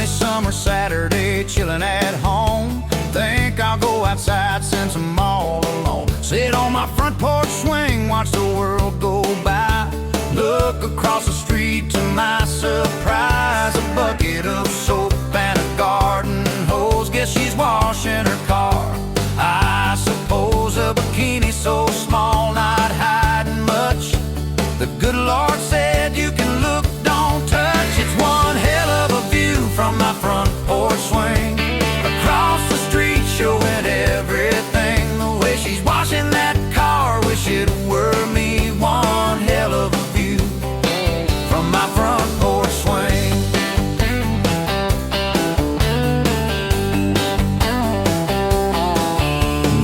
summer Saturday, chilling at home. Think I'll go outside since I'm all alone. Sit on my front porch swing, watch the world go by. Look across the street, to my surprise, a bucket of soap and a garden hose. Guess she's washing her car. I suppose a bikini so small, not hiding much. The good Lord said you can look, don't touch. It's one hell of a view from my front porch swing. Across the street, showing everything. The way she's washing that car, wish it were me. One hell of a view from my front porch swing.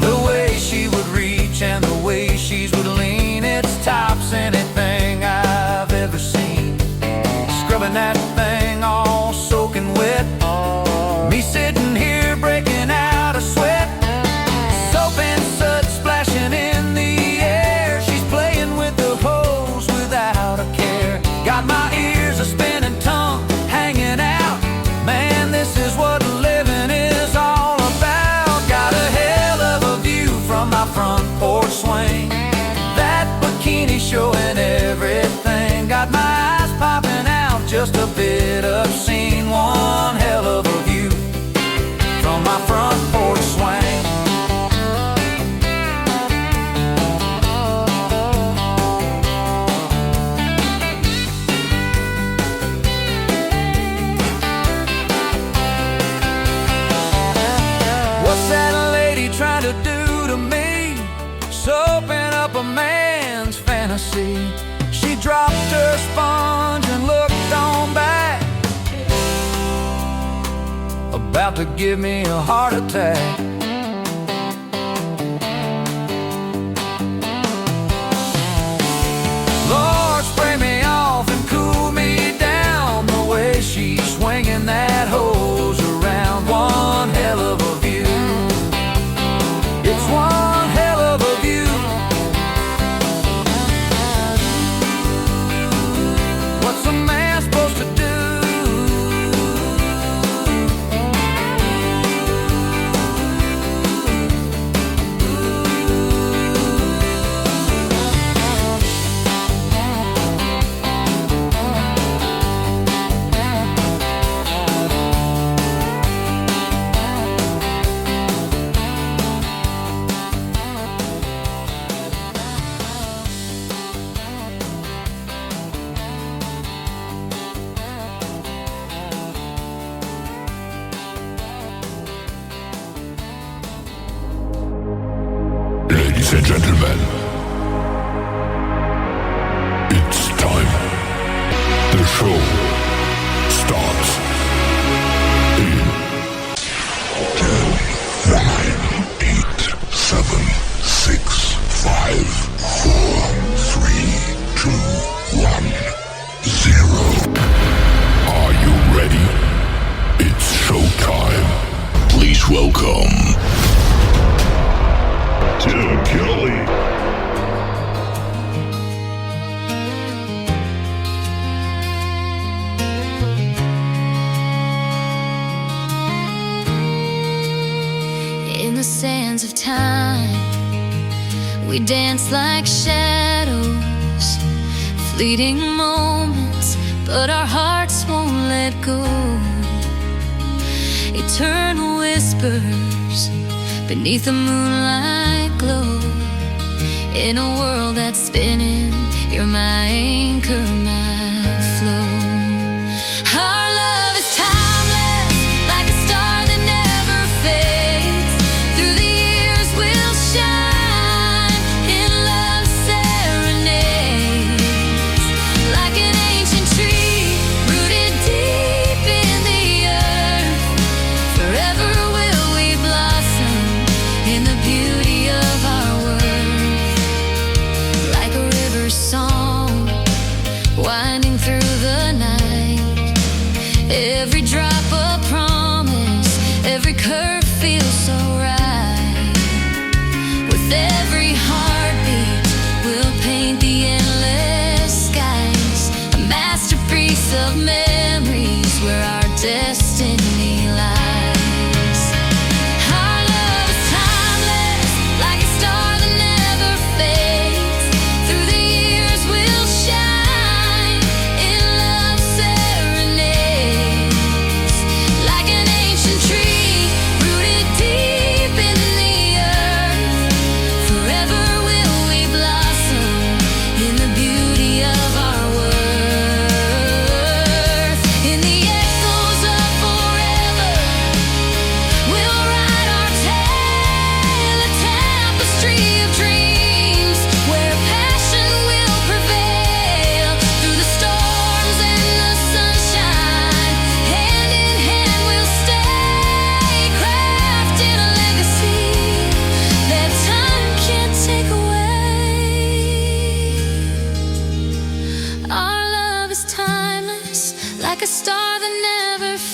The way she would reach and the way she would lean, it's tops anything I've ever seen. Scrubbing that thing all soaking wet, me sitting here breaking out a sweat. Soap and soot splashing in the air, she's playing with the hose without a care. Got my ears a spinning, tongue hanging out. Man, this is what living is all about. Got a hell of a view from my front porch swing. That bikini showing everything. Got my eyes popping out, just a bit obscene. One hell of a view from my front porch swing. What's that lady trying to do to me? Soaping up a man's fantasy. She dropped her sponge and looked on back, about to give me a heart attack. Lord, spray me off and cool me down. The way she's swinging that hose around. One hell of a view. It's one hell of a view. What's a man supposed to do? Ladies and gentlemen, it's time. The show starts in 10, 9, 8, 7, 6, 5, 4, 3, 2, 1, 0. Are you ready? It's showtime. Please welcome Tim Kelly. In the sands of time, we dance like shadows, fleeting moments, but our hearts won't let go. Eternal whispers beneath the moonlight glow. In a world that's spinning, you're my anchor, my flow. Our love is timeless, like a star that never fades. Through the years we'll shine in love's serenades. Like an ancient tree rooted deep in the earth, forever will we blossom in the beauty of our worth. Like a river song winding through the night, every drop a promise, every curve feels so right. With every heartbeat we'll paint the endless skies, a masterpiece of memories where our destiny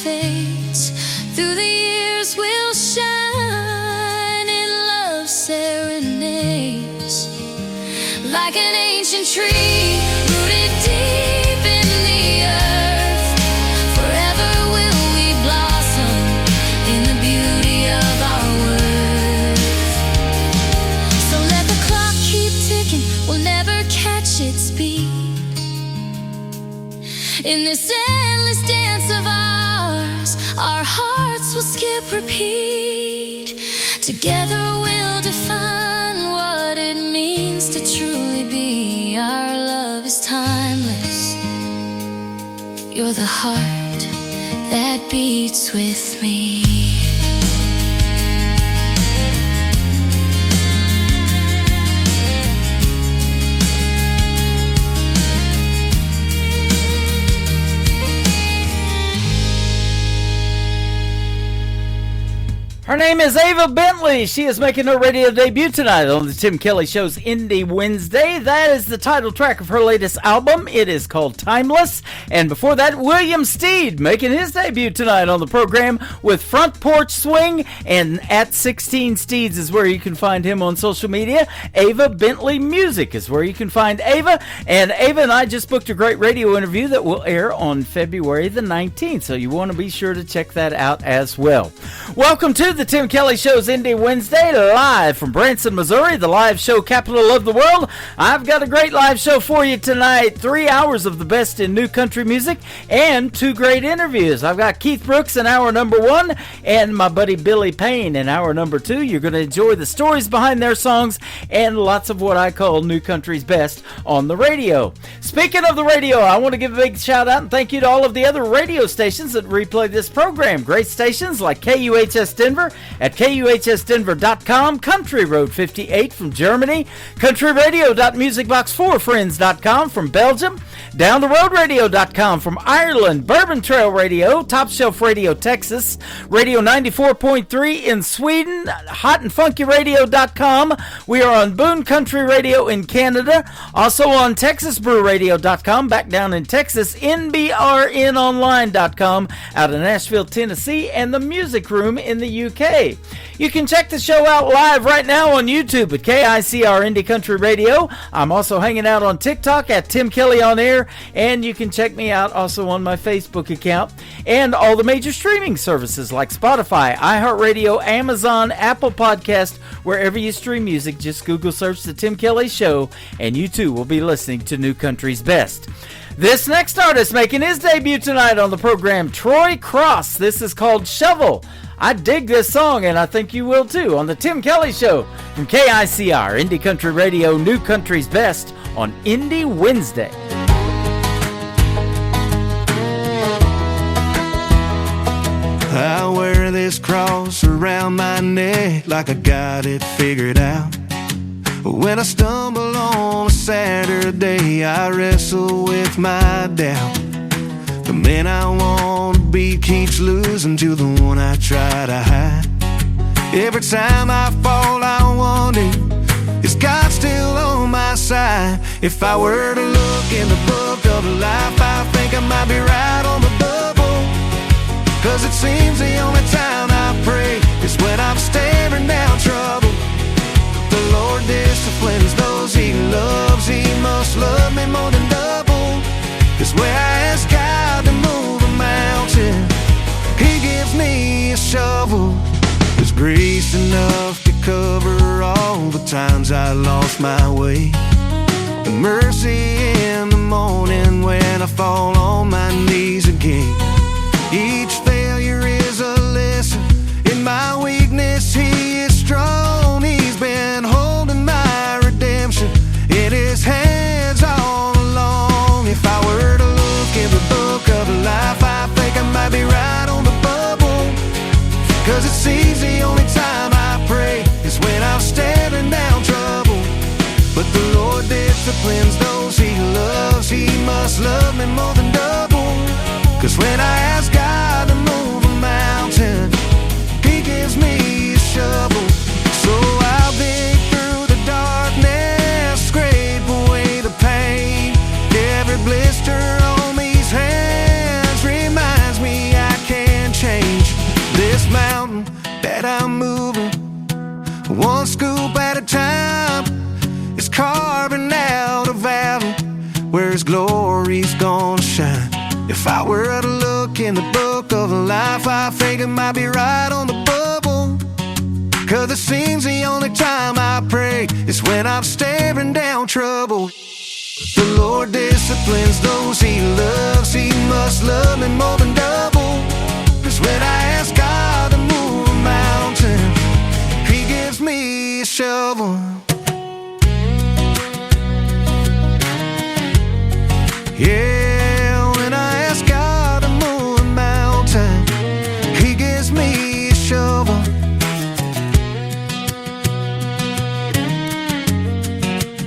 fades. Through the years we'll shine in love serenades. Like an ancient tree rooted deep in the earth, forever will we blossom in the beauty of our worth. So let the clock keep ticking, we'll never catch its beat. In this endless dance of ours, our hearts will skip repeat. Together we'll define what it means to truly be. Our love is timeless. You're the heart that beats with me. Her name is Ava Bentley. She is making her radio debut tonight on the Tim Kelly Show's Indie Wednesday. That is the title track of her latest album. It is called Timeless. And before that, William Steed making his debut tonight on the program with Front Porch Swing. And at 16 Steeds is where you can find him on social media. Ava Bentley Music is where you can find Ava. And Ava and I just booked a great radio interview that will air on February the 19th. So you want to be sure to check that out as well. Welcome to the Tim Kelly Show's Indie Wednesday, live from Branson, Missouri, the live show capital of the world. I've got a great live show for you tonight. 3 hours of the best in new country music and 2 great interviews. I've got Keith Brooks in hour number 1 and my buddy Billy Payne in hour number 2. You're going to enjoy the stories behind their songs and lots of what I call new country's best on the radio. Speaking of the radio, I want to give a big shout out and thank you to all of the other radio stations that replay this program. Great stations like KUHS Denver at KUHSdenver.com, Country Road 58 from Germany, countryradio.musicbox4friends.com from Belgium, downtheroadradio.com from Ireland, Bourbon Trail Radio, Top Shelf Radio Texas, Radio 94.3 in Sweden, hotandfunkyradio.com. We are on Boone Country Radio in Canada, also on TexasBrewRadio.com, back down in Texas, NBRNonline.com out of Nashville, Tennessee, and the Music Room in the UK. You can check the show out live right now on YouTube at KICR Indie Country Radio. I'm also hanging out on TikTok at Tim Kelly On Air, and you can check me out also on my Facebook account and all the major streaming services like Spotify, iHeartRadio, Amazon, Apple Podcast, wherever you stream music. Just Google search The Tim Kelly Show, and you too will be listening to New Country's Best. This next artist making his debut tonight on the program, Troy Cross. This is called Shovel. I dig this song, and I think you will too, on the Tim Kelly Show from KICR, Indie Country Radio, New Country's Best on Indie Wednesday. I wear this cross around my neck like I got it figured out. When I stumble on a Saturday, I wrestle with my doubt. The man I want to be keeps losing to the one I try to hide. Every time I fall, I wonder, is God still on my side? If I were to look in the book of life, I think I might be right on the bubble. 'Cause it seems the only time I pray is when I'm staring down trouble. The Lord disciplines those He loves. He must love me more than double. 'Cause where I ask God to move a mountain, He gives me a shovel. There's grace enough to cover all the times I lost my way, and mercy in the morning when I fall on my knees again. Each failure is a lesson. In my weakness, He is strong. He's been holding my redemption in His hands all along. If I were to look in the book of life, I think I might be right on the bubble. 'Cause it seems the only time I pray is when I'm staring down trouble. But the Lord disciplines those He loves. He must love me more than double. 'Cause when I ask God to move a mountain, He gives me a shovel. So I'll dig through the darkness, scrape away the pain. Every blister on these hands reminds me I can't I were to look in the book of life, I think it might be right on the bubble. 'Cause it seems the only time I pray is when I'm staring down trouble. The Lord disciplines those He loves. He must love me more than double. 'Cause when I ask God to move a mountain, He gives me a shovel. Yeah, when I ask God to move a mountain, He gives me a shovel.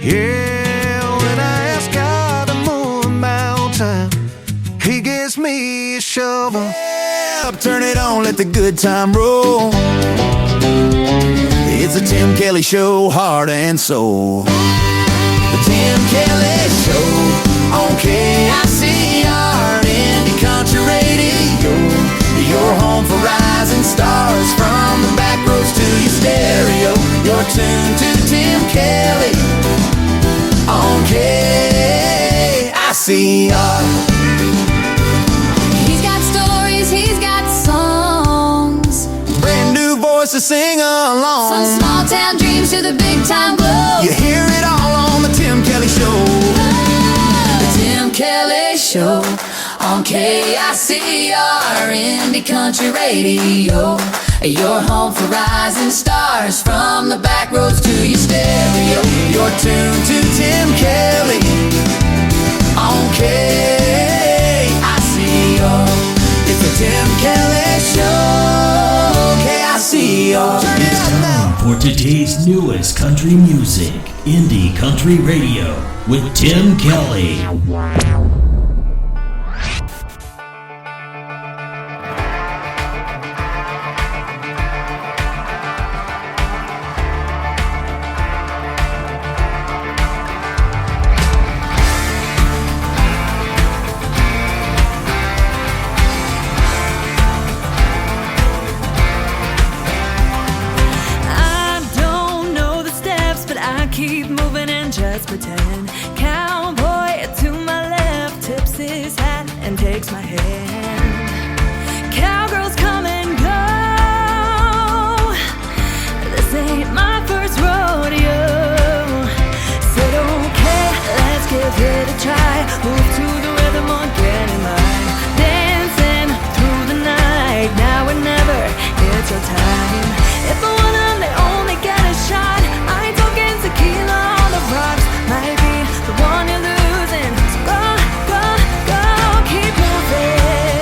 Yeah, when I ask God to move a mountain, He gives me a shovel. Yeah, turn it on, let the good time roll. It's the Tim Kelly Show, heart and soul. The Tim Kelly Show on KICR, Indie Country Radio. Your home for rising stars, from the back roads to your stereo. You're tuned to Tim Kelly on KICR. He's got stories, he's got songs. Brand new voices sing along. From small town dreams to the big time glow. You hear it all on the Tim Kelly Show. The Tim Kelly Show on KICR, Indie Country Radio. Your home for rising stars, from the back roads to your stereo. You're tuned to Tim Kelly on KICR. It's the Tim Kelly Show, KICR. Turn it up now. For today's newest country music, Indie Country Radio with Tim Kelly. Keep moving and just pretend. Cowboy to my left tips his hat and takes my hand. Cowgirls come and go. This ain't my first rodeo. Said okay, let's give it a try. Move to the rhythm or get in line. Dancing through the night, now or never, it's your time. If I want 'em, they only get a shot. I ain't talking tequila on the rocks. Might be the one you're losing. So go, go, go, keep moving.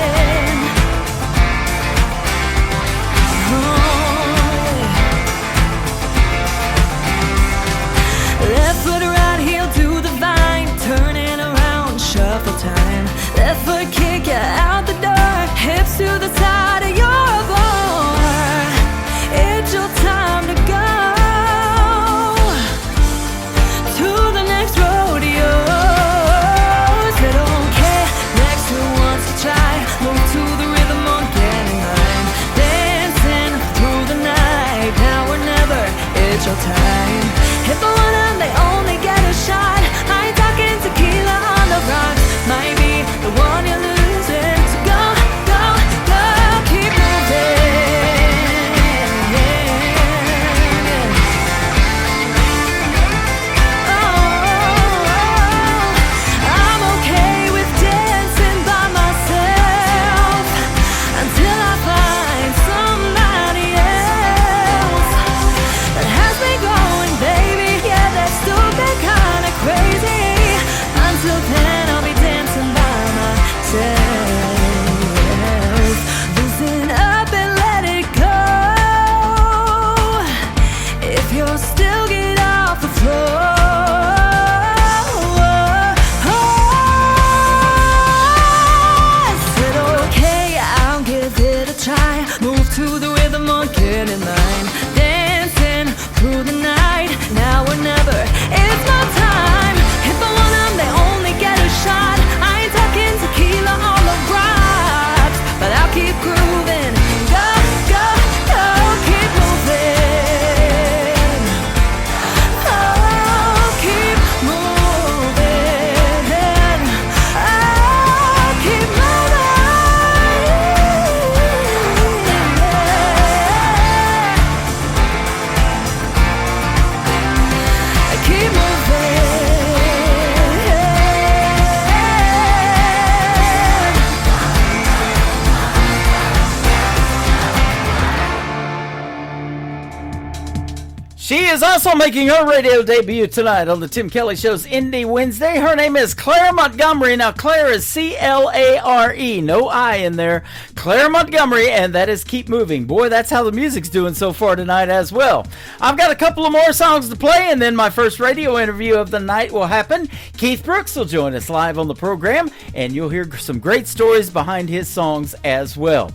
She is also making her radio debut tonight on the Tim Kelly Show's Indie Wednesday. Her name is Claire Montgomery. Now, Claire is C-L-A-R-E. No I in there. Claire Montgomery, and that is Keep Moving. Boy, that's how the music's doing so far tonight as well. I've got a couple of more songs to play, and then my first radio interview of the night will happen. Keith Brooks will join us live on the program, and you'll hear some great stories behind his songs as well.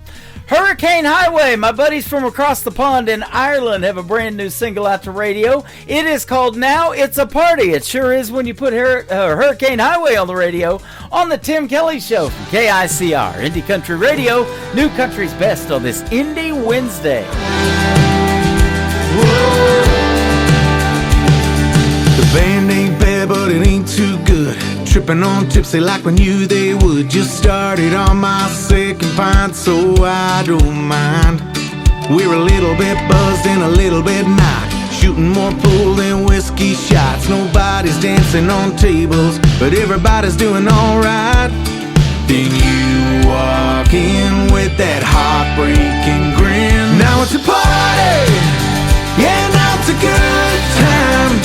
Hurricane Highway, my buddies from across the pond in Ireland have a brand new single out to radio. It is called Now It's a Party. It sure is when you put Hurricane Highway on the radio on the Tim Kelly Show from KICR, Indie Country Radio, New Country's Best on this Indie Wednesday. The band ain't bad, but it ain't too good. Tripping on tipsy like we knew they would. Just started on my second pint, so I don't mind. We're a little bit buzzed and a little bit not. Shooting more pool than whiskey shots. Nobody's dancing on tables, but everybody's doing alright. Then you walk in with that heartbreaking grin. Now it's a party, yeah, now it's a good time.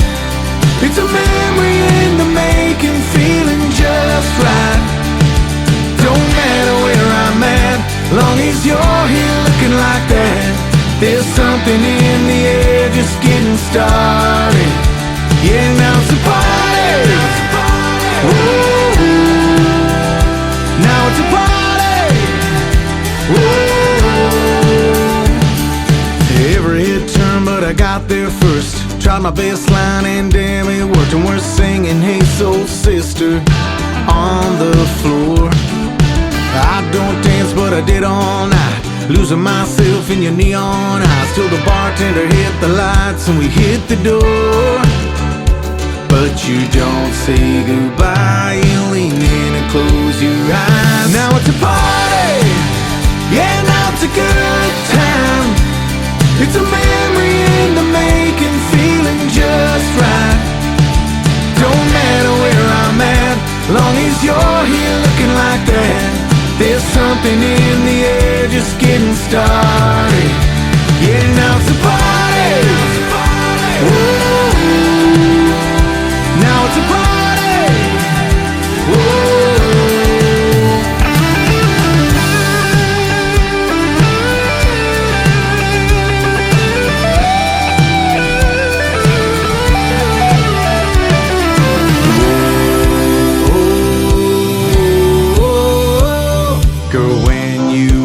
It's a memory in the making, feeling just right. Don't matter where I'm at, long as you're here looking like that. There's something in the air just getting started. Yeah, now it's a party. Whoa. Now it's a party. Whoa. Every hit turn, but I got there first. Tried my best line and damn it worked. And we're singing Hey Soul Sister on the floor. I don't dance but I did all night, losing myself in your neon eyes, till the bartender hit the lights and we hit the door. But you don't say goodbye, you lean in and close your eyes. Now it's a party, yeah, now it's a good time. It's a memory in the making, feeling just right. Don't matter where I'm at, long as you're here looking like that. There's something in the air just getting started. Yeah, now it's a party. Whoa. Now it's a party. Whoa.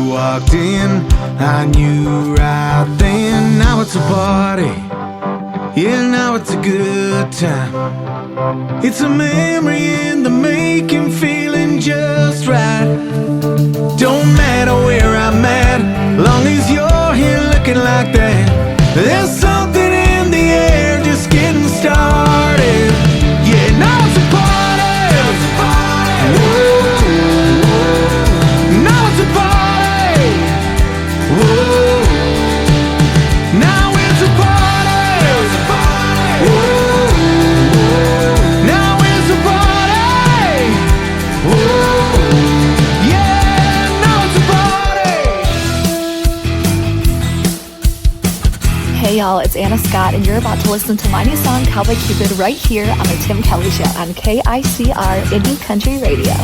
Walked in, I knew right then. Now it's a party, yeah, now it's a good time. It's a memory in the making, feeling just right. Don't matter where I'm at, long as you're here looking like that. There's something in the air just getting started. Yeah, now it's a party. Whoa. Now it's a party. Whoa. Now it's a party. Whoa. Now it's a party. Whoa. Yeah, now it's a party. Hey y'all, it's Anna Scott, and you're about to listen to my new song, Cowboy Cupid, right here on the Tim Kelly Show on KICR Indie Country Radio.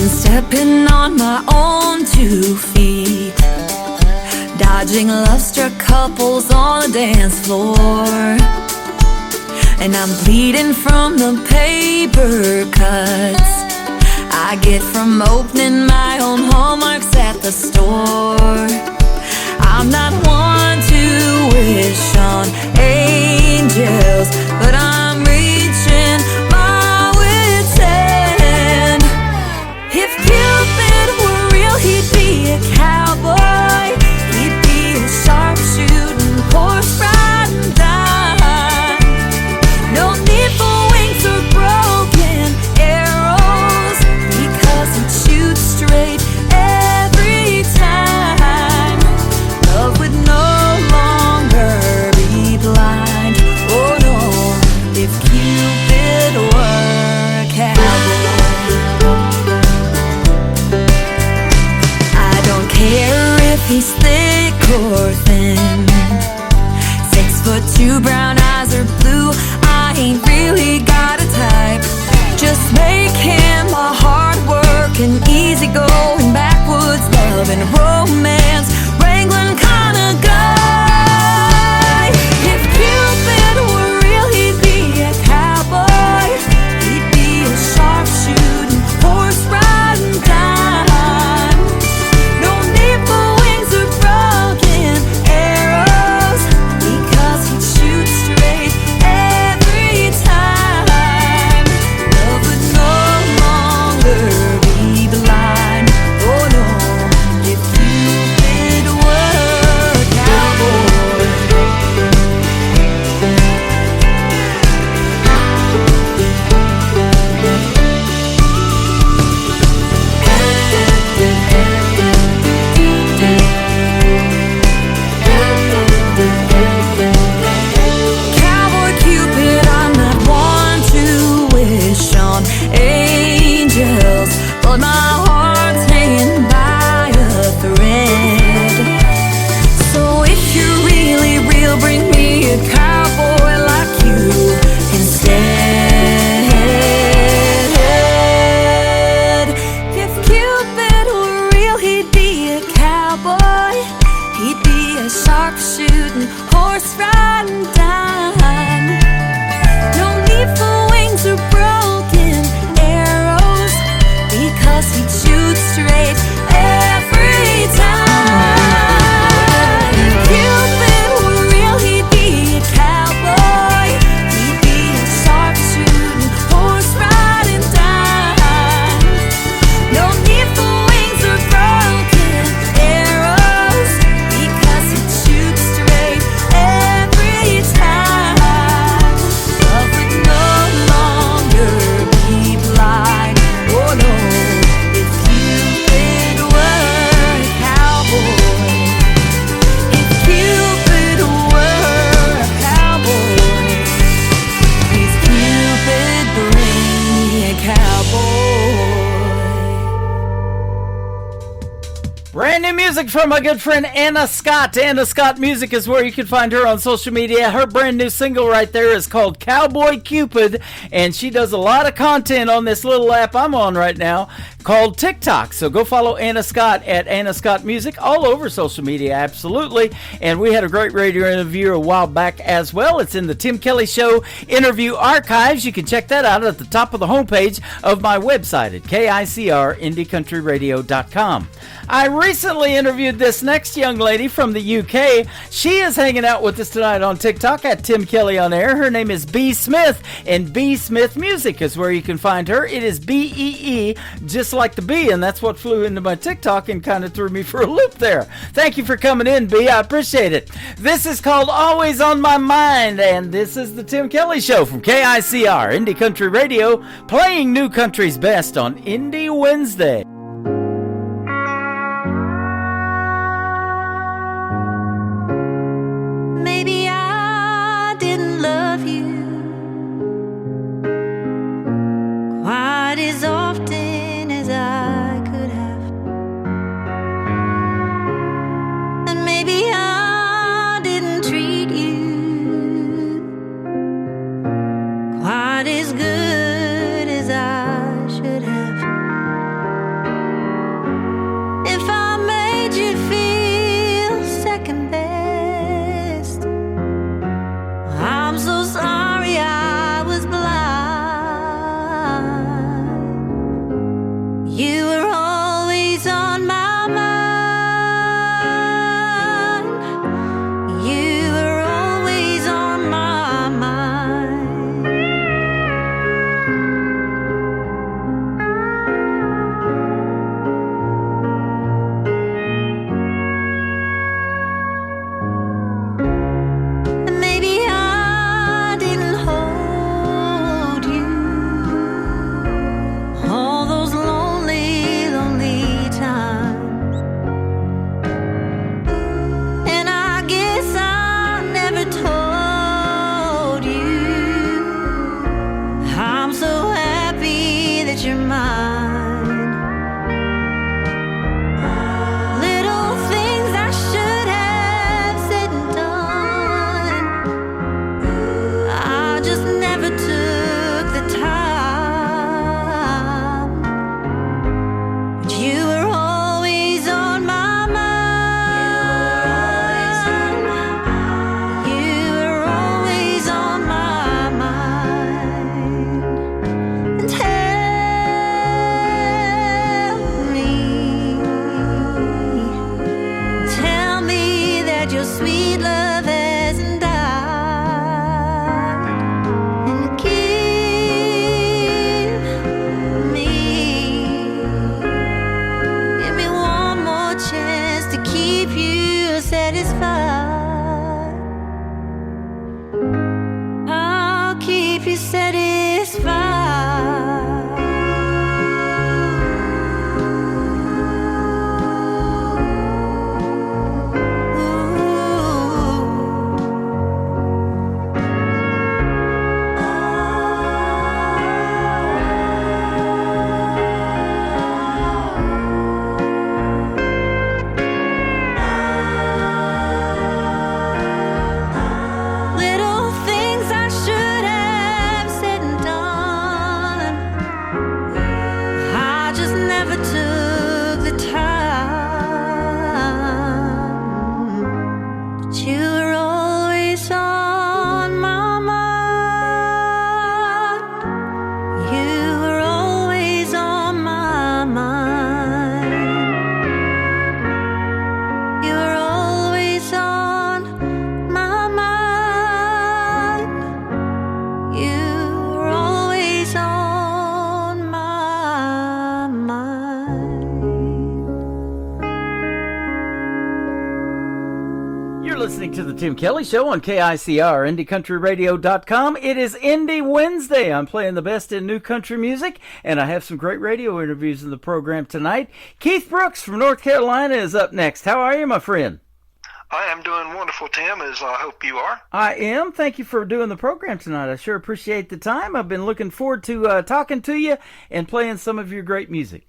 Stepping on my own 2 feet, dodging love-struck couples on the dance floor. And I'm bleeding from the paper cuts I get from opening my own hallmarks at the store. I'm not one to wish on angels, but I'm reaching my wit's end. If Cupid were real, he'd be a cowboy. He'd be a sharpshooting, horse-riding dime. No need for wings or broken arrows, because he'd shoot straight every time. Love would no you, brown eyes or blue. I ain't really got a type. Just make him a hard working, easy going, backwoods loving, romance wrangling kind of guy. If Cupid were real, he'd be a cowboy. He'd be a sharpshooting, horse riding dime. No need for wings or broken arrows, because he'd shoot straight every time. Love would no longer be blind. Oh no, if Cupid were a cowboy. Cowboy Cupid, I'm not one to wish on angels, but my heart's hanging by a thread. So if you're really real, bring me a cowboy like you instead. If Cupid were real, he'd be a cowboy. He'd be a sharpshooting, horse riding dime. No need for wings or broken arrows, because he'd shoot straight every time. If Cupid were real, he'd be a cowboy. He'd be a sharpshooting, horse riding dime. No need for wings or broken arrows, because he'd shoot straight every time. Love would no longer be blind. Oh no, if Cupid were a cowboy. If Cupid were a cowboy. Please, Cupid, bring me a cowboy. Brand new music from my good friend Anna Scott. Anna Scott Music is where you can find her on social media. Her brand new single right there is called Cowboy Cupid, and she does a lot of content on this little app I'm on right now called TikTok. So go follow Anna Scott at Anna Scott Music all over social media, absolutely. And we had a great radio interview a while back as well. It's in the Tim Kelly Show interview archives. You can check that out at the top of the homepage of my website at KICRIndieCountryRadio.com. I recently interviewed this next young lady from the UK. She is hanging out with us tonight on TikTok at Tim Kelly on Air. Her name is B. Smith, and B. Smith Music is where you can find her. It is B-E-E, just like the bee, and that's what flew into my TikTok and kind of threw me for a loop there. Thank you for coming in, B. I appreciate it. This is called Always on My Mind, and this is the Tim Kelly Show from KICR, Indie Country Radio, playing new country's best on Indie Wednesday. Maybe I didn't love you quite as often as I could have, and maybe I didn't treat you quite as good as I should have. If I made you feel second best, Tim Kelly Show on KICR, IndieCountryRadio.com. It is Indie Wednesday. I'm playing the best in new country music, and I have some great radio interviews in the program tonight. Keith Brooks from North Carolina is up next. How are you, my friend? I am doing wonderful, Tim, as I hope you are. I am. Thank you for doing the program tonight. I sure appreciate the time. I've been looking forward to talking to you and playing some of your great music.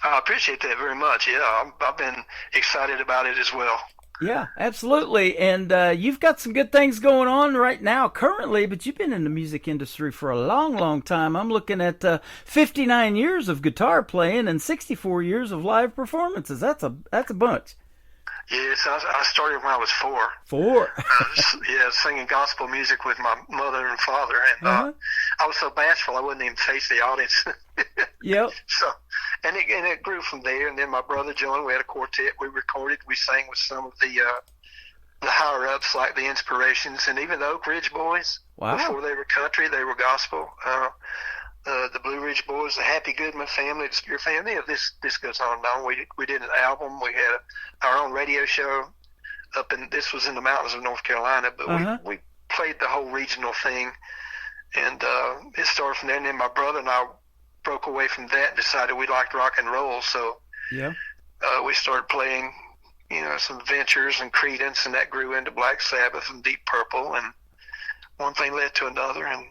I appreciate that very much. Yeah, I've been excited about it as well. Yeah, absolutely. And you've got some good things going on right now currently, but you've been in the music industry for a long, long time. I'm looking at 59 years of guitar playing and 64 years of live performances. That's a bunch. Yes, I started when I was 4. 4? Singing gospel music with my mother and father. And I was so bashful I wouldn't even face the audience. Yep. So, and it grew from there. And then my brother John, we had a quartet. We recorded. We sang with some of the higher ups, like the Inspirations, and even the Oak Ridge Boys. Wow. Before they were country, they were gospel. The Blue Ridge Boys, the Happy Goodman family, the Spear family. This goes on and on. We did an album. We had our own radio show this was in the mountains of North Carolina, but we played the whole regional thing, and it started from there. And then my brother and I broke away from that and decided we liked rock and roll, so we started playing, some Ventures and Creedence, and that grew into Black Sabbath and Deep Purple, and one thing led to another, and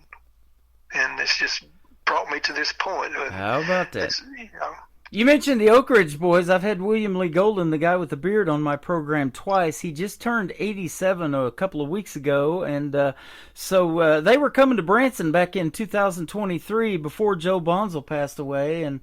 it's just brought me to this point. How about that? You mentioned the Oak Ridge Boys. I've had William Lee Golden, the guy with the beard, on my program twice. He just turned 87 a couple of weeks ago, and so they were coming to Branson back in 2023 before Joe Bonzel passed away, and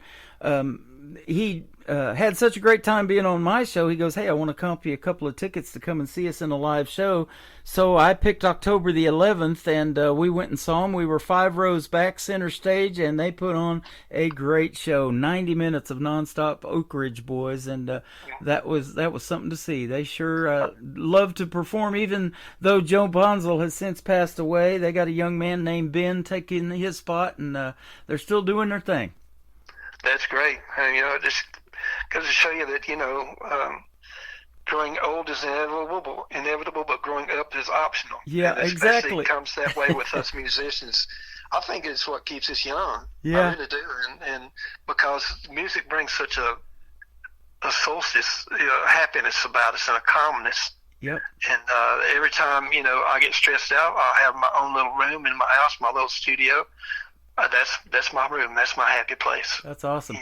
he had such a great time being on my show. He goes, hey, I want to comp you a couple of tickets to come and see us in a live show. So I picked October the 11th, and we went and saw them. We were 5 rows back, center stage, and they put on a great show. 90 minutes of nonstop Oak Ridge Boys, and that was something to see. They sure love to perform, even though Joe Bonzel has since passed away. They got a young man named Ben taking his spot, and they're still doing their thing. That's great. And, it just goes to show you that, growing old is inevitable, but growing up is optional. Yeah, and exactly. It comes that way with us musicians. I think it's what keeps us young. Yeah. I really do. And because music brings such a solstice, happiness about us and a calmness. Yep. And every time, I get stressed out, I have my own little room in my house, my little studio. That's my room. That's my happy place. That's awesome.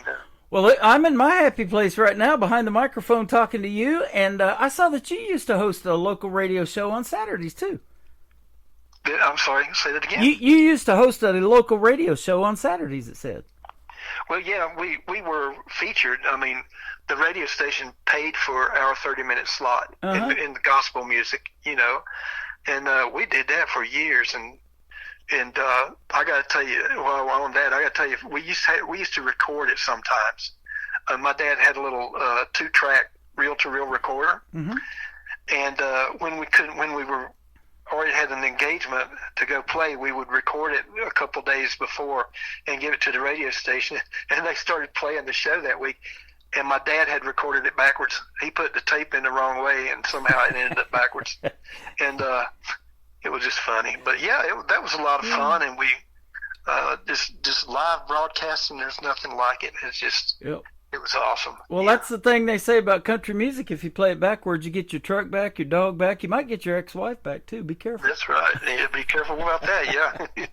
Well, I'm in my happy place right now behind the microphone talking to you, and I saw that you used to host a local radio show on Saturdays, too. I'm sorry, say that again? You used to host a local radio show on Saturdays, it said. Well, yeah, we were featured. I mean, the radio station paid for our 30-minute slot in the gospel music, and we did that for years, and I got to tell you, while on that, I got to tell you, we used to record it sometimes. My dad had a little 2-track reel-to-reel recorder, and when we were already had an engagement to go play, we would record it a couple days before and give it to the radio station. And they started playing the show that week, and my dad had recorded it backwards. He put the tape in the wrong way, and somehow it ended up backwards. And it was just funny, but yeah, that was a lot of fun, and we just live broadcasting. There's nothing like it. It's just it was awesome. Well, that's the thing they say about country music. If you play it backwards, you get your truck back, your dog back. You might get your ex-wife back too. Be careful. That's right. Yeah, be careful about that. Yeah.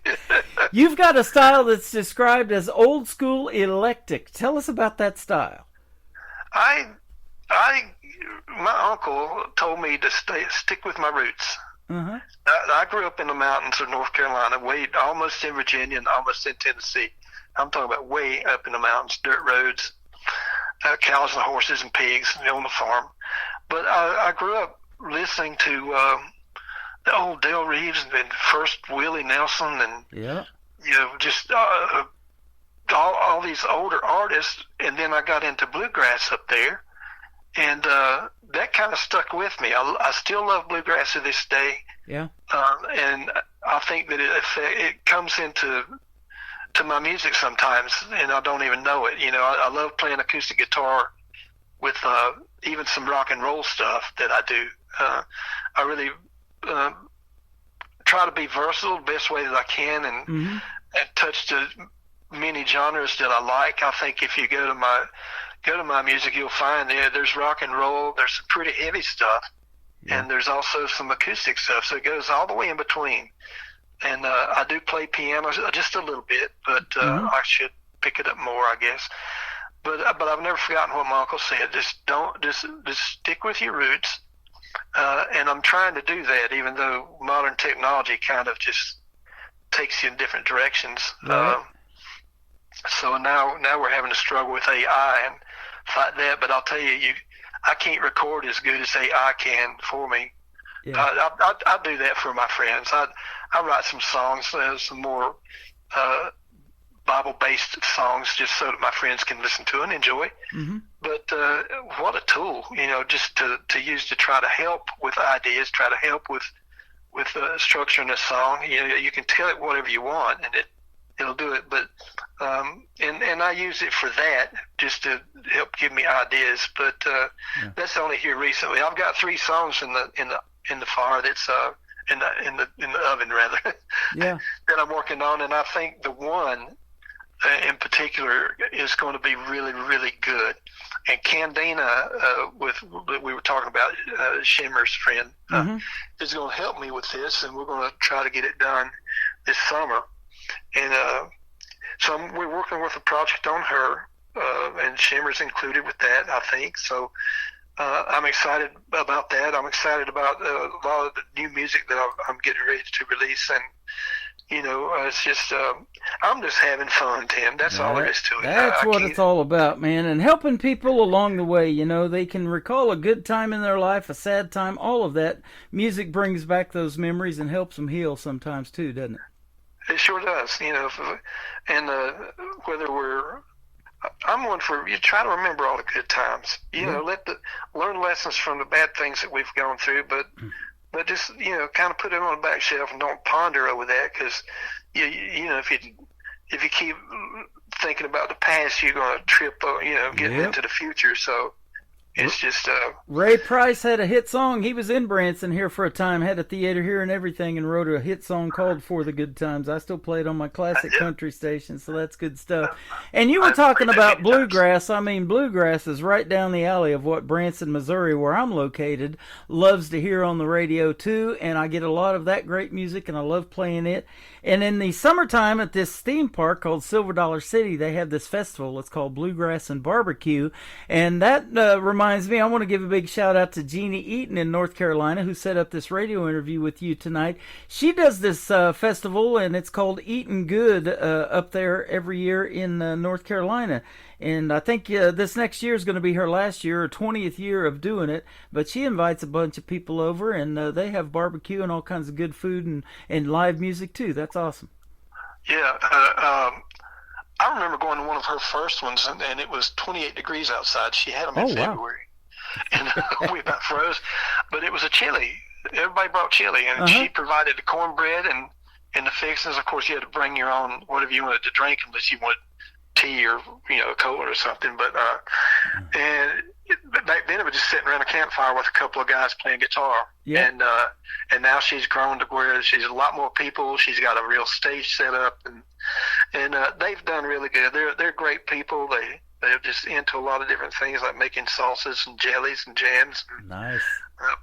You've got a style that's described as old school eclectic. Tell us about that style. My uncle told me to stick with my roots. I grew up in the mountains of North Carolina, way almost in Virginia and almost in Tennessee. I'm talking about way up in the mountains, dirt roads, cows and horses and pigs on the farm. But I grew up listening to the old Del Reeves and first Willie Nelson and just all these older artists. And then I got into bluegrass up there. And that kind of stuck with me. I still love bluegrass to this day. Yeah. And I think that it comes into my music sometimes, and I don't even know it. I love playing acoustic guitar with even some rock and roll stuff that I do. I really try to be versatile the best way that I can, and touch the many genres that I like. I think if you go to my music, you'll find there's rock and roll, there's some pretty heavy stuff, and there's also some acoustic stuff. So it goes all the way in between. And I do play piano just a little bit, but I should pick it up more, I guess. But I've never forgotten what my uncle said. Just stick with your roots. And I'm trying to do that, even though modern technology kind of just takes you in different directions. Right. So now we're having to struggle with AI and fight that. But I'll tell you, I can't record as good as AI can for me. Yeah. I do that for my friends. I write some songs, some more Bible-based songs, just so that my friends can listen to and enjoy. But what a tool, just to use to try to help with ideas, try to help with structuring a song. You can tell it whatever you want, and it'll do it. But and I use it for that, just to help give me ideas. But that's only here recently. I've got 3 songs in the fire that's in the oven rather. Yeah. that I'm working on, and I think the one in particular is going to be really, really good. And Candina, we were talking about, Shimmer's friend, is going to help me with this, and we're going to try to get it done this summer. And so we're working with a project on her, and Shimmer's included with that, I think. So I'm excited about that. I'm excited about a lot of the new music that I'm getting ready to release, and it's just I'm just having fun, Tim. That's all there is to it. That's what it's all about, man, and helping people along the way. They can recall a good time in their life, a sad time, all of that. Music brings back those memories and helps them heal sometimes too, doesn't it? It sure does. And whether I'm one for you try to remember all the good times. Learn lessons from the bad things that we've gone through, but just kind of put it on the back shelf and don't ponder over that, because if you keep thinking about the past, you're going to trip getting into the future. So it's just Ray Price had a hit song. He was in Branson here for a time, had a theater here and everything, and wrote a hit song called For the Good Times. I still play it on my classic country station, so that's good stuff. And you were talking about bluegrass. I mean, bluegrass is right down the alley of what Branson, Missouri, where I'm located, loves to hear on the radio too, and I get a lot of that great music, and I love playing it. And in the summertime at this theme park called Silver Dollar City, they have this festival. It's called Bluegrass and Barbecue. And that reminds me, I want to give a big shout out to Jeannie Eaton in North Carolina, who set up this radio interview with you tonight. She does this festival, and it's called Eatin' Good up there every year in North Carolina. And I think this next year is going to be her last year, or 20th year of doing it. But she invites a bunch of people over, and they have barbecue and all kinds of good food and live music too. That's awesome. Yeah. I remember going to one of her first ones, and it was 28 degrees outside. She had them in February. And we about froze. But it was a chili. Everybody brought chili, and she provided the cornbread and the fixings. Of course, you had to bring your own whatever you wanted to drink, unless you wanted tea or cola or something. But and back then it was just sitting around a campfire with a couple of guys playing guitar. Yeah. And now she's grown to where she's a lot more people. She's got a real stage set up, and they've done really good. They're great people. They're just into a lot of different things, like making salsas and jellies and jams. Nice.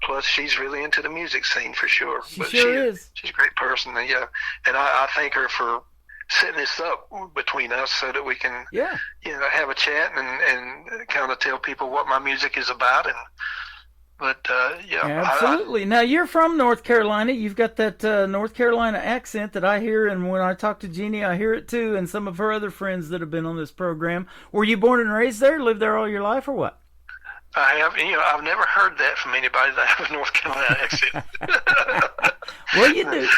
Plus, she's really into the music scene for sure. She is. She's a great person, and I thank her for setting this up between us so that we can have a chat and kind of tell people what my music is about. Absolutely. Now, you're from North Carolina. You've got that North Carolina accent that I hear, and when I talk to Jeannie, I hear it too, and some of her other friends that have been on this program. Were you born and raised there? Lived there all your life, or what? I have. I've never heard that from anybody that has a North Carolina accent. Well, you do.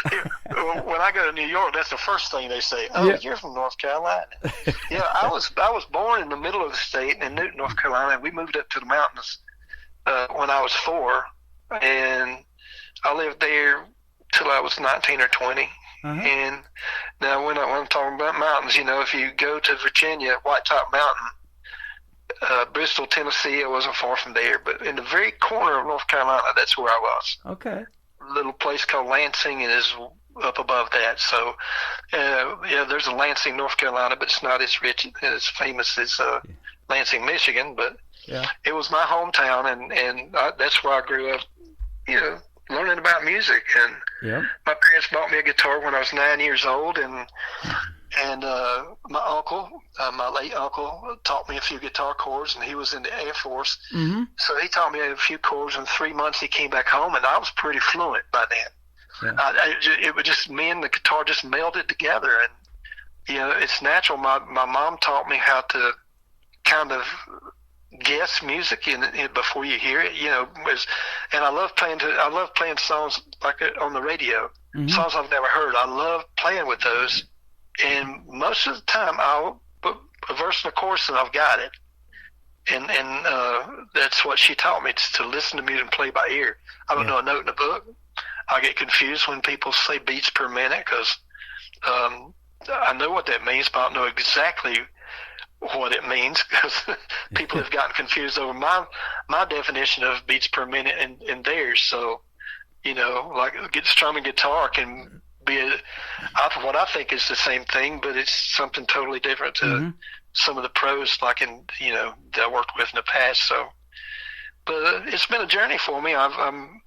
When I go to New York, that's the first thing they say. Oh, you're from North Carolina. I was born in the middle of the state in Newton, North Carolina, and we moved up to the mountains when I was 4, and I lived there till I was 19 or 20. And now when I'm talking about mountains, if you go to Virginia, White Top Mountain, Bristol, Tennessee, I wasn't far from there, but in the very corner of North Carolina, that's where I was. Okay. little place called Lansing, and is up above that. So, there's a Lansing, North Carolina, but it's not as rich, as famous as Lansing, Michigan. But it was my hometown, and that's where I grew up, learning about music. And my parents bought me a guitar when I was 9 years old, and my uncle, my late uncle, taught me a few guitar chords, and he was in the Air Force. Mm-hmm. So he taught me a few chords. In 3 months, he came back home, and I was pretty fluent by then. It was just me and the guitar just melded together, and it's natural. My mom taught me how to kind of guess music in before you hear it. And I love playing songs like on the radio, songs I've never heard. I love playing with those, and most of the time I'll put a verse and a chorus, and I've got it. And that's what she taught me, to listen to music and play by ear. I don't know a note in the book. I get confused when people say beats per minute, because I know what that means, but I don't know exactly what it means, because people have gotten confused over my definition of beats per minute and theirs. So, like strumming guitar can be what I think is the same thing, but it's something totally different to some of the pros, like that I worked with in the past. So, but it's been a journey for me. I'm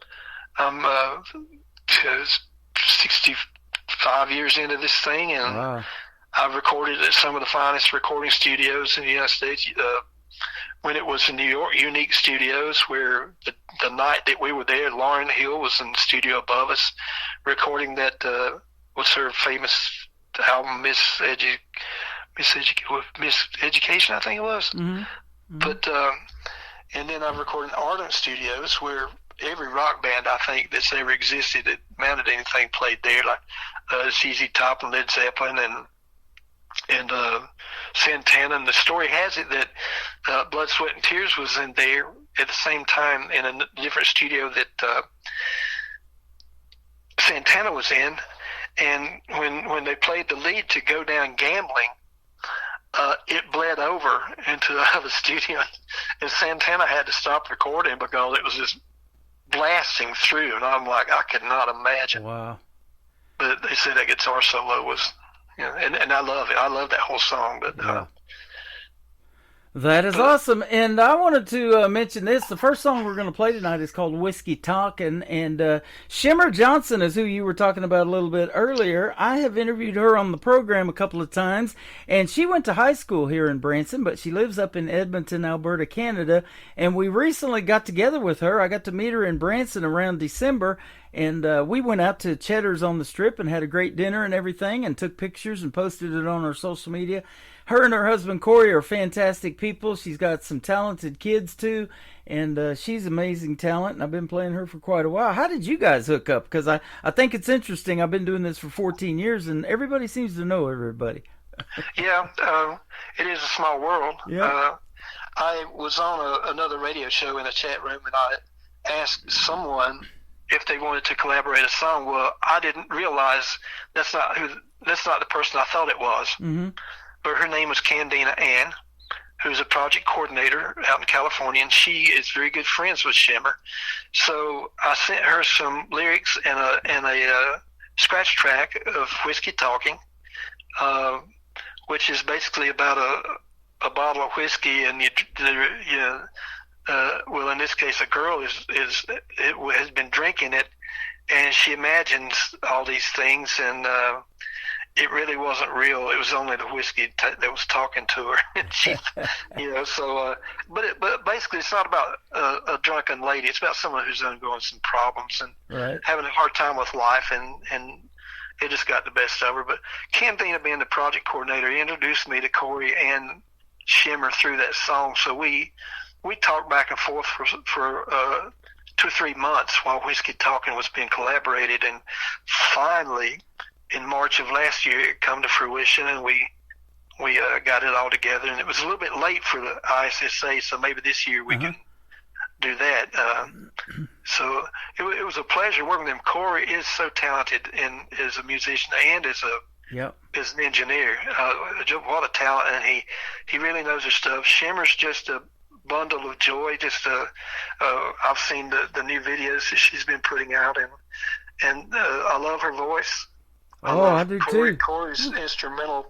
65 years into this thing, and I've recorded at some of the finest recording studios in the United States. When it was in New York, Unique Studios, where the night that we were there, Lauryn Hill was in the studio above us, recording that what's her famous album, Miss Education, I think it was. But and then I've recorded in Ardent Studios, where every rock band I think that's ever existed that mounted anything played there, like ZZ Top and Led Zeppelin and Santana. And the story has it that Blood, Sweat, and Tears was in there at the same time in a different studio that Santana was in. And when they played the lead to Go Down Gambling, it bled over into the other studio, and Santana had to stop recording because it was just blasting through, and I'm like, I could not imagine. Wow. But they said that guitar solo was, and I love it. I love that whole song. But that is awesome. And I wanted to mention this. The first song we're going to play tonight is called Whiskey Talk, and Shimmer Johnson is who you were talking about a little bit earlier. I have interviewed her on the program a couple of times, and she went to high school here in Branson, but she lives up in Edmonton, Alberta, Canada, and we recently got together with her. I got to meet her in Branson around December, and we went out to Cheddar's on the Strip and had a great dinner and everything, and took pictures and posted it on our social media. Her and her husband Corey are fantastic people. She's got some talented kids too, and she's amazing talent, and I've been playing her for quite a while. How did you guys hook up? Because I think it's interesting. I've been doing this for 14 years, and everybody seems to know everybody. Yeah, it is a small world. Yeah. I was on another radio show in a chat room, and I asked someone if they wanted to collaborate a song. Well, I didn't realize that's not the person I thought it was. Mm-hmm. But her name was Candina Ann, who's a project coordinator out in California, and she is very good friends with Shimmer. So I sent her some lyrics and a scratch track of Whiskey Talking, which is basically about a bottle of whiskey, and well, in this case, a girl has been drinking it, and she imagines all these things, and it really wasn't real. It was only the whiskey that was talking to her. And she, so, but basically it's not about a drunken lady. It's about someone who's undergoing some problems and having a hard time with life, and it just got the best of her. But Candina, being the project coordinator, he introduced me to Corey and Shimmer through that song. So we talked back and forth for 2 or 3 months while Whiskey Talking was being collaborated, and finally, in March of last year, it come to fruition, and we got it all together. And it was a little bit late for the ISSA, so maybe this year we can do that. So it was a pleasure working with him. Corey is so talented as a musician and as an engineer. What a talent, and he really knows his stuff. Shimmer's just a bundle of joy. Just I've seen the new videos that she's been putting out, and I love her voice. I do too. Corey's instrumental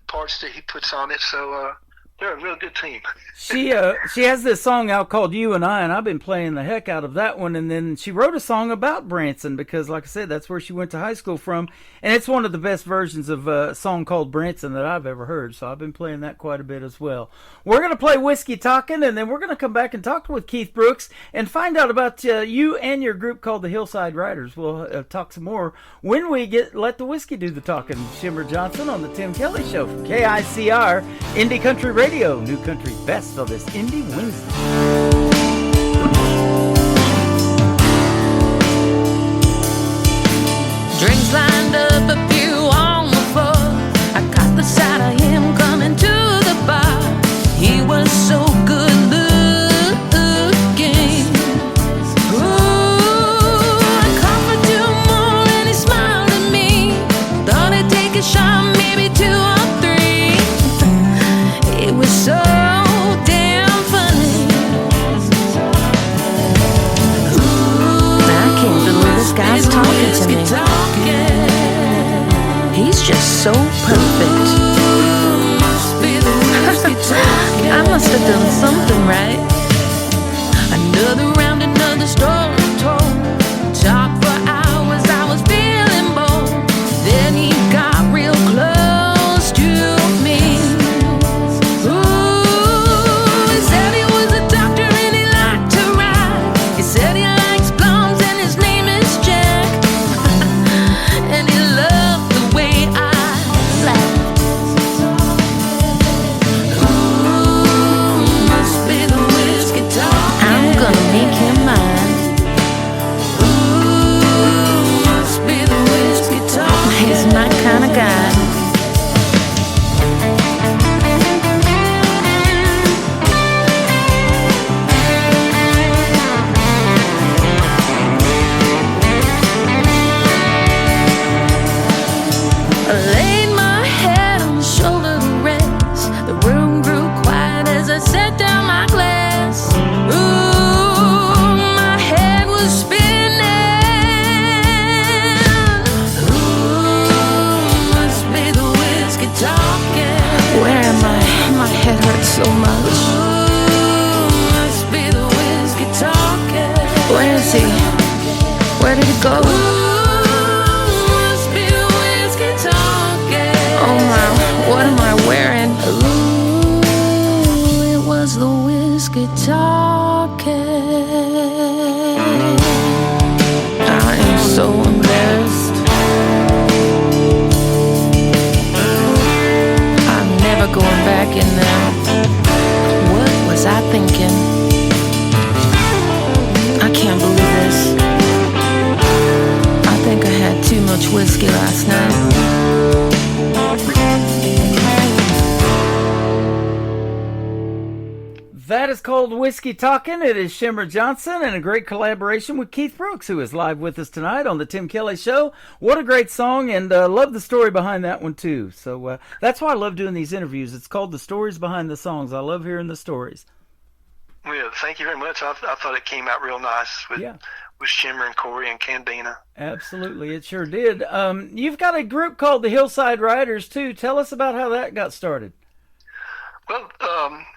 parts that he puts on it. So they're a real good team. She has this song out called "You and I've been playing the heck out of that one. And then she wrote a song about Branson because, like I said, that's where she went to high school from, and it's one of the best versions of a song called Branson that I've ever heard. So I've been playing that quite a bit as well. We're gonna play Whiskey Talkin', and then we're gonna come back and talk with Keith Brooks and find out about you and your group called the Hillside Riders. We'll talk some more when we let the whiskey do the talking. Shimmer Johnson on the Tim Kelly Show from KICR Indie Country Radio. New Country Best of this Indie Wednesday. Drinks lined up, a few on the floor. I caught the sight of him coming to the bar. He was so good looking. Ooh, I caught for 2 more and he smiled at me. Thought he'd take a shot, maybe 2 or 3. It was so damn funny. Ooh, I can't believe this guy's talking to me. He's just so perfect. I must have done something right. Another round, another story told. Talked for hours, I was feeling bold. Then he got real close to me. Ooh, he said he was a doctor and he liked to ride. He said he likes blondes and his name is Jack. And he loved the way I laughed. Ooh, must be the whiskey talking. I'm gonna make him mine. Ooh, must be the whiskey talking. He's my kind of guy. I laid my head on the shoulder to rest. The room grew quiet as I set down my glass. Ooh, my head was spinning. Ooh, must be the whiskey talking. Where am I? My head hurts so much. Ooh, must be the whiskey talking. Where is he? Where did he go? Oh my, what am I wearing? Ooh, it was the whiskey talking. I am so embarrassed. I'm never going back in there. What was I thinking? I can't believe this. I think I had too much whiskey last night. That is called Whiskey Talkin'. It is Shimmer Johnson and a great collaboration with Keith Brooks, who is live with us tonight on the Tim Kelly Show. What a great song, and love the story behind that one too. So that's why I love doing these interviews. It's called The Stories Behind the Songs. I love hearing the stories. Well, thank you very much. I thought it came out real nice with Shimmer and Corey and Candina. Absolutely, it sure did. You've got a group called the Hillside Riders too. Tell us about how that got started. Well,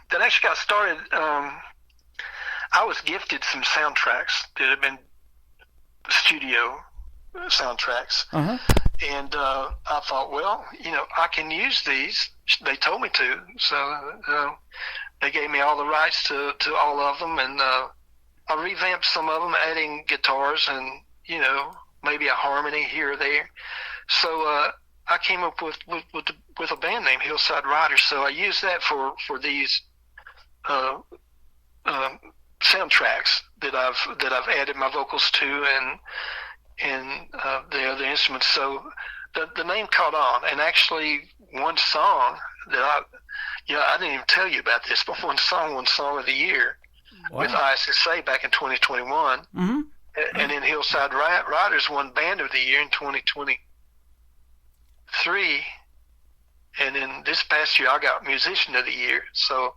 that actually got started. I was gifted some soundtracks that had been studio soundtracks, and I thought, well, I can use these. They told me to, so they gave me all the rights to all of them, and I revamped some of them, adding guitars and maybe a harmony here or there. So I came up with a band named Hillside Riders. So I used that for these soundtracks that I've added my vocals to and the other instruments. So the name caught on, and actually one song that I didn't even tell you about this, but one song of the year with ISSA back in 2021, and then Hillside Riders won Band of the Year in 2023, and then this past year I got Musician of the Year. So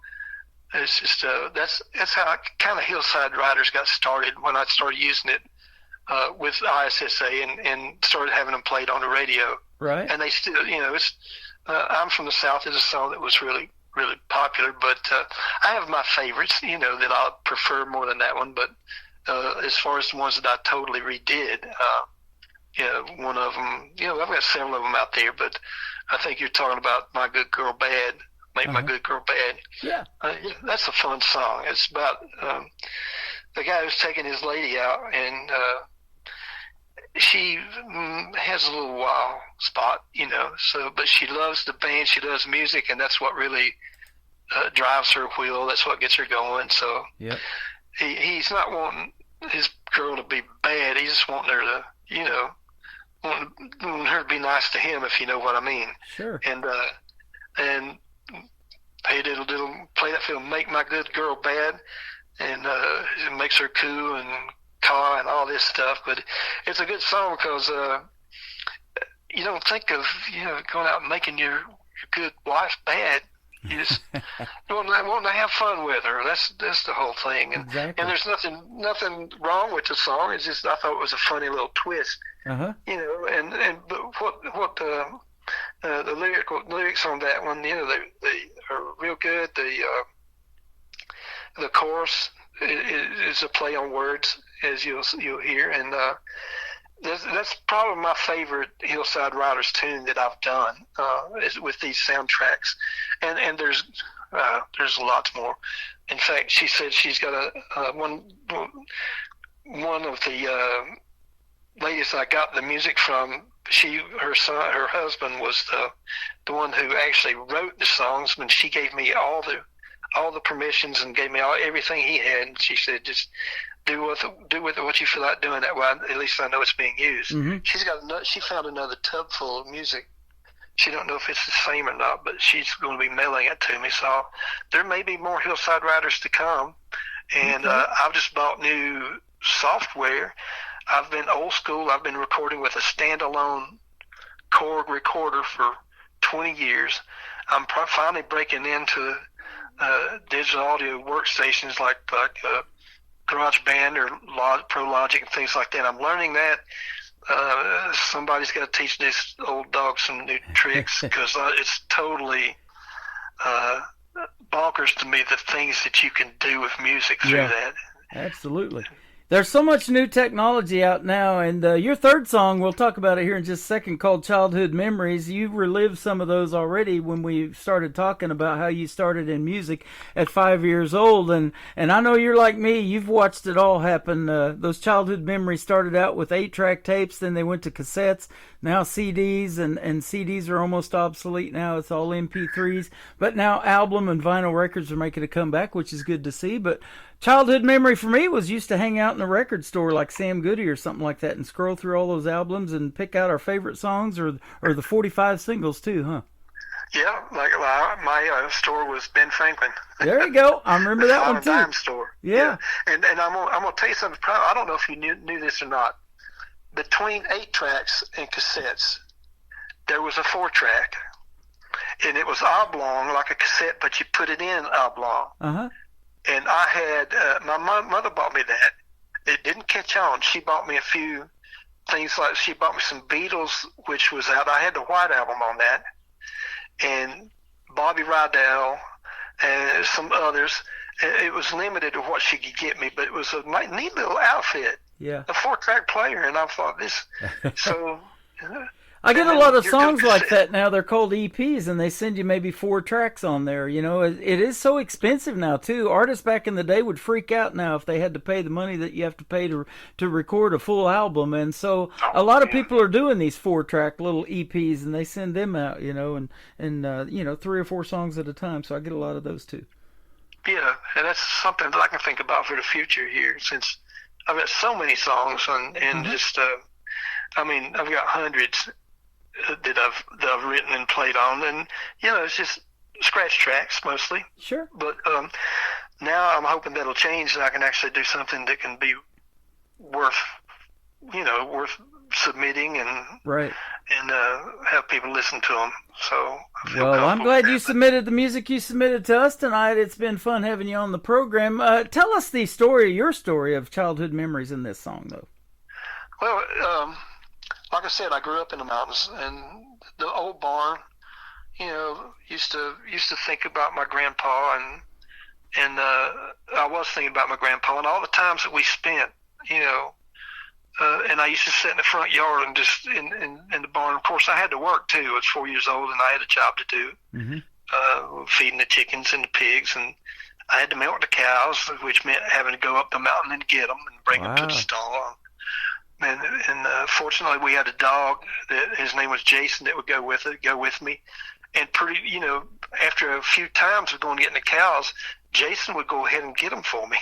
It's just that's how kind of Hillside Riders got started when I started using it with ISSA and started having them played on the radio. Right. And they still, it's I'm from the South is a song that was really popular, but I have my favorites, that I prefer more than that one. But as far as the ones that I totally redid, one of them, I've got several of them out there, but I think you're talking about My Good Girl Bad, Make My Good Girl Bad. Yeah. That's a fun song. It's about the guy who's taking his lady out, and she has a little wild spot, but she loves the band, she loves music, and that's what really drives her wheel. That's what gets her going. So yep. He's not wanting his girl to be bad. He's just wanting her to, wanting her to be nice to him, if you know what I mean. Sure. And they did play that film, Make My Good Girl Bad, and it makes her cool and car and all this stuff. But it's a good song because you don't think of going out and making your good wife bad. You just want to have fun with her. That's the whole thing. And exactly. And there's nothing wrong with the song. It's just I thought it was a funny little twist. Uh-huh. But what the lyrics on that one, they are real good. The chorus is a play on words, as you'll hear, and that's probably my favorite Hillside Riders tune that I've done is with these soundtracks, and there's lots more. In fact, she said she's got one of the ladies I got the music from. Her husband was the one who actually wrote the songs, and she gave me all the permissions and gave me everything he had. And she said, just do with it what you feel like doing. That way, at least I know it's being used. Mm-hmm. She found another tub full of music. She don't know if it's the same or not, but she's going to be mailing it to me. So there may be more Hillside Riders to come. And I've just bought new software. I've been old school. I've been recording with a standalone Korg recorder for 20 years. I'm finally breaking into digital audio workstations like GarageBand or Pro Logic and things like that. I'm learning that. Somebody's got to teach this old dog some new tricks because it's totally bonkers to me the things that you can do with music through that. Absolutely. There's so much new technology out now, and your third song, we'll talk about it here in just a second, called Childhood Memories. You relived some of those already when we started talking about how you started in music at 5 years old, and I know you're like me. You've watched it all happen. Those childhood memories started out with 8-track tapes, then they went to cassettes, now CDs, and CDs are almost obsolete now. It's all MP3s, but now album and vinyl records are making a comeback, which is good to see. But childhood memory for me was used to hang out in a record store like Sam Goody or something like that and scroll through all those albums and pick out our favorite songs or the 45 singles too, huh? Yeah, like my store was Ben Franklin. There you go. I remember that one too. Dime store. Yeah. And I'm gonna tell you something. I don't know if you knew this or not. Between 8 tracks and cassettes, there was a 4-track, and it was oblong like a cassette, but you put it in oblong. Uh-huh. And I had my mother bought me that. It didn't catch on. She bought me a few things, like she bought me some Beatles, which was out. I had the White Album on that, and Bobby Rydell and some others. It was limited to what she could get me, but it was a neat little outfit. Yeah. A 4-track player, and I thought this. So. I get a lot of songs like that now. They're called EPs, and they send you maybe 4 tracks on there. It is so expensive now, too. Artists back in the day would freak out now if they had to pay the money that you have to pay to record a full album. And so a lot of people are doing these 4-track little EPs, and they send them out, and 3 or 4 songs at a time. So I get a lot of those, too. Yeah, and that's something that I can think about for the future here, since I've got so many songs, and just, I've got hundreds that I've written and played on, and it's just scratch tracks mostly. Sure. But now I'm hoping that'll change, and I can actually do something that can be worth submitting and right, and have people listen to them. So Well, I'm glad you submitted the music you submitted to us tonight. It's been fun having you on the program. Tell us your story of childhood memories in this song, though. Well, like I said, I grew up in the mountains, and the old barn, used to think about my grandpa, and I was thinking about my grandpa and all the times that we spent, and I used to sit in the front yard and just in the barn. Of course, I had to work too. I was 4 years old, and I had a job to do, feeding the chickens and the pigs, and I had to milk the cows, which meant having to go up the mountain and get them and bring them to the stall. And fortunately, we had a dog his name was Jason that would go with me. And after a few times of going getting the cows, Jason would go ahead and get them for me.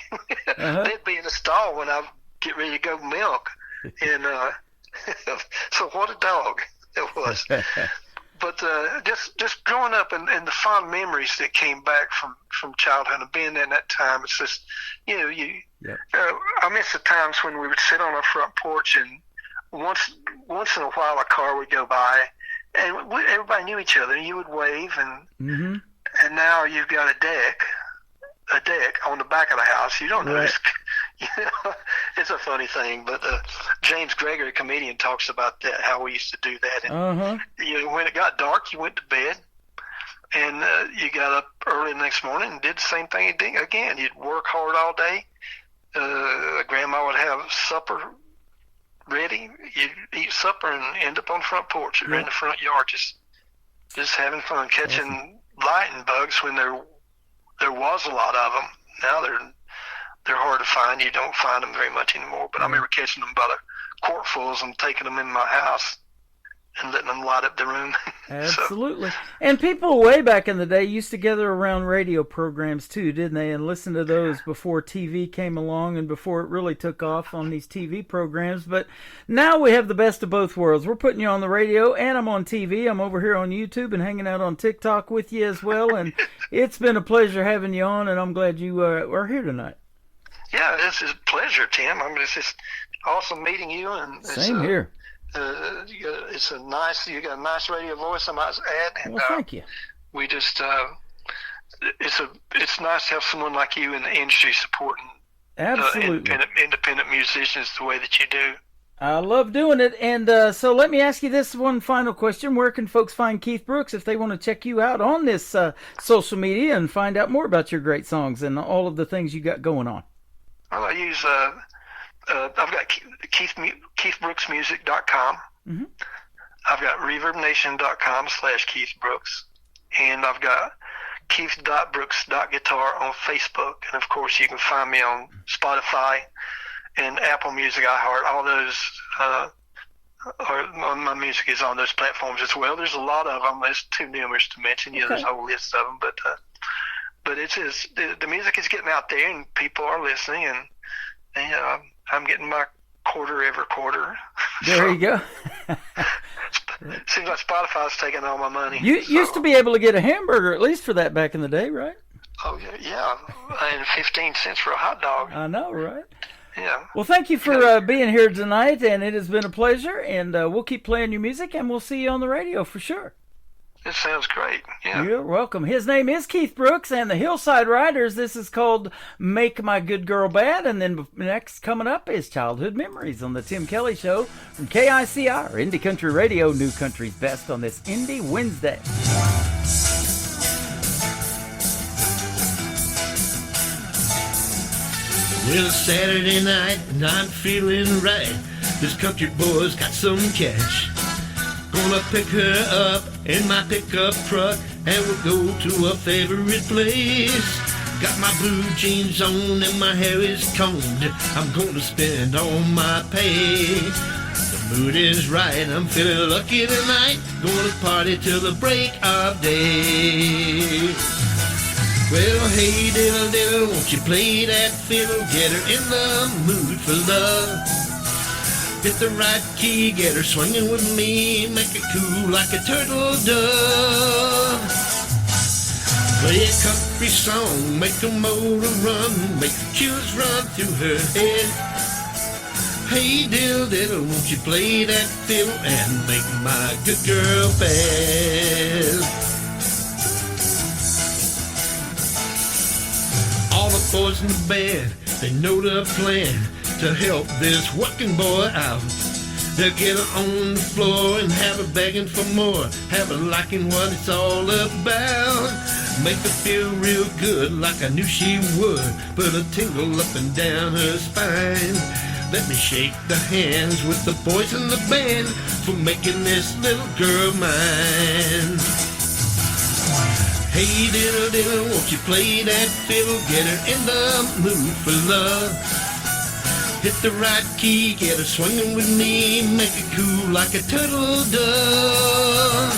They'd be in the stall when I get ready to go milk. And so what a dog it was. But just growing up and the fond memories that came back from childhood and being in that time, it's just, I miss the times when we would sit on our front porch, and once in a while a car would go by, and everybody knew each other, and you would wave, and now you've got a deck on the back of the house. You don't notice. It's a funny thing, but James Gregory, a comedian, talks about that, how we used to do that. And when it got dark, you went to bed, and you got up early the next morning and did the same thing again. You'd work hard all day. Grandma would have supper ready. You'd eat supper and end up on the front porch or in the front yard, just having fun, catching lightning bugs when there was a lot of them. Now they're hard to find. You don't find them very much anymore. But I remember catching them by the quartfuls and taking them in my house and letting them light up the room. Absolutely. And people way back in the day used to gather around radio programs too, didn't they? And listen to those before TV came along and before it really took off on these TV programs. But now we have the best of both worlds. We're putting you on the radio and I'm on TV. I'm over here on YouTube and hanging out on TikTok with you as well. And it's been a pleasure having you on, and I'm glad you are here tonight. Yeah, it's a pleasure, Tim. I mean, it's just awesome meeting you. And same here. You got a nice radio voice, I might add. And, well, thank you. We just, it's nice to have someone like you in the industry supporting independent musicians the way that you do. I love doing it. And so let me ask you this one final question. Where can folks find Keith Brooks if they want to check you out on this social media and find out more about your great songs and all of the things you got going on? Well, I use I've got KeithBrooksMusic.com. I've got ReverbNation.com/Keith Brooks, and I've got Keith.Brooks.Guitar on Facebook, and of course you can find me on Spotify and Apple Music, iHeart. All those my music is on those platforms as well. There's a lot of them. There's too numerous to mention. There's a whole list of them, but it's just the music is getting out there, and people are listening, and I'm getting my quarter every quarter. There you go. Seems like Spotify's taking all my money. You used to be able to get a hamburger at least for that back in the day, right? Oh yeah, and 15 cents for a hot dog. I know, right? Yeah. Well, thank you for being here tonight, and it has been a pleasure. And we'll keep playing your music, and we'll see you on the radio for sure. It sounds great. Yeah. You're welcome. His name is Keith Brooks and the Hillside Riders. This is called Make My Good Girl Bad. And then next coming up is Childhood Memories on the Tim Kelly Show from KICR, Indie Country Radio, New Country's Best on this Indie Wednesday. Well, it's Saturday night and I'm feeling right. This country boy's got some cash. Gonna pick her up in my pickup truck and we'll go to a favorite place. Got my blue jeans on and my hair is combed. I'm gonna spend all my pay. The mood is right, I'm feeling lucky tonight. Gonna party till the break of day. Well, hey diddle diddle, won't you play that fiddle? Get her in the mood for love. Hit the right key, get her swinging with me. Make it cool like a turtle dove. Play a country song, make a motor run. Make the chills run through her head. Hey diddle diddle, won't you play that fiddle and make my good girl bad? boys in the band, they know the plan to help this working boy out. They'll get her on the floor and have her begging for more, have her liking what it's all about. Make her feel real good like I knew she would, put a tingle up and down her spine. Let me shake the hands with the boys in the band for making this little girl mine. Hey diddle diddle, won't you play that fiddle? Get her in the mood for love. Hit the right key, get her swinging with me, make it cool like a turtle dove.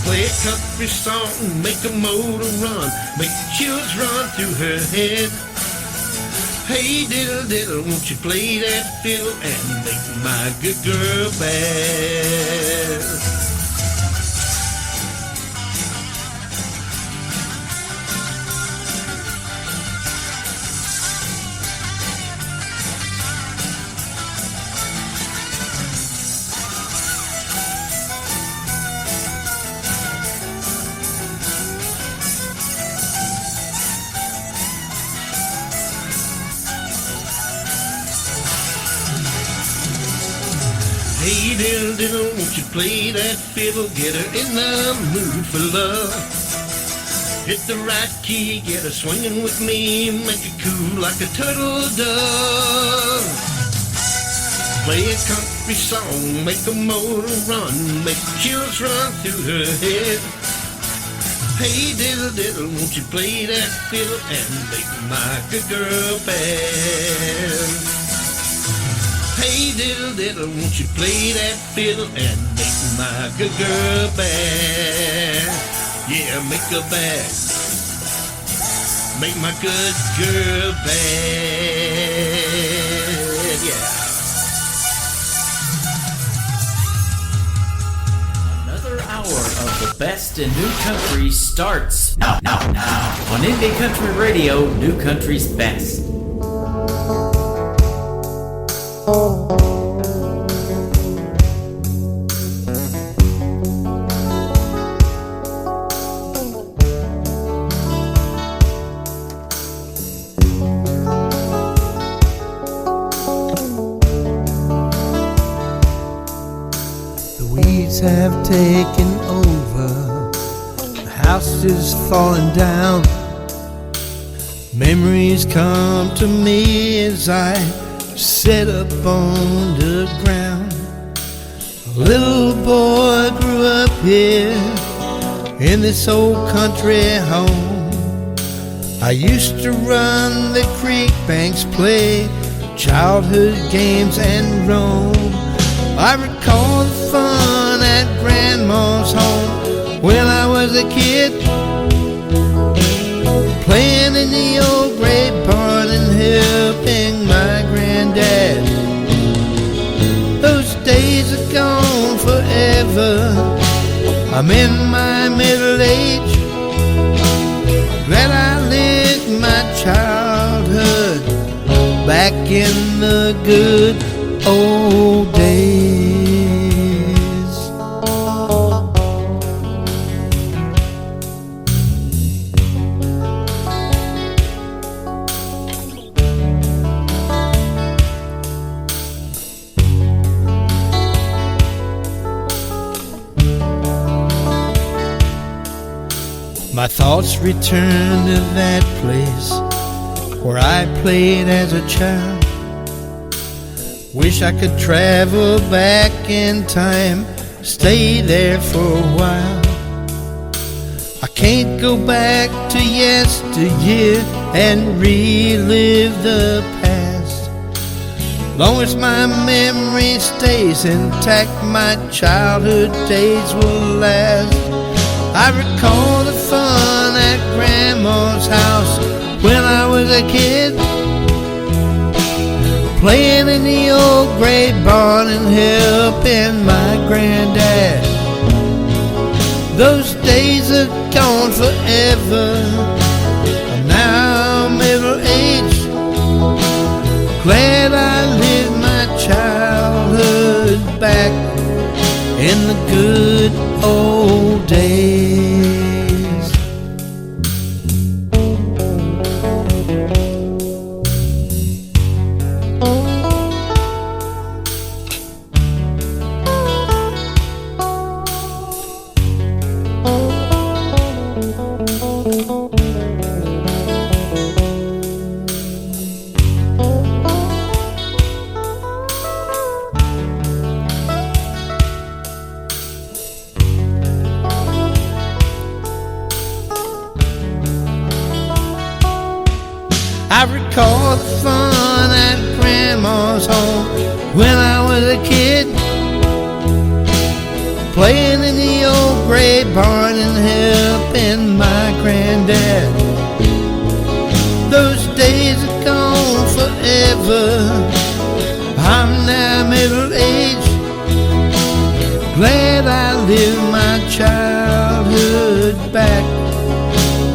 Play a country song, make a motor run, make the chills run through her head. Hey diddle diddle, won't you play that fiddle and make my good girl bad? Hey diddle diddle, won't you play that fiddle? Get her in the mood for love. Hit the right key, get her swinging with me, make it cool like a turtle dove. Play a country song, make a motor run, make the chills run through her head. Hey diddle diddle, won't you play that fiddle and make my good girl bad? Hey diddle diddle, won't you play that fiddle and make my good girl bad? Yeah, make her bad. Make my good girl bad. Yeah. Another hour of the best in new country starts now on Indie Country Radio, New Country's Best. The weeds have taken over, the house is falling down. Memories come to me as I sit up on the ground. A little boy grew up here in this old country home. I used to run the creek banks, play childhood games and roam. I recall the fun at Grandma's home when I was a kid, playing in the old gray barn and helping my granddad. Those days are gone forever. I'm in my middle age, glad I lived my childhood back in the good old days. My thoughts return to that place where I played as a child. Wish I could travel back in time, stay there for a while. I can't go back to yesteryear and relive the past. Long as my memory stays intact, my childhood days will last. I recall the fun at Grandma's house when I was a kid, playing in the old gray barn and helping my granddad. Those days are gone forever. I'm now middle-aged, glad I lived my childhood back in the good old days. all the fun at Grandma's home. When I was a kid, playing in the old gray barn and helping my granddad. Those days are gone forever. I'm now middle-aged, glad I lived my childhood back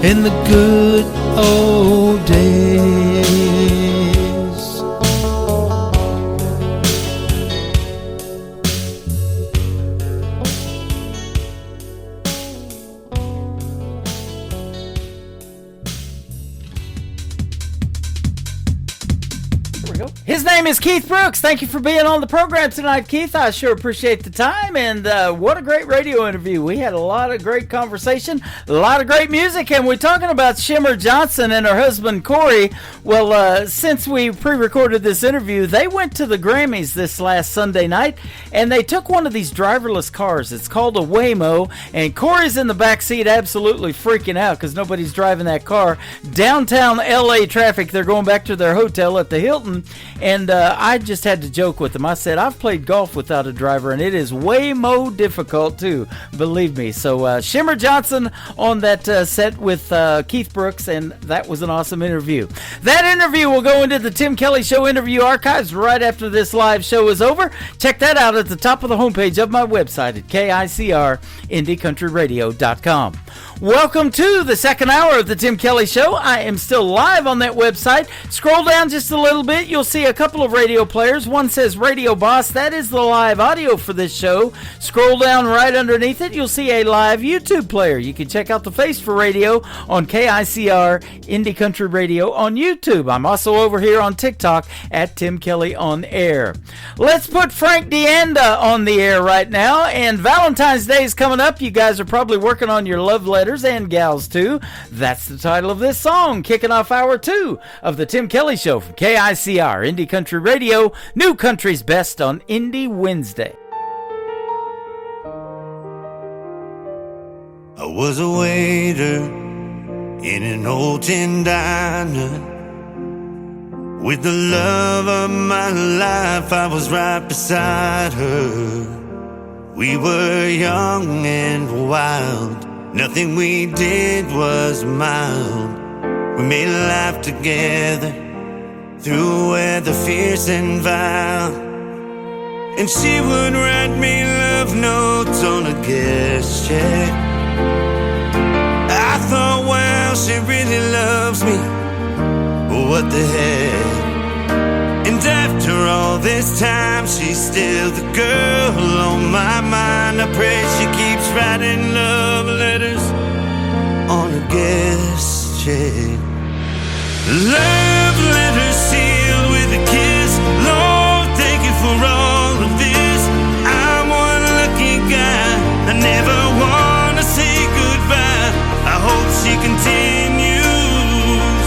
in the good old days. His name is Keith Brooks. Thank you for being on the program tonight, Keith. I sure appreciate the time, and what a great radio interview. We had a lot of great conversation, a lot of great music, and we're talking about Shimmer Johnson and her husband, Corey. Well, since we pre-recorded this interview, they went to the Grammys this last Sunday night, and they took one of these driverless cars. It's called a Waymo, and Corey's in the back seat absolutely freaking out because nobody's driving that car. Downtown L.A. traffic, they're going back to their hotel at the Hilton. And I just had to joke with them. I said, I've played golf without a driver, and it is way more difficult, too. Believe me. So Shimmer Johnson on that set with Keith Brooks, and that was an awesome interview. That interview will go into the Tim Kelly Show interview archives right after this live show is over. Check that out at the top of the homepage of my website at KICR-IndieCountryRadio.com. Welcome to the second hour of the Tim Kelly Show. I am still live on that website. Scroll down just a little bit. You'll see a couple of radio players. One says Radio Boss. That is the live audio for this show. Scroll down right underneath it. You'll see a live YouTube player. You can check out the face for radio on KICR Indie Country Radio on YouTube. I'm also over here on TikTok at Tim Kelly On Air. Let's put Frank Deanda on the air right now. And Valentine's Day is coming up. You guys are probably working on your love letters and gals too. That's the title of this song, kicking off hour 2 of the Tim Kelly Show from KICR Indie Country Radio, New Country's Best on Indie Wednesday. I was a waiter in an old tin diner. With the love of my life, I was right beside her. We were young and wild. Nothing we did was mild. We made life together through weather fierce and vile. And she would write me love notes on a guest check. I thought, wow, she really loves me. What the heck? And after all this time, she's still the girl on my mind. I pray she keeps writing love letters on a guest check. Love letters sealed with a kiss. Lord, thank you for all of this. I'm one lucky guy. I never want to say goodbye. I hope she continues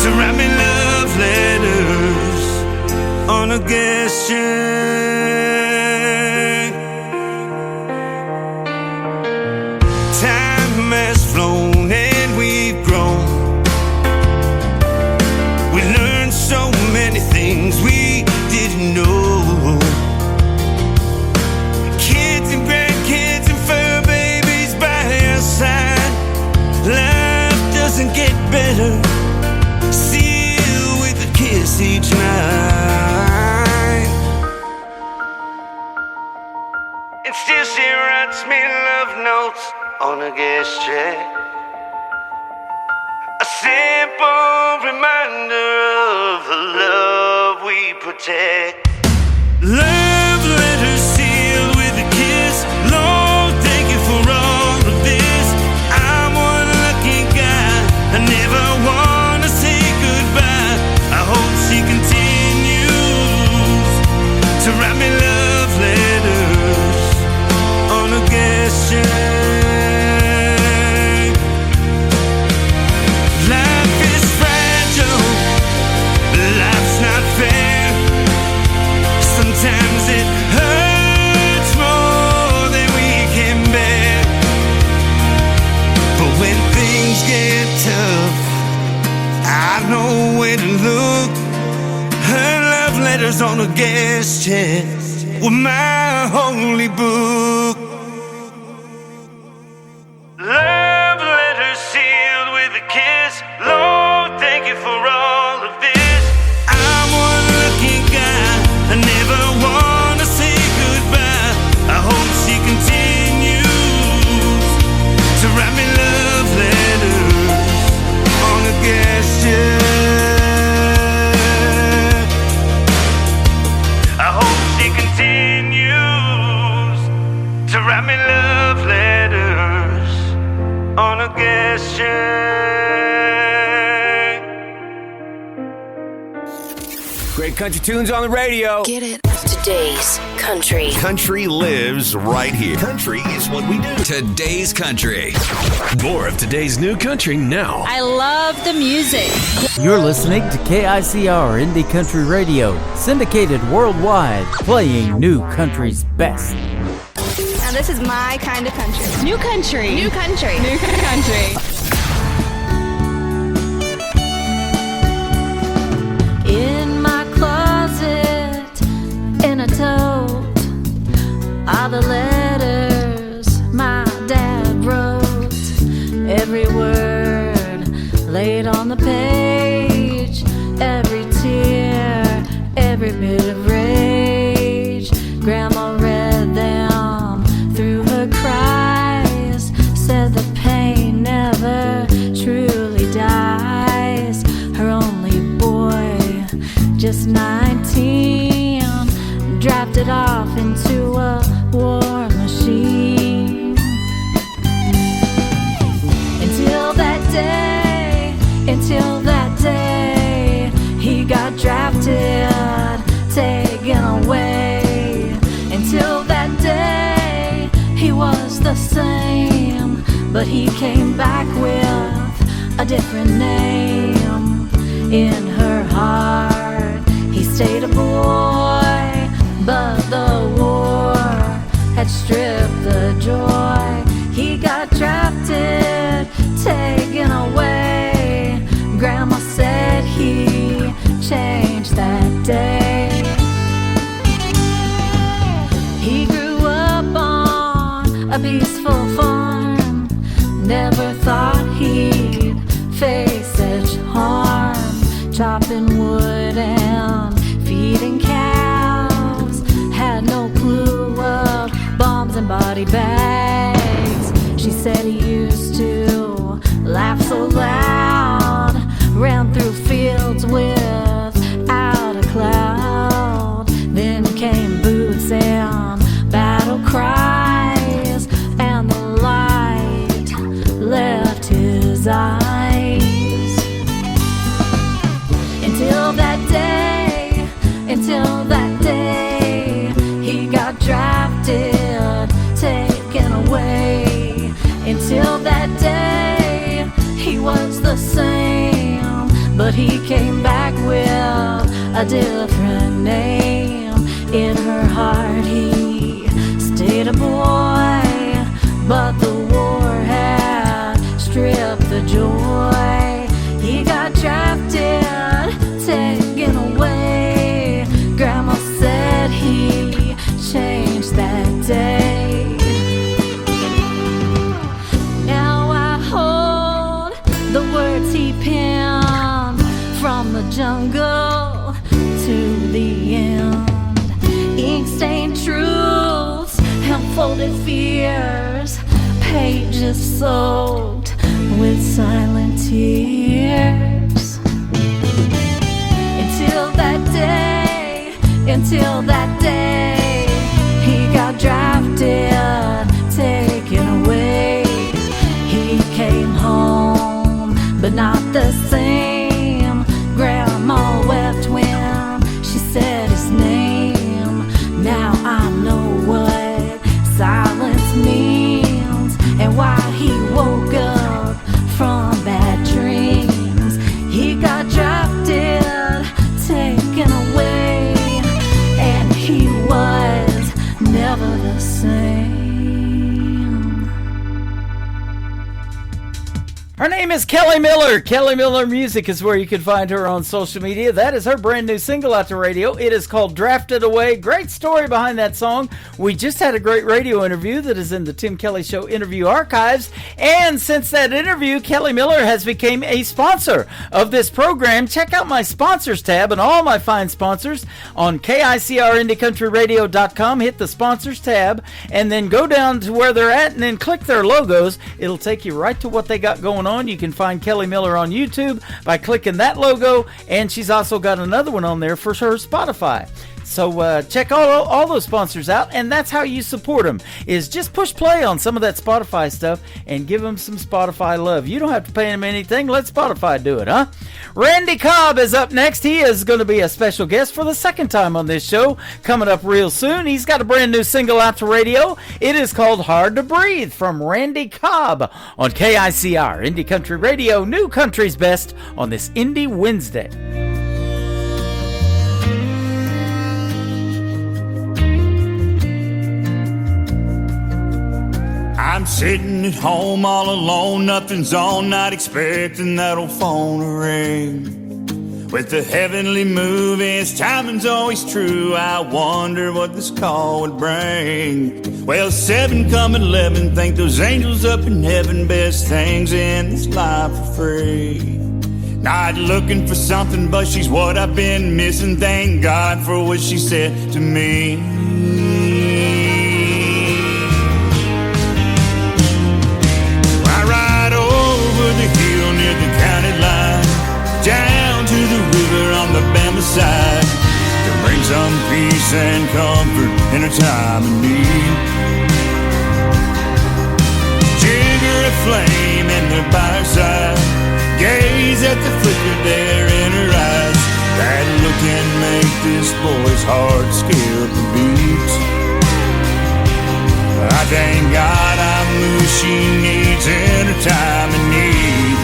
to write me love letters on a guest check. Time has flown and we've grown. We learned so many things we didn't know. Kids and grandkids and fur babies by our side. Life doesn't get better. Sealed with a kiss each night. And still she writes me love notes on a guest check. A simple reminder of the love we protect. Love letters sealed with a kiss. Lord, thank you for all of this. I'm one lucky guy. I never want to say goodbye. I hope she continues to write me love letters on a guest check. Life is fragile, life's not fair. Sometimes a guest chest with my holy book. Love letter sealed with a kiss. Lord, thank you for all of this. I'm one lucky guy. I never wanna say goodbye. I hope she continues to write me love letters on a guest chest. I hope she continues to write me love letters on a guest check. Great country tunes on the radio. Get it. Today's country. Country lives right here. Country is what we do. Today's country. More of today's new country now. I love the music. You're listening to KICR Indie Country Radio, syndicated worldwide, playing new country's best. Now this is my kind of country. New country. New country. New country. In my closet, in a tote, are the letters my dad wrote. Every word laid on the page, every tear, every bit of rage. Grandma read them through her cries, said the pain never truly dies. Her only boy, just 19, drafted off into a war machine. Until that day, he got drafted, taken away. Until that day, he was the same, but he came back with a different name. In her heart, he stayed a boy, but the war had stripped the joy. He got drafted, taken away. Grandma said he changed that day. He grew up on a peaceful farm, never thought he'd face such harm. Chopping wood and feeding cows, had no clue of bombs and body bags. She said he used to laugh so loud, ran through fields without a cloud. Then came boots and battle cries, and the light left his eyes. Until that day, he got drafted, taken away. Until that day, he was the same, but he came back with a different name. In her heart, he stayed a boy, but the war had stripped the joy. He got drafted, taken away. Grandma said he changed that day. Now I hold the words he penned, from the jungle to the end. Ink-stained truths and folded fears, pages soaked with silent tears. Until that day, he got drafted, taken away. He came home, but not the same. Grandma wept when she said his name. Now I know what silence means, and why he woke up from bad dreams. He got drafted, taken away, and he was never the same. Her name is Kelly Miller. Kelly Miller Music is where you can find her on social media. That is her brand new single out to radio. It is called Drafted Away. Great story behind that song. We just had a great radio interview that is in the Tim Kelly Show interview archives. And since that interview, Kelly Miller has become a sponsor of this program. Check out my sponsors tab and all my fine sponsors on KICRIndieCountryRadio.com. Hit the sponsors tab and then go down to where they're at and then click their logos. It'll take you right to what they got going on. You can find Kelly Miller on YouTube by clicking that logo, and she's also got another one on there for her Spotify. So check all those sponsors out, and that's how you support them, is just push play on some of that Spotify stuff and give them some Spotify love. You don't have to pay them anything. Let Spotify do it, huh? Randy Cobb is up next. He is going to be a special guest for the second time on this show, coming up real soon. He's got a brand new single out to radio. It is called Hard to Breathe from Randy Cobb on KICR, Indie Country Radio, New Country's Best on this Indie Wednesday. I'm sitting at home all alone, nothing's on, not expecting that old phone to ring. With the heavenly moving, its timing's always true, I wonder what this call would bring. Well, 7 come 11, think those angels up in heaven, best things in this life for free. Not looking for something, but she's what I've been missing, thank God for what she said to me. The hill near the county line, down to the river on the Bama side, to bring some peace and comfort in a time of need. Jigger a flame in the by her side, gaze at the flicker there in her eyes. That look can make this boy's heart skip a beat. I thank God I'm who she needs in her time of need.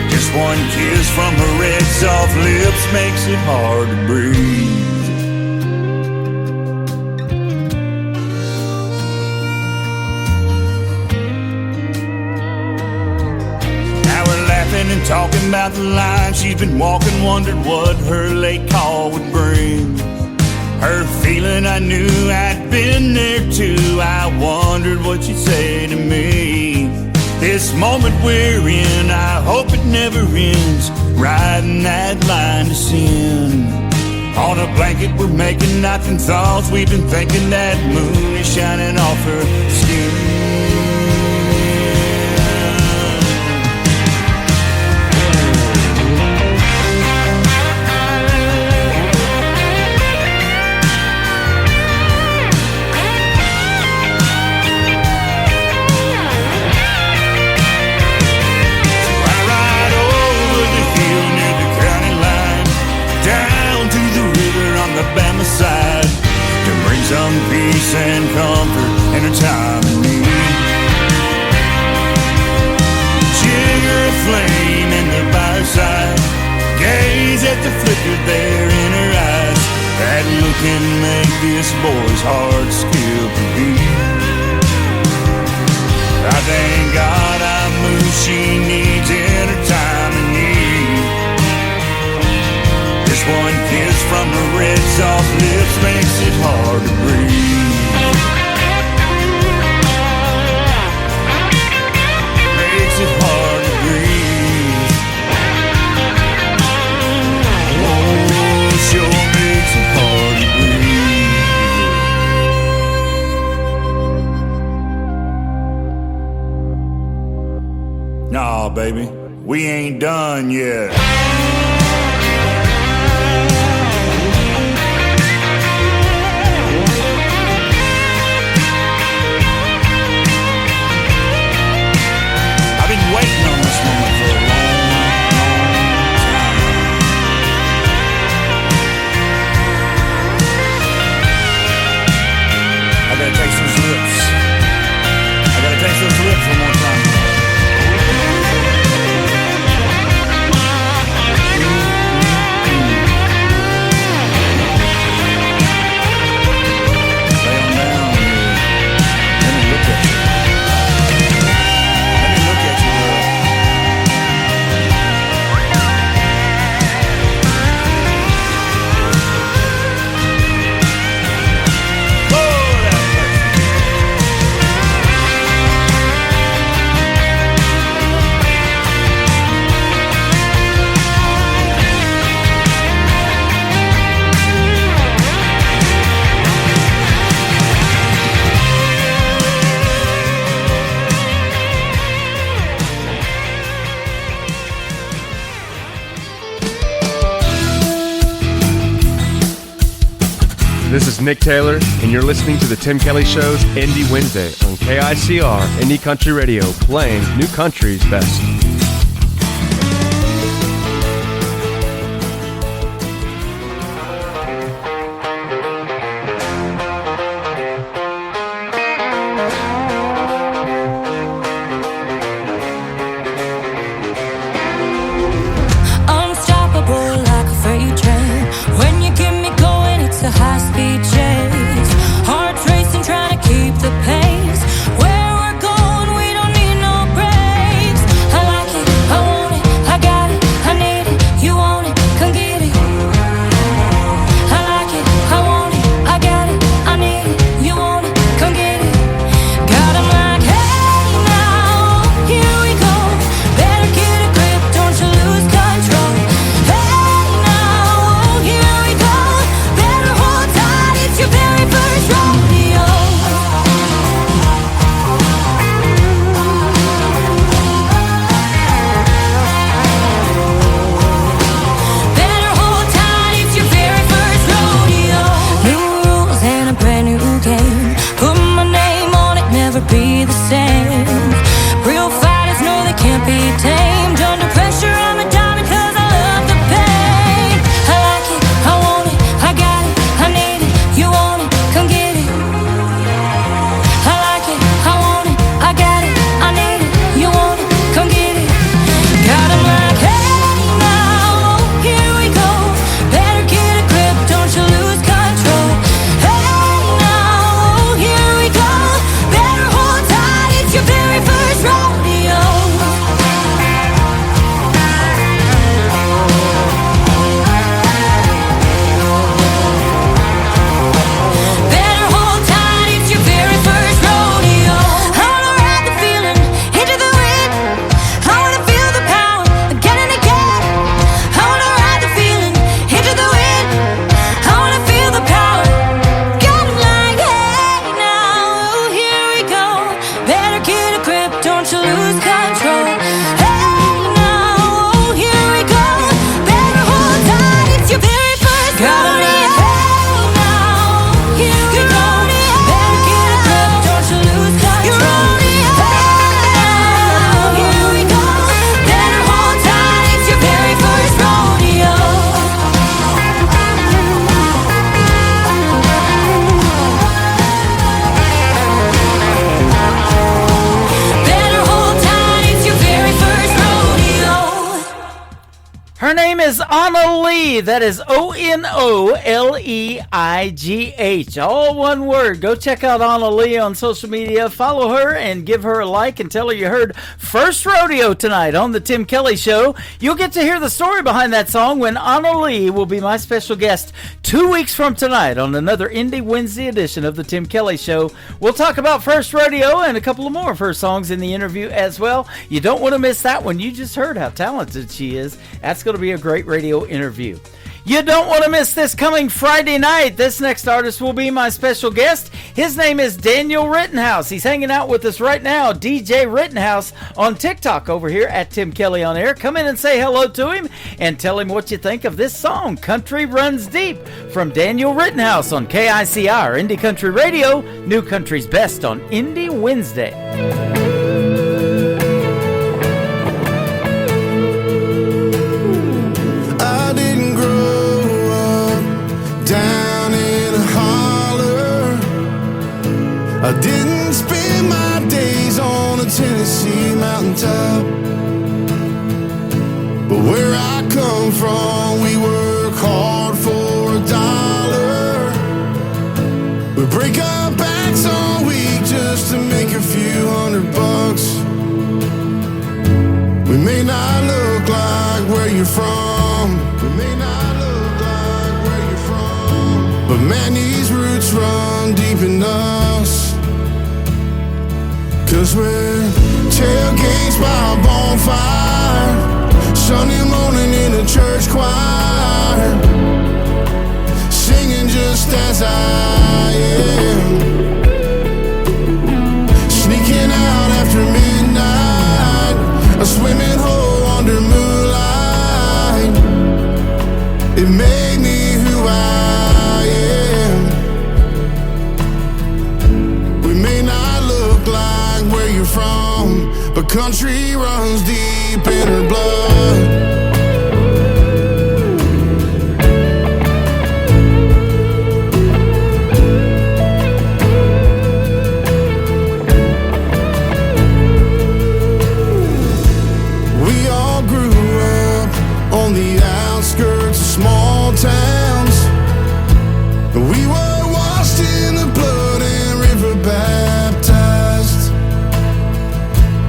Just one kiss from her red soft lips makes it hard to breathe. Now we're laughing and talking about the line she's been walking, wondered what her late call would bring. Her feeling, I knew I'd been there too. I wondered what she'd say to me. This moment we're in, I hope it never ends. Riding that line to sin. On a blanket we're making nothing thoughts. We've been thinking that moon is shining off her skin. Alabama side to bring some peace and comfort in a time of need. Jigger a flame in the by her side, gaze at the flicker there in her eyes. That look can make this boy's heart skip a beat. I thank God I'm who she needs in her time of need. This one kiss from her red soft lips makes it hard to breathe. Makes it hard to breathe. Oh, sure makes it hard to breathe. Nah, baby, we ain't done yet. Waiting on this moment for a long, long time. I gotta taste those lips. I gotta taste those lips one more time. Lay on down here. Let me look at you. Let me look at you. Nick Taylor, and you're listening to The Tim Kelly Show's Indie Wednesday on KICR Indie Country Radio, playing New Country's best. Unstoppable like a freight train. When you get me going, it's a high-speed chase. Heart's racing, trying to keep the pace. Where we're going, we don't need no brakes. I like it, I want it, I got it, I need it. You want it, come get it. I like it, I want it, I got it, I need it. You want it, come get it. Got 'em like, hey now, here we go. Better get a grip, don't you lose control. Hey now, here we go. Better hold tight, it's your very first rodeo. Better hold tight, it's your very first rodeo. New rules and a brand new game. Put my name on it, never be the same. Real fighters know they can't be tamed. Under pressure, I'm a diamond 'cause I love the pain. I like it, I want it, I got it, I need it. You want it, come get it. I like it, I want it, I got it, I need it. You want it, come get it. Got 'em like, hey now, here we go. Better get a grip, don't you lose control. Hey now, here we go. Better hold tight, it's your very first rodeo. Better hold tight, it's your very first rodeo. I wanna ride the feeling into the wind. I wanna feel the power again and again. I wanna ride the feeling into the wind. I wanna feel the power. Got 'em like, hey now, here we go. Better get a grip, don't you lose control. Hey now, here we go. Better hold tight, it's your very first rodeo. Here we go. Better get a grip, don't you lose control. Here we go. Better hold tight, it's your very first rodeo. Better hold tight, it's your very first rodeo. Her name is Anna Lee. That is ONOLEIGH. All one word. Go check out Anna Lee on social media. Follow her and give her a like and tell her you heard First Rodeo tonight on The Tim Kelly Show. You'll get to hear the story behind that song when Anna Lee will be my special guest 2 weeks from tonight on another Indie Wednesday edition of The Tim Kelly Show. We'll talk about First Rodeo and a couple of more of her songs in the interview as well. You don't want to miss that one. You just heard how talented she is. That's going to be a great radio interview. You don't want to miss this coming Friday night. This next artist will be my special guest. His name is Daniel Rittenhouse. He's hanging out with us right now, DJ Rittenhouse, on TikTok over here at Tim Kelly On Air. Come in and say hello to him and tell him what you think of this song, Country Runs Deep, from Daniel Rittenhouse on KICR, Indie Country Radio, New Country's Best on Indie Wednesday. I didn't grow up down in a holler. I didn't spend my days on a Tennessee mountaintop. But where I come from, we work hard for $1. We break our backs all week just to make a few $100. We may not look like where you're from. We may not look like where you're from. But man, these roots run deep in us. 'Cause we're tailgates by a bonfire, Sunday morning in a church choir, singing just as I am, sneaking out after midnight, a swimming hole under moonlight. It made me who I am. from, but country runs deep in her blood. On the outskirts of small towns, we were washed in the blood and river baptized.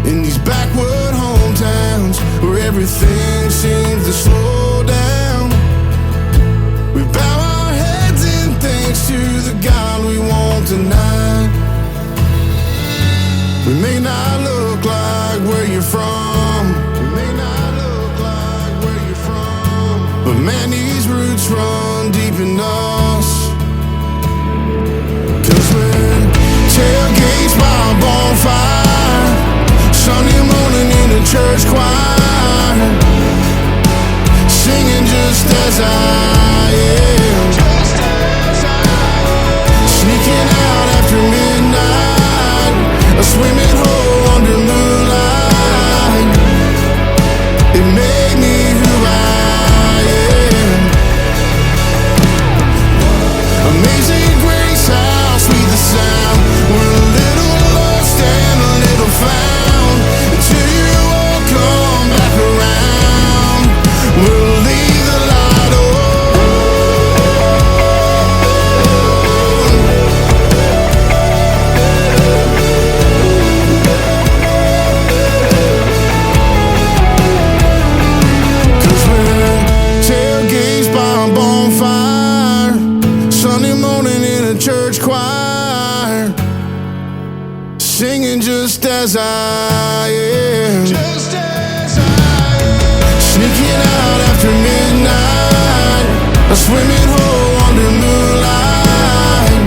In these backward hometowns where everything seems to slow down, we bow our heads in thanks to the God we won't deny. We may not look like where you're from, but man, these roots run deep in us. 'Cause we're tailgates by a bonfire, Sunday morning in the church choir, singing just as I am, sneaking out after midnight, a swimming hole under moonlight. It made me who I am. Amazing grace, how sweet the sound. We're a little lost and a little found, until you all come back around. We'll leave the light on. 'Cause we're tailgates by a bonfire, Sunday morning in a church choir, singing just as I am, sneaking out after midnight, a swimming hole under moonlight.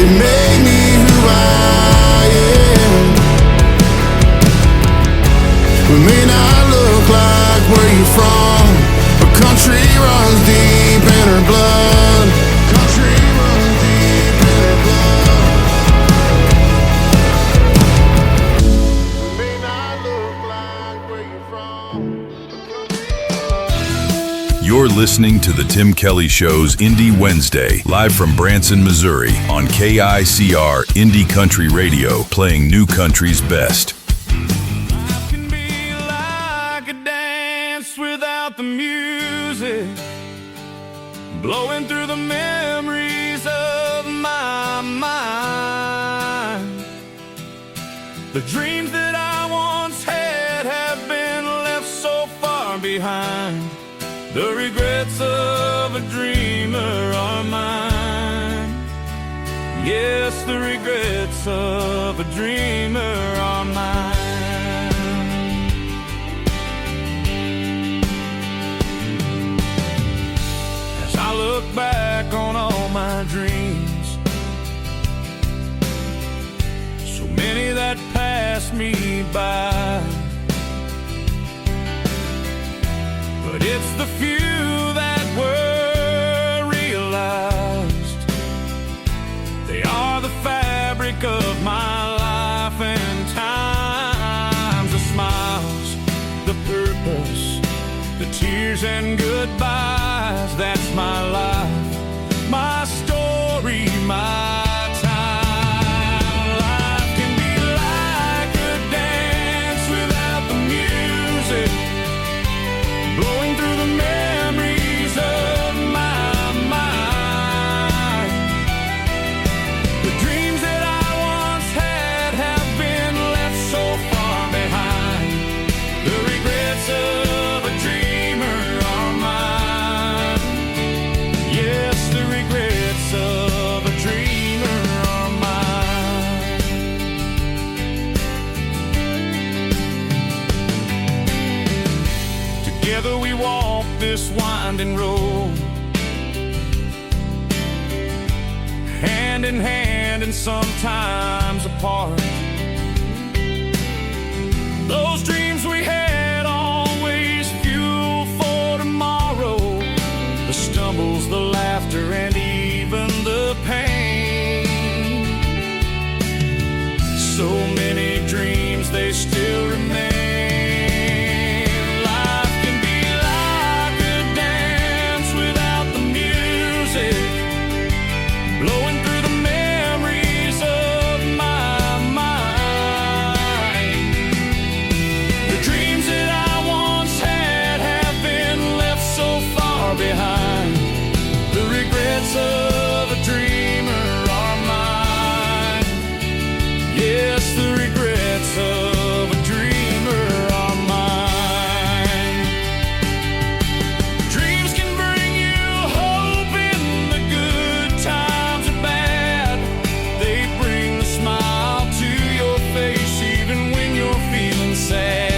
It made me who I am. We may not look like where you're from, but country runs deep in her blood. Country runs deep in her blood. We may not look like where you're from. You're listening to The Tim Kelly Show's Indie Wednesday, live from Branson, Missouri, on KICR Indie Country Radio, playing new country's best. Without the music, blowing through the memories of my mind. The dreams that I once had have been left so far behind. The regrets of a dreamer are mine. Yes, the regrets of a dreamer are mine. I look back on all my dreams, so many that passed me by, but it's the few that were realized. They are the fabric of my life and times, the smiles, the purpose, the tears and goodbyes. That's my life, my story, my time. Life can be like a dance without the music, blowing through the memories of my mind. The dreams that I once had have been left so far behind. The regrets of a dreamer are mine. Yes, the regrets of a dreamer are mine. Together we walk this winding road, hand in hand and sometimes apart. Those dreams we had always fuel for tomorrow, the stumbles, the laughter, and even the pain. So many dreams, they still remain. Life can be like a dance without the music, blowing through the memories of my mind. The dreams that I once had have been left so far behind. The regrets of a dreamer are mine. Yes, the regrets of a dreamer are mine. Dreams can bring you hope in the good times and bad. They bring a smile to your face even when you're feeling sad.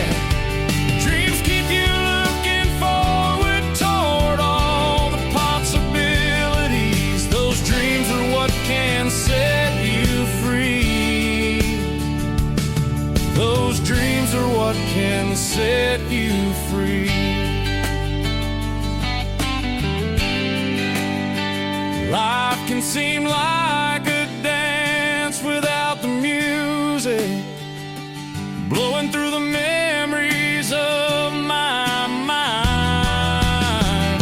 Dreams keep you looking forward toward all the possibilities. Those dreams are what can set you free. Those dreams are what can set you free. Life can seem like a dance without the music, blowing through the memories of my mind.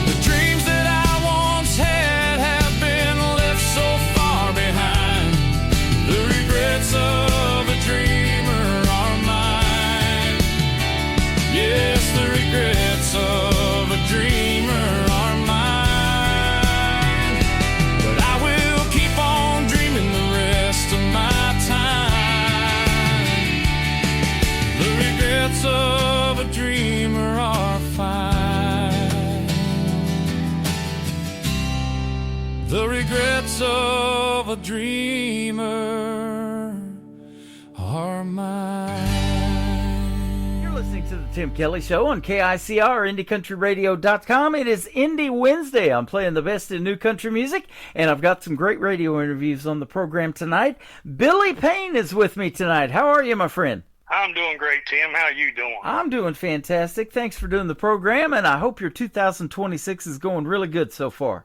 The dreams that I once had have been left so far behind. The regrets of a dreamer are mine. Yes, the regrets of a dreamer are mine. But I will keep on dreaming the rest of my time. The regrets of a dreamer are fine. The regrets of a dreamer are mine. You're listening to the Tim Kelly Show on KICR, IndieCountryRadio.com. It is Indie Wednesday. I'm playing the best in new country music, and I've got some great radio interviews on the program tonight. Billy Payne is with me tonight. How are you, my friend? I'm doing great, Tim. How are you doing? I'm doing fantastic. Thanks for doing the program, and I hope your 2026 is going really good so far.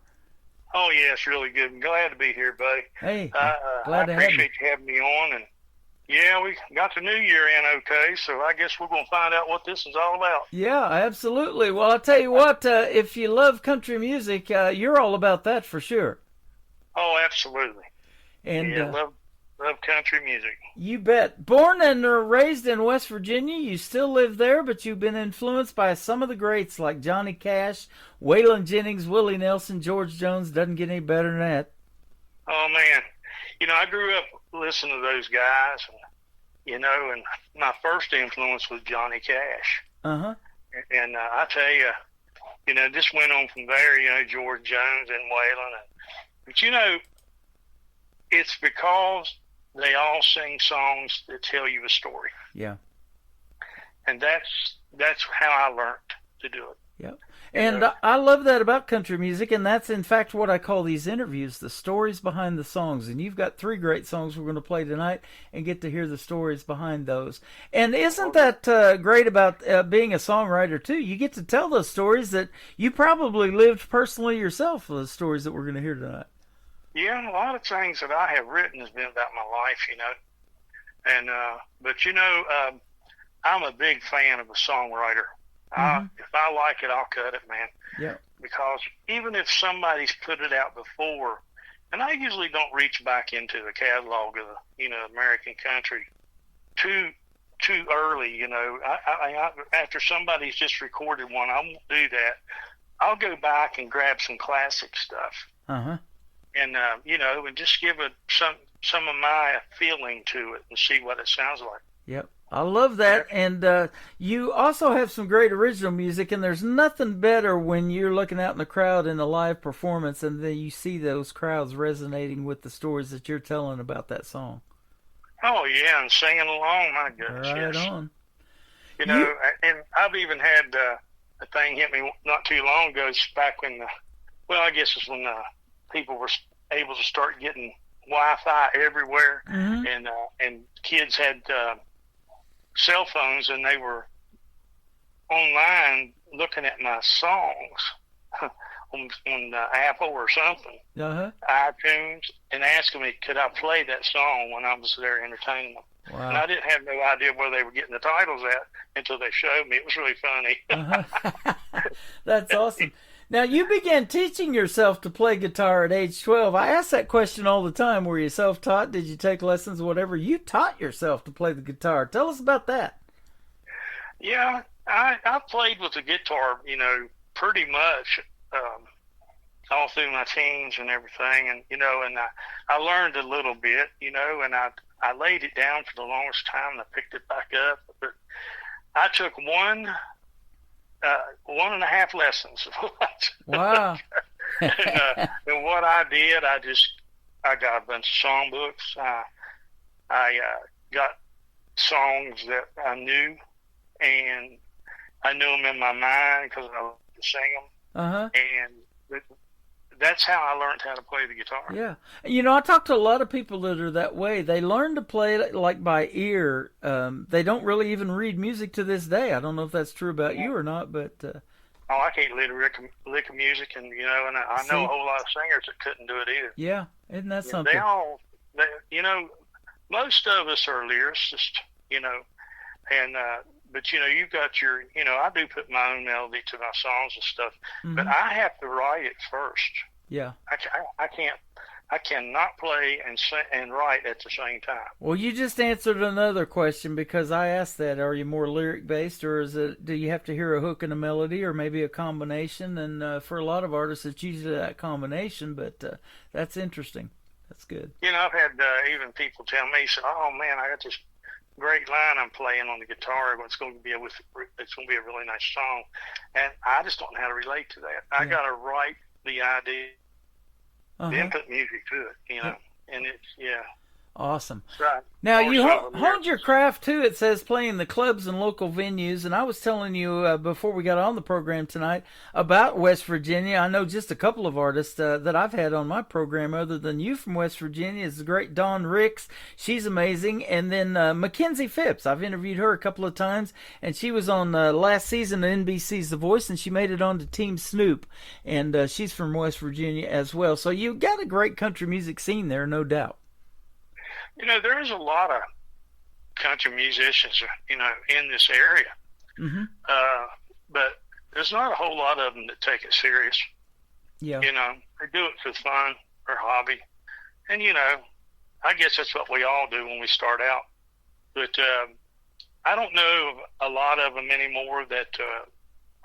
Oh, yes, really good. I'm glad to be here, buddy. Hey, I glad to have you. appreciate you having me on. And yeah, we got the new year in okay, so I guess we're going to find out what this is all about. Yeah, absolutely. Well, I'll tell you what, if you love country music, you're all about that for sure. Oh, absolutely. And yeah, love country music. You bet. Born and raised in West Virginia, you still live there, but you've been influenced by some of the greats like Johnny Cash, Waylon Jennings, Willie Nelson, George Jones. Doesn't get any better than that. Oh, man. You know, I grew up listening to those guys, and my first influence was Johnny Cash. Uh-huh. And I tell you, this went on from there, George Jones and Waylon. But, it's because they all sing songs that tell you a story. Yeah. And that's how I learned to do it. Yep. And I love that about country music, and that's in fact what I call these interviews, the stories behind the songs. And you've got 3 great songs we're going to play tonight and get to hear the stories behind those. And isn't that great about being a songwriter too? You get to tell those stories that you probably lived personally yourself, the stories that we're going to hear tonight. Yeah, a lot of things that I have written has been about my life, And but I'm a big fan of a songwriter. If I like it, I'll cut it, man. Yeah. Because even if somebody's put it out before, and I usually don't reach back into the catalog of American country too early. I after somebody's just recorded one, I won't do that. I'll go back and grab some classic stuff. Uh-huh. And and just give it some of my feeling to it and see what it sounds like. Yep. I love that. And you also have some great original music, and there's nothing better when you're looking out in the crowd in a live performance and then you see those crowds resonating with the stories that you're telling about that song. Oh, yeah, and singing along, my goodness. Right yes. on. And I've even had a thing hit me not too long ago. It's back when, I guess it's when people were able to start getting Wi-Fi everywhere, and kids had cell phones, and they were online looking at my songs on Apple or something, Uh-huh. iTunes, and asking me could I play that song when I was there entertaining them. Wow. And I didn't have no idea where they were getting the titles at until they showed me. It was really funny. Uh-huh. That's awesome. Now, you began teaching yourself to play guitar at age 12. I ask that question all the time. Were you self-taught? Did you take lessons, whatever? You taught yourself to play the guitar. Tell us about that. Yeah, I played with the guitar, pretty much all through my teens and everything. And, and I learned a little bit, and I laid it down for the longest time and I picked it back up. But I took 1.5 lessons. Wow. And what I did, I got a bunch of songbooks. I got songs that I knew, and I knew them in my mind because I loved to sing them. Uh-huh. And that's how I learned how to play the guitar. Yeah. I talk to a lot of people that are that way. They learn to play it like by ear. They don't really even read music to this day. I don't know if that's true about you or not, but... Oh, I can't read a lick of music, and, and I know a whole lot of singers that couldn't do it either. Yeah, isn't that something? Most of us are lyricists, and, but, you've got your, I do put my own melody to my songs and stuff, but I have to write it first. Yeah. I cannot play and sing and write at the same time. Well, you just answered another question because I asked that. Are you more lyric-based, or do you have to hear a hook and a melody, or maybe a combination? And for a lot of artists, it's usually that combination, but that's interesting. That's good. I've had even people tell me, oh, man, I got this great line I'm playing on the guitar. It's going to be a really nice song, and I just don't know how to relate to that. I got to write the idea, then put music to it, and it's awesome. That's right. Now you honed your craft too. It says playing the clubs and local venues, and I was telling you before we got on the program tonight about West Virginia. I know just a couple of artists that I've had on my program other than you from West Virginia. Is the great Dawn Ricks. She's amazing. And then Mackenzie Phipps. I've interviewed her a couple of times, and she was on last season of NBC's The Voice, and she made it on to Team Snoop, and she's from West Virginia as well. So you got a great country music scene there, no doubt. There's a lot of country musicians, in this area. Mm-hmm. But there's not a whole lot of them that take it serious. Yeah. They do it for fun or hobby. And, I guess that's what we all do when we start out. But I don't know a lot of them anymore that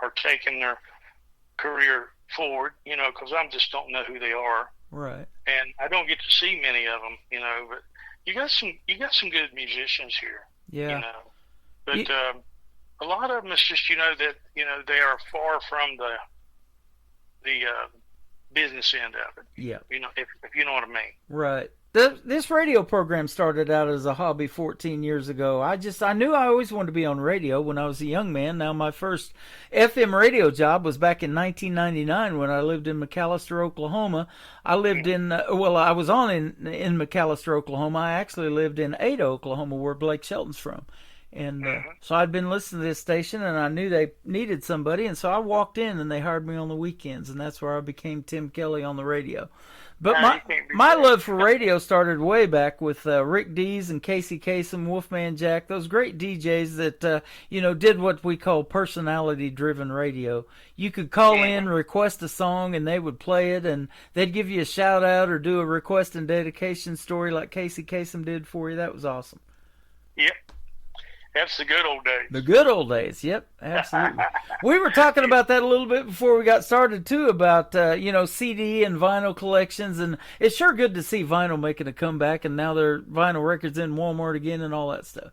are taking their career forward, because I just don't know who they are. Right. And I don't get to see many of them, but you got some good musicians here. Yeah. But a lot of them is just that they are far from the business end of it. Yeah. If you know what I mean. Right. This radio program started out as a hobby 14 years ago. I knew I always wanted to be on radio when I was a young man. Now, my first FM radio job was back in 1999 when I lived in McAllister, Oklahoma. I lived I was in McAllister, Oklahoma. I actually lived in Ada, Oklahoma, where Blake Shelton's from. And so I'd been listening to this station, and I knew they needed somebody, and so I walked in, and they hired me on the weekends, and that's where I became Tim Kelly on the radio. But my love for radio started way back with Rick Dees and Casey Kasem, Wolfman Jack, those great DJs that, did what we call personality-driven radio. You could call in, request a song, and they would play it, and they'd give you a shout-out or do a request and dedication story like Casey Kasem did for you. That was awesome. Yep. That's the good old days. The good old days, yep, absolutely. We were talking about that a little bit before we got started, too, about, CD and vinyl collections, and it's sure good to see vinyl making a comeback, and now their vinyl records in Walmart again and all that stuff.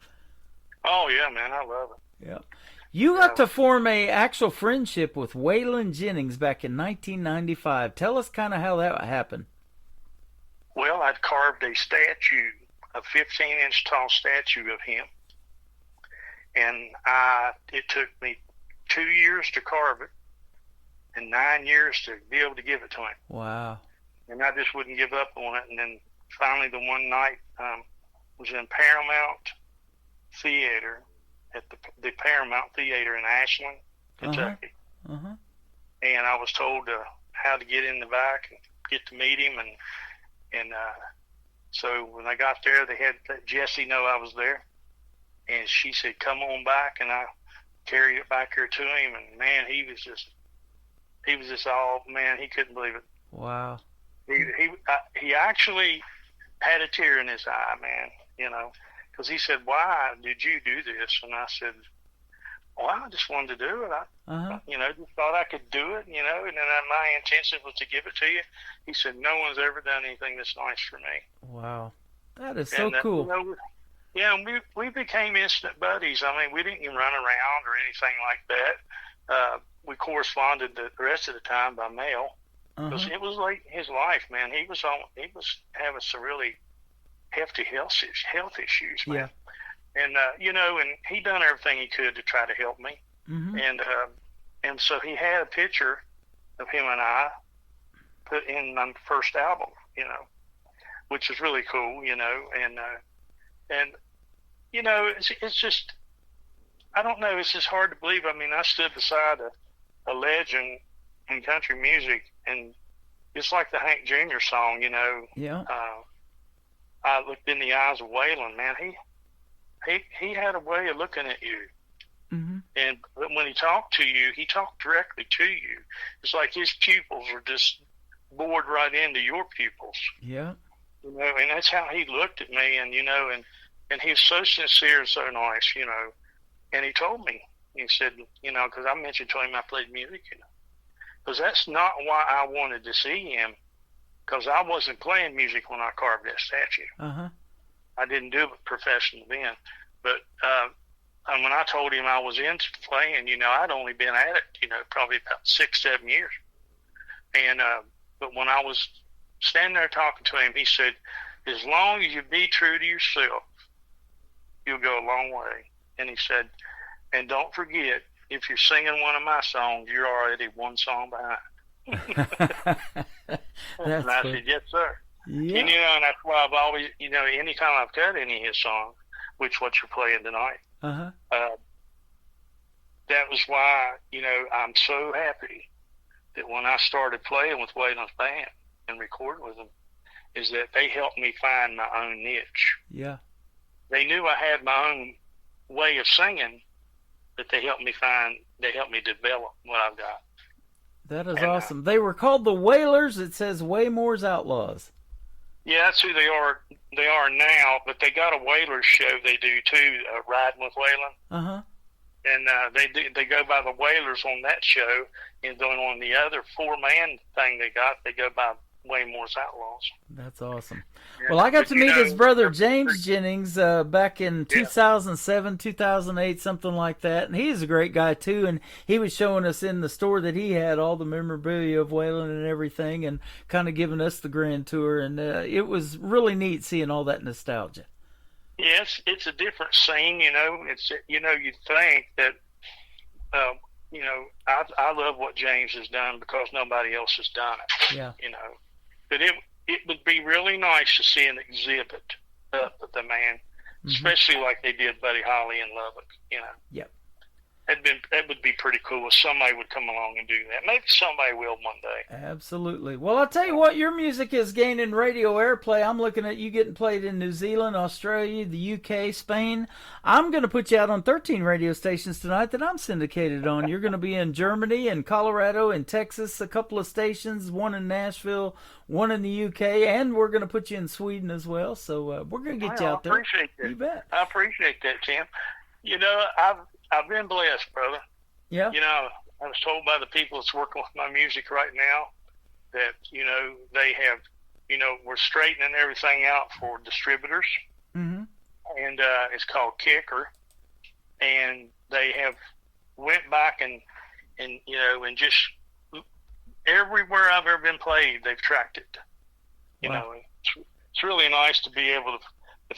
Oh, yeah, man, I love it. Yeah. You got to form a actual friendship with Waylon Jennings back in 1995. Tell us kind of how that happened. Well, I'd carved a 15-inch tall statue of him. And it took me 2 years to carve it and 9 years to be able to give it to him. Wow. And I just wouldn't give up on it. And then finally the one night was in Paramount Theater, at the Paramount Theater in Ashland, Kentucky. Uh-huh. And I was told to how to get in the back and get to meet him, and so when I got there, they had let Jessie know I was there, and she said, "Come on back," and I carried it back here to him, and man, he was just all, man, he couldn't believe it. Wow. He actually had a tear in his eye, man, you know, because he said, "Why did you do this?" And I said, "Well, I just wanted to do it. I you know, just thought I could do it, you know, and then my intention was to give it to you." He said, "No one's ever done anything this nice for me." Wow. That is so cool. You know, yeah, and we became instant buddies. I mean, we didn't even run around or anything like that. We corresponded the rest of the time by mail. Because it was like his life, man. He was having some really hefty health issues, man. Yeah. And you know, and he done everything he could to try to help me. And so he had a picture of him and I put in my first album, you know, which is really cool, you know. And you know, it's just, I don't know, it's just hard to believe. I mean, I stood beside a legend in country music, and it's like the Hank Jr. song, you know. Yeah. I looked in the eyes of Waylon, man. He had a way of looking at you, and when he talked to you, he talked directly to you. It's like his pupils were just bored right into your pupils. Yeah. You know, and that's how he looked at me, and you know, and he was so sincere and so nice, you know. And he told me, he said, you know, because I mentioned to him I played music, you know. Because that's not why I wanted to see him, because I wasn't playing music when I carved that statue. I didn't do it professionally then. But and when I told him I was into playing, you know, I'd only been at it, you know, probably about 6-7 years. And but when I was standing there talking to him, he said, "As long as you be true to yourself, you'll go a long way." And he said, "And don't forget, if you're singing one of my songs, you're already one song behind." And I said, "Yes, sir." Yeah. And, you know, and that's why I've always, you know, anytime I've cut any of his songs, which what you're playing tonight, that was why, you know, I'm so happy that when I started playing with Waylon's band and recording with them, is that they helped me find my own niche. Yeah. They knew I had my own way of singing, but they helped me develop what I've got. That is awesome. They were called the Wailers. It says Waymore's Outlaws. Yeah, that's who they are. They are now, but they got a Wailers show they do too, Riding with Waylon. And they go by the Wailers on that show, and then on the other 4-man thing they go by Waymore's Outlaws. That's awesome. Yeah, well, I got to meet his brother James Yeah. Jennings back in 2007, 2008, something like that. And he's a great guy too. And he was showing us in the store that he had all the memorabilia of Waylon and everything, and kind of giving us the grand tour. And it was really neat seeing all that nostalgia. Yes, it's a different scene, you know. It's, you know, you think that, you know, I love what James has done because nobody else has done it. Yeah. You know, but it would be really nice to see an exhibit up at the man, especially like they did Buddy Holly in Lubbock. You know. Yep. That would be pretty cool if somebody would come along and do that. Maybe somebody will one day. Absolutely. Well, I'll tell you what, your music is gaining radio airplay. I'm looking at you getting played in New Zealand, Australia, the UK, Spain. I'm going to put you out on 13 radio stations tonight that I'm syndicated on. You're going to be in Germany and Colorado and Texas, a couple of stations, one in Nashville, one in the UK, and we're going to put you in Sweden as well. So we're going to get you out there. I appreciate that. You bet. I appreciate that, Tim. You know, I've been blessed, brother. Yeah. You know, I was told by the people that's working with my music right now that, you know, they have, you know, we're straightening everything out for distributors. And it's called Kicker. And they have went back and you know, and just everywhere I've ever been played, they've tracked it. You know, it's really nice to be able to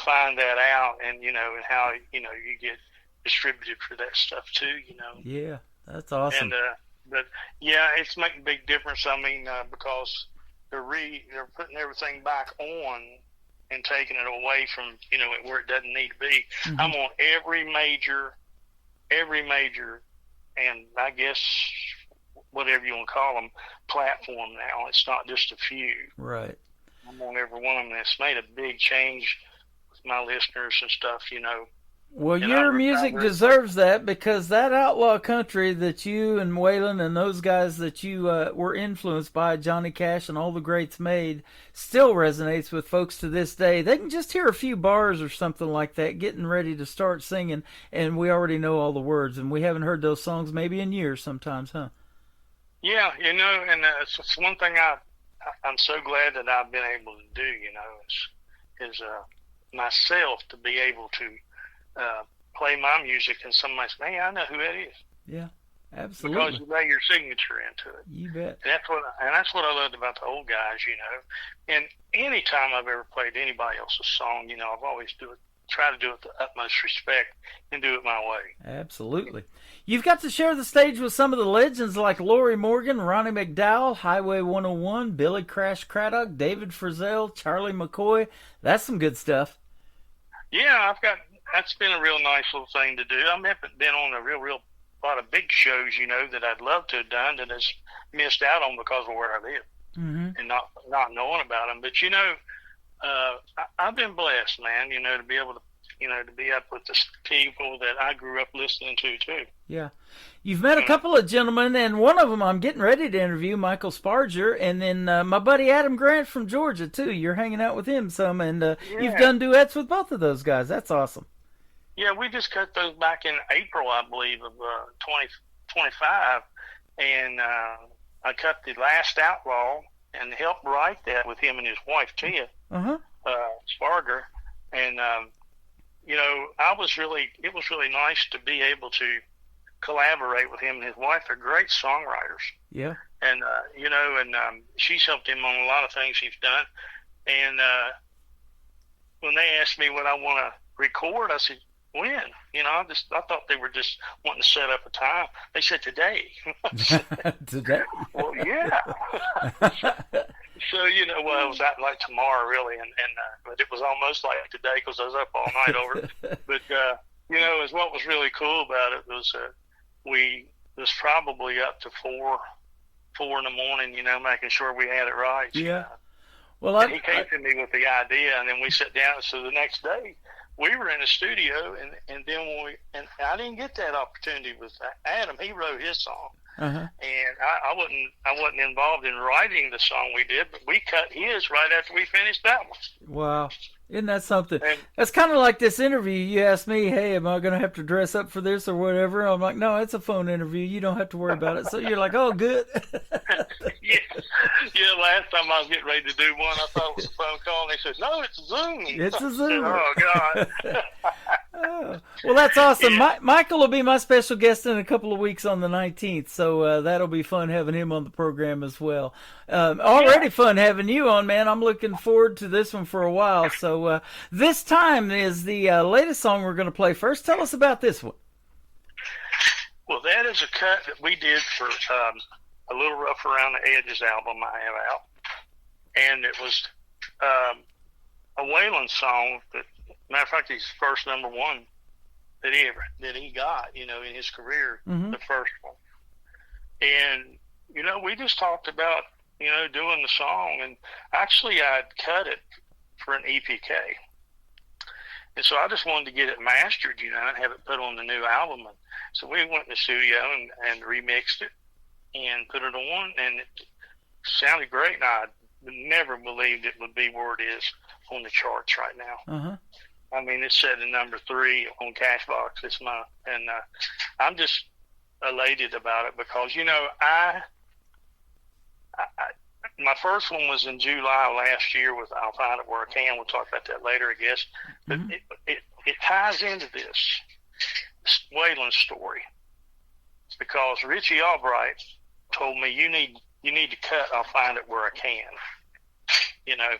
find that out, and, you know, and how, you know, you get distributed for that stuff too, you know. Yeah, that's awesome. And but yeah, it's making a big difference. I mean, because they're putting everything back on and taking it away from, you know, where it doesn't need to be. I'm on every major, and I guess whatever you want to call them, platform now. It's not just a few. Right. I'm on every one of them. It's made a big change with my listeners and stuff, you know. Well, And your music deserves that, because that outlaw country that you and Waylon and those guys that you were influenced by, Johnny Cash and all the greats made, still resonates with folks to this day. They can just hear a few bars or something like that, getting ready to start singing, and we already know all the words, and we haven't heard those songs maybe in years sometimes, huh? Yeah, you know, and it's one thing I'm so glad that I've been able to do, you know, is myself to be able to play my music, and somebody says, "Man, I know who that is." Yeah, absolutely. Because you lay your signature into it. You bet. And that's what I loved about the old guys, you know. And any time I've ever played anybody else's song, you know, I've always try to do it with the utmost respect and do it my way. Absolutely. You've got to share the stage with some of the legends like Lori Morgan, Ronnie McDowell, Highway 101, Billy Crash Craddock, David Frizzell, Charlie McCoy. That's some good stuff. Yeah, that's been a real nice little thing to do. I haven't been on a real lot of big shows, you know, that I'd love to have done that has missed out on because of where I live and not knowing about them. But, you know, I've been blessed, man, you know, to be able to, you know, to be up with the people that I grew up listening to, too. Yeah. You've met a couple of gentlemen, and one of them I'm getting ready to interview, Michael Sparger, and then my buddy Adam Grant from Georgia, too. You're hanging out with him some, and you've done duets with both of those guys. That's awesome. Yeah, we just cut those back in April, I believe, of 2025, and I cut The Last Outlaw and helped write that with him and his wife, Tia Sparger, and you know, it was really nice to be able to collaborate with him and his wife. They're great songwriters. Yeah. And, you know, and she's helped him on a lot of things he's done. And when they asked me what I want to record, I said, when? You know, I thought they were just wanting to set up a time. They said today. Today? Well, yeah. So, you know, well, it was that like tomorrow, really, and but it was almost like today because I was up all night over it. But, you know, what was really cool about it was we was probably up to 4 in the morning, you know, making sure we had it right. Yeah. Well, he came to me with the idea, and then we sat down. So the next day, we were in the studio, and then and I didn't get that opportunity with Adam. He wrote his song. And I wasn't involved in writing the song we did, but we cut his right after we finished that one. Wow. Isn't that something? That's kind of like this interview. You asked me, hey, am I going to have to dress up for this or whatever? I'm like, no, it's a phone interview. You don't have to worry about it. So you're like, oh, good. Yeah, last time I was getting ready to do one, I thought it was a phone call, and they said, no, it's a Zoom. It's a Zoom. Oh, God. Well, that's awesome. Yeah. Michael will be my special guest in a couple of weeks on the 19th, so that'll be fun having him on the program as well. Already fun having you on, man. I'm looking forward to this one for a while. So this time is the latest song we're going to play. First, tell us about this one. Well, that is a cut that we did for A Little Rough Around the Edges album I have out. And it was a Waylon song that, matter of fact, he's first number one that he got, you know, in his career, the first one. And, you know, we just talked about, you know, doing the song. And actually, I'd cut it for an EPK. And so I just wanted to get it mastered, you know, and have it put on the new album. And so we went in the studio and remixed it and put it on, and it sounded great. And I never believed it would be where it is on the charts right now. I mean, it's set in number 3 on Cashbox. And I'm just elated about it because, you know, my first one was in July last year with I'll Find It Where I Can. We'll talk about that later, I guess. But it ties into this Waylon story because Richie Albright told me you need to cut I'll Find It Where I Can. You know,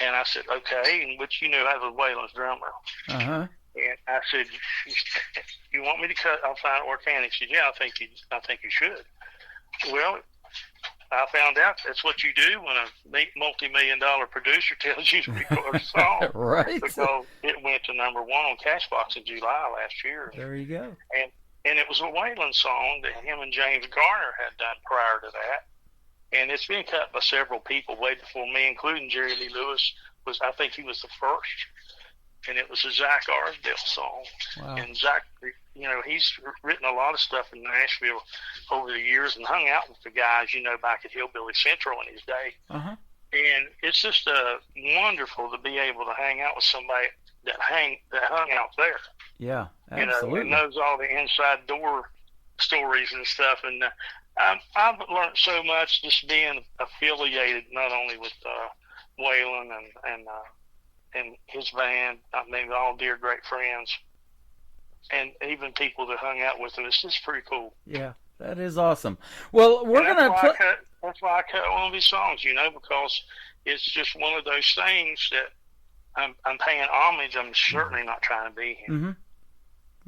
and I said, okay, and which, you know, I was Waylon's drummer. And I said, you want me to cut I'll Find It Where I Can? He said, yeah, I think you should. Well, I found out that's what you do when a multi-million-dollar producer tells you to record a song. Right. Because it went to number 1 on Cashbox in July last year. There you go. And it was a Waylon song that him and James Garner had done prior to that. And it's been cut by several people way before me, including Jerry Lee Lewis. I think he was the first. And it was a Zach Arsdale song. Wow. And Zach, he's written a lot of stuff in Nashville over the years and hung out with the guys, back at Hillbilly Central in his day. Uh-huh. And it's just wonderful to be able to hang out with somebody that hung out there. Yeah, absolutely. And knows all the inside door stories and stuff. And I've learned so much just being affiliated not only with Waylon and his band. I mean, they're all dear, great friends, and even people that hung out with them. It's just pretty cool. Yeah, that is awesome. Well, we're gonna play. That's why I cut one of these songs, because it's just one of those things that I'm paying homage. I'm certainly not trying to be him. Mm-hmm.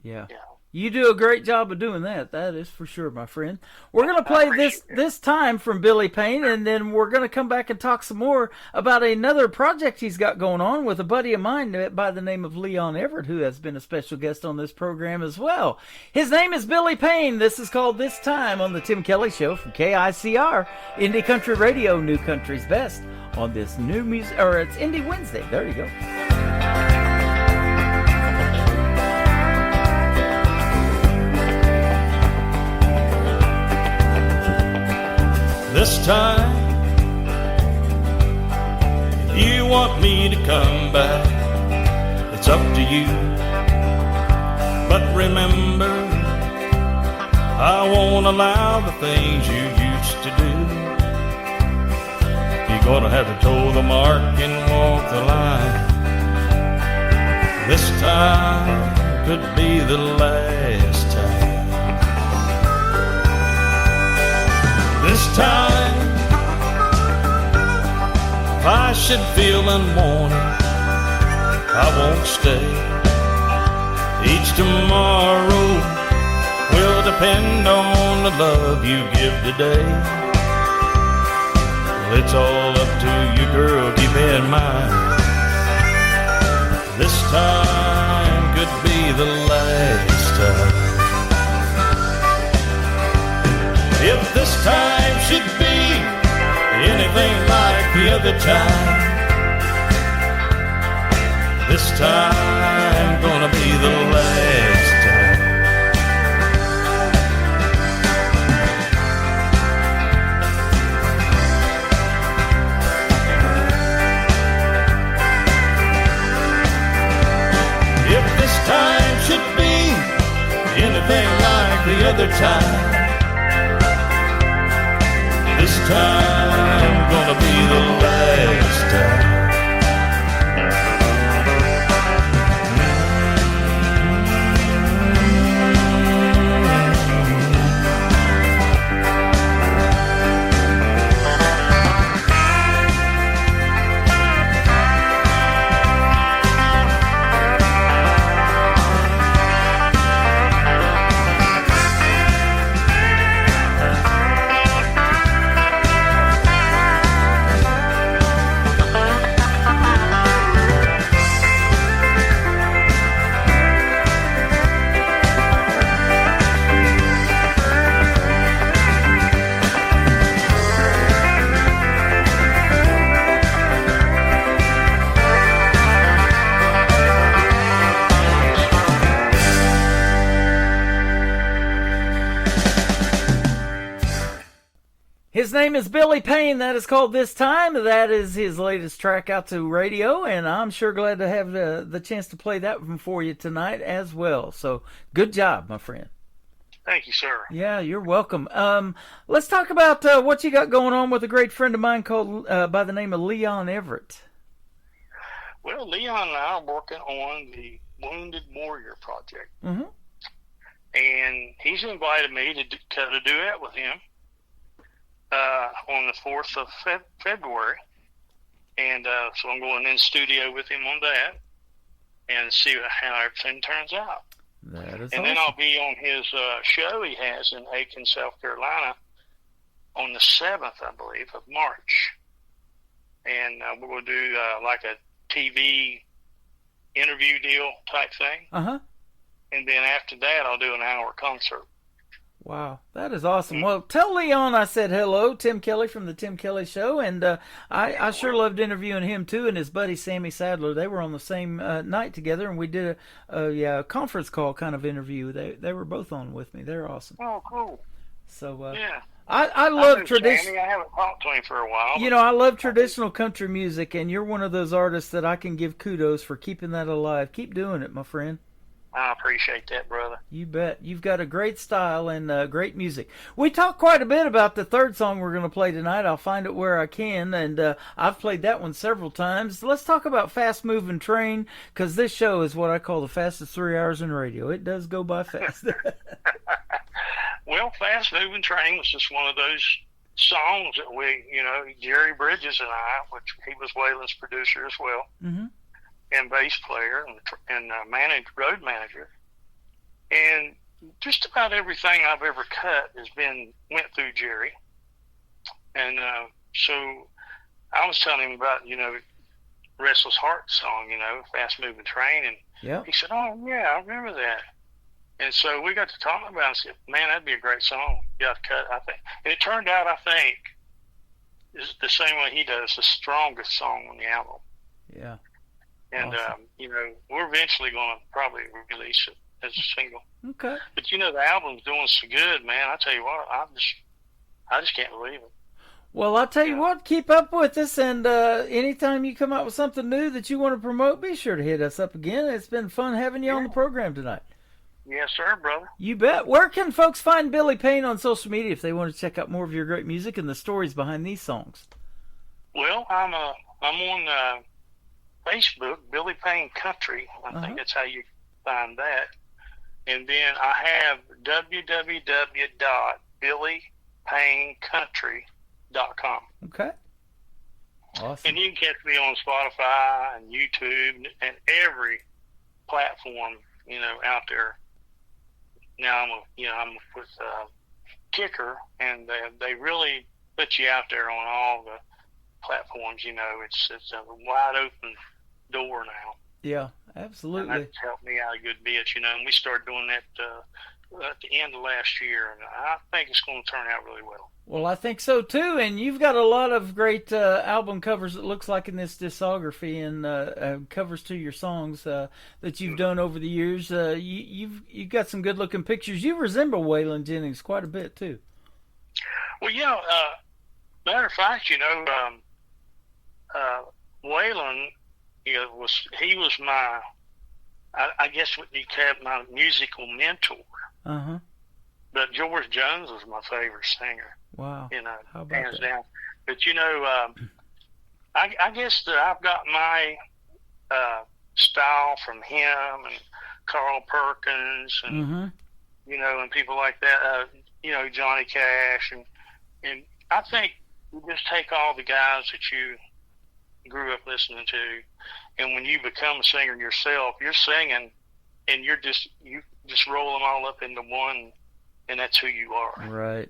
Yeah. You do a great job of doing that. That is for sure, my friend. We're going to play this time from Billy Payne, and then we're going to come back and talk some more about another project he's got going on with a buddy of mine by the name of Leon Everett, who has been a special guest on this program as well. His name is Billy Payne. This is called This Time on the Tim Kelly Show from KICR, Indie Country Radio, New Country's Best, on this new music, or it's Indie Wednesday. There you go. This time, if you want me to come back, it's up to you. But remember, I won't allow the things you used to do. You're gonna have to toe the mark and walk the line. This time could be the last time. This time, if I should feel unwanted, I won't stay. Each tomorrow will depend on the love you give today. Well, it's all up to you, girl, keep in mind. This time could be the last time. If this time should be anything like the other time, this time gonna be the last time. If this time should be anything like the other time, this time gonna be the last time. His name is Billy Payne. That is called This Time. That is his latest track out to radio, and I'm sure glad to have the chance to play that one for you tonight as well. So good job, my friend. Thank you, sir. Yeah, you're welcome. Let's talk about what you got going on with a great friend of mine called by the name of Leon Everett. Well, Leon and I are working on the Wounded Warrior project. Mm-hmm. And he's invited me to cut a duet with him on the 4th of February. And so I'm going in studio with him on that and see how everything turns out. That is and awesome. then I'll be on his show he has in Aiken, South Carolina on the 7th, I believe, of March. And we're going to do like a TV interview deal type thing. Uh-huh. and then after that, I'll do an hour concert. Wow, that is awesome. Well, tell Leon I said hello, Tim Kelly from the Tim Kelly Show, and I sure loved interviewing him too, and his buddy Sammy Sadler. They were on the same night together, and we did a conference call kind of interview. They were both on with me. They're awesome. Oh, cool. So yeah. I love tradition. I haven't talked to him for a while. You know, I love traditional country music, and you're one of those artists that I can give kudos for keeping that alive. Keep doing it, my friend. I appreciate that, brother. You bet. You've got a great style and great music. We talked quite a bit about the third song we're going to play tonight. I'll find it where I can, and I've played that one several times. Let's talk about Fast Moving Train, because this show is what I call the fastest 3 hours in radio. It does go by fast. Well, Fast Moving Train was just one of those songs that we, Jerry Bridges and I, which he was Waylon's producer as well. Mm-hmm. And bass player and road manager, and just about everything I've ever cut went through Jerry. And so I was telling him about Restless Heart song, Fast Moving Train, and he said, "Oh yeah, I remember that." And so we got to talking about it and said, "Man, that'd be a great song. You got to cut, I think." And it turned out, I think, is the same way he does, the strongest song on the album. Yeah. And, awesome. We're eventually going to probably release it as a single. Okay. But, the album's doing so good, man. I tell you what, I just can't believe it. Well, I'll tell you what, keep up with us, and anytime you come out with something new that you want to promote, be sure to hit us up again. It's been fun having you on the program tonight. Yes, sir, brother. You bet. Where can folks find Billy Payne on social media if they want to check out more of your great music and the stories behind these songs? Well, I'm on Facebook, Billy Payne Country. I think that's how you find that. And then I have www.billypaynecountry.com. Okay. Awesome. And you can catch me on Spotify and YouTube and every platform, out there. Now I'm with Kicker, and they really put you out there on all the platforms. It's a wide open door now. Yeah, absolutely. And that's helped me out a good bit, and we started doing that at the end of last year, and I think it's going to turn out really well. Well, I think so too, and you've got a lot of great album covers, it looks like, in this discography, and covers to your songs that you've done over the years. You've got some good looking pictures. You resemble Waylon Jennings quite a bit too. Well, yeah. Matter of fact, Waylon, was my, I guess what you call my musical mentor. Uh-huh. But George Jones was my favorite singer. Wow. How about hands that? down. But I guess that I've got my style from him and Carl Perkins and and people like that. Johnny Cash and I think you just take all the guys that you grew up listening to, and when you become a singer yourself, you're singing, and you just roll them all up into one, and that's who you are. Right.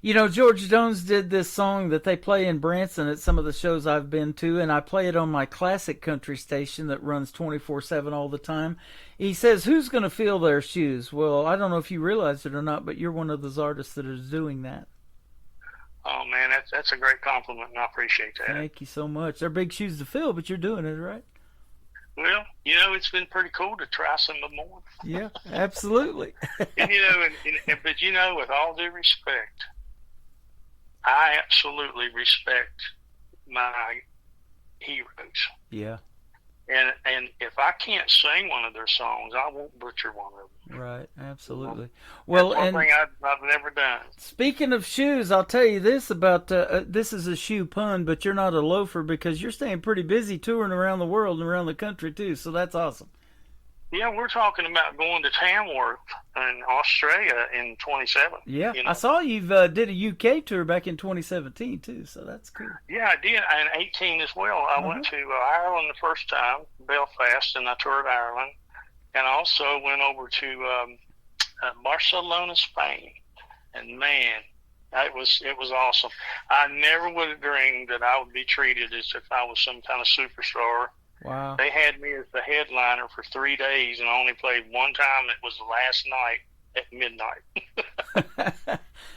George Jones did this song that they play in Branson at some of the shows I've been to, and I play it on my classic country station that runs 24/7 all the time. He says, "Who's going to fill their shoes?" Well, I don't know if you realize it or not, but you're one of those artists that is doing that. Oh, man, that's a great compliment, and I appreciate that. Thank you so much. They're big shoes to fill, but you're doing it, right? Well, it's been pretty cool to try some more. Yeah, absolutely. and but with all due respect, I absolutely respect my heroes. Yeah. And if I can't sing one of their songs, I won't butcher one of them. Right, absolutely. Well, that's one thing I've never done. Speaking of shoes, I'll tell you this about this is a shoe pun, but you're not a loafer because you're staying pretty busy touring around the world and around the country too. So that's awesome. Yeah, we're talking about going to Tamworth in Australia in 27. Yeah, I saw you did a UK tour back in 2017 too, so that's cool. Yeah, I did, and 18 as well. I went to Ireland the first time, Belfast, and I toured Ireland, and I also went over to Barcelona, Spain, and man, it was awesome. I never would have dreamed that I would be treated as if I was some kind of superstar. Wow. They had me as the headliner for 3 days, and I only played one time. It was the last night at midnight.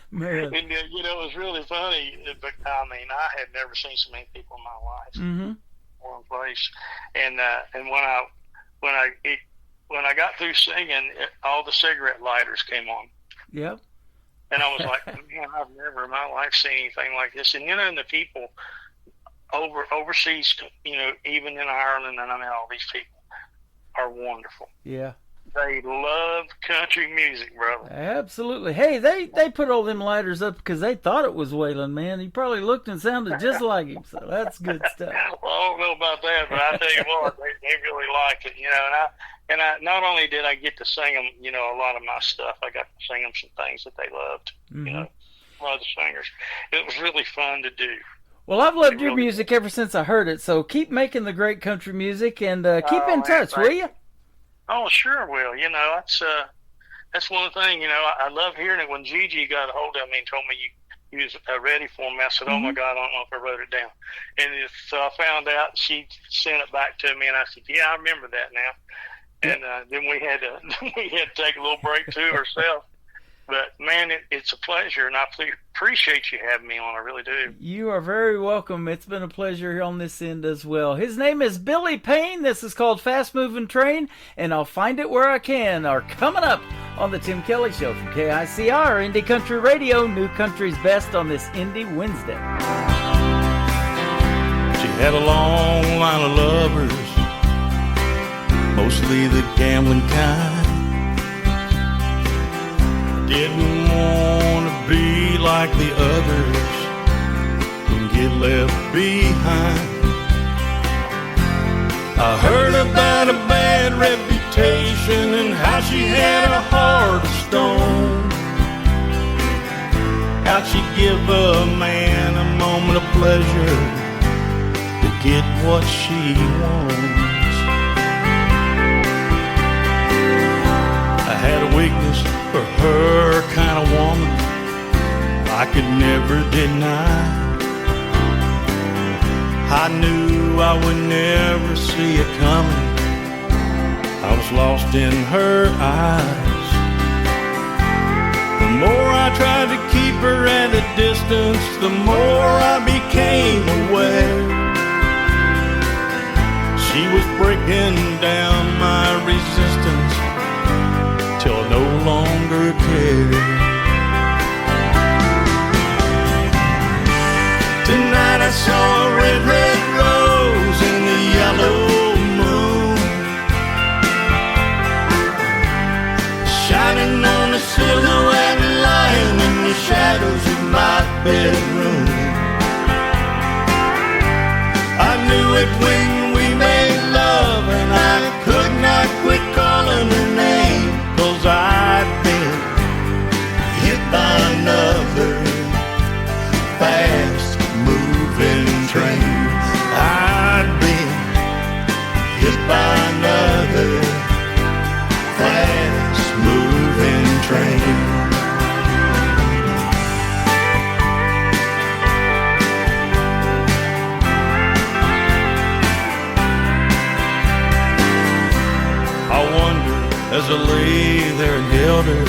Man. And, you know, it was really funny. But I mean, I had never seen so many people in my life. Mm-hmm. One place, and when I got through singing, all the cigarette lighters came on. Yep. And I was like, man, I've never in my life seen anything like this. And, you know, and the people overseas, you know, even in Ireland, and I mean, all these people are wonderful. Yeah. They love country music, brother. Absolutely. Hey, they put all them lighters up because they thought it was Waylon, man. He probably looked and sounded just like him, so that's good stuff. Well, I don't know about that, but I tell you what, they really like it, you know. And I not only did I get to sing them, you know, a lot of my stuff, I got to sing them some things that they loved, you know, a lot of the singers. It was really fun to do. Well, I've loved your music ever since I heard it, so keep making the great country music and keep in touch, will you? Oh, sure will. You know, that's one thing, you know, I love hearing it. When Gigi got a hold of me and told me you was ready for me, I said, oh, my God, I don't know if I wrote it down. And so I found out, she sent it back to me, and I said, yeah, I remember that now. And then we had to take a little break, too, ourselves. But, man, it's a pleasure, and I appreciate you having me on. I really do. You are very welcome. It's been a pleasure here on this end as well. His name is Billy Payne. This is called Fast Moving Train, and I'll Find It Where I Can are coming up on The Tim Kelly Show from KICR, Indie Country Radio, New Country's Best on this Indie Wednesday. She had a long line of lovers, mostly the gambling kind. Didn't want to be like the others and get left behind. I heard about a bad reputation and how she had a heart of stone. How'd she give a man a moment of pleasure to get what she wants? I had a weakness for her kind of woman I could never deny. I knew I would never see it coming. I was lost in her eyes. The more I tried to keep her at a distance, the more I became aware. She was breaking down my resistance till I no longer cared. Tonight I saw a red, red rose in the yellow moon, shining on a silhouette lying in the shadows of my bedroom. I knew it when we made love, and I could not quit calling her name, 'cause I'd been hit by another fast moving train. I'd been hit by another fast moving train. I wonder as I lay there and held her,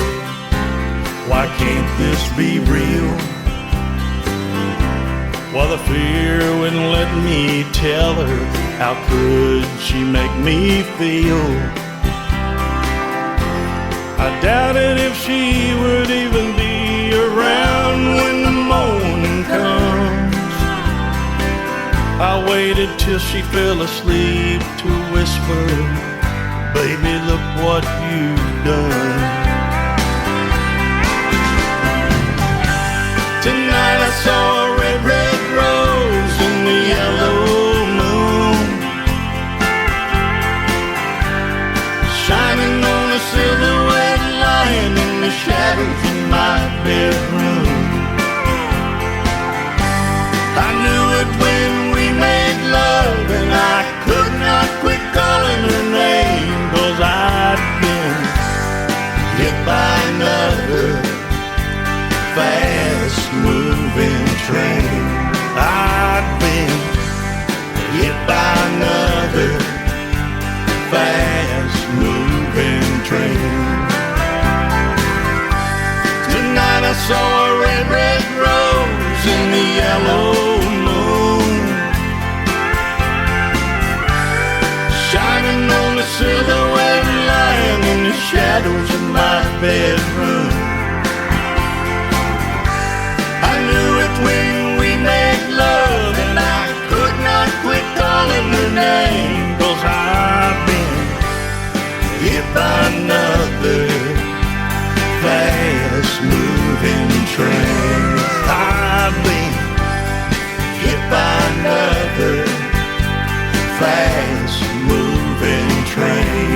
why can't this be real? While the fear wouldn't let me tell her, how could she make me feel? I doubted if she would even be around when the morning comes. I waited till she fell asleep to whisper, baby, look what you've done. Tonight I saw a red, red rose in the yellow moon, shining on a silhouette lying in the shadows of my bedroom. I knew it when we made love, and I could not quit calling her name, 'cause I'd been hit by another fast moving train. I'd been hit by another bedroom. I knew it when we made love, and I could not quit calling her name, 'cause I've been hit by another fast-moving train. I've been hit by another fast-moving train.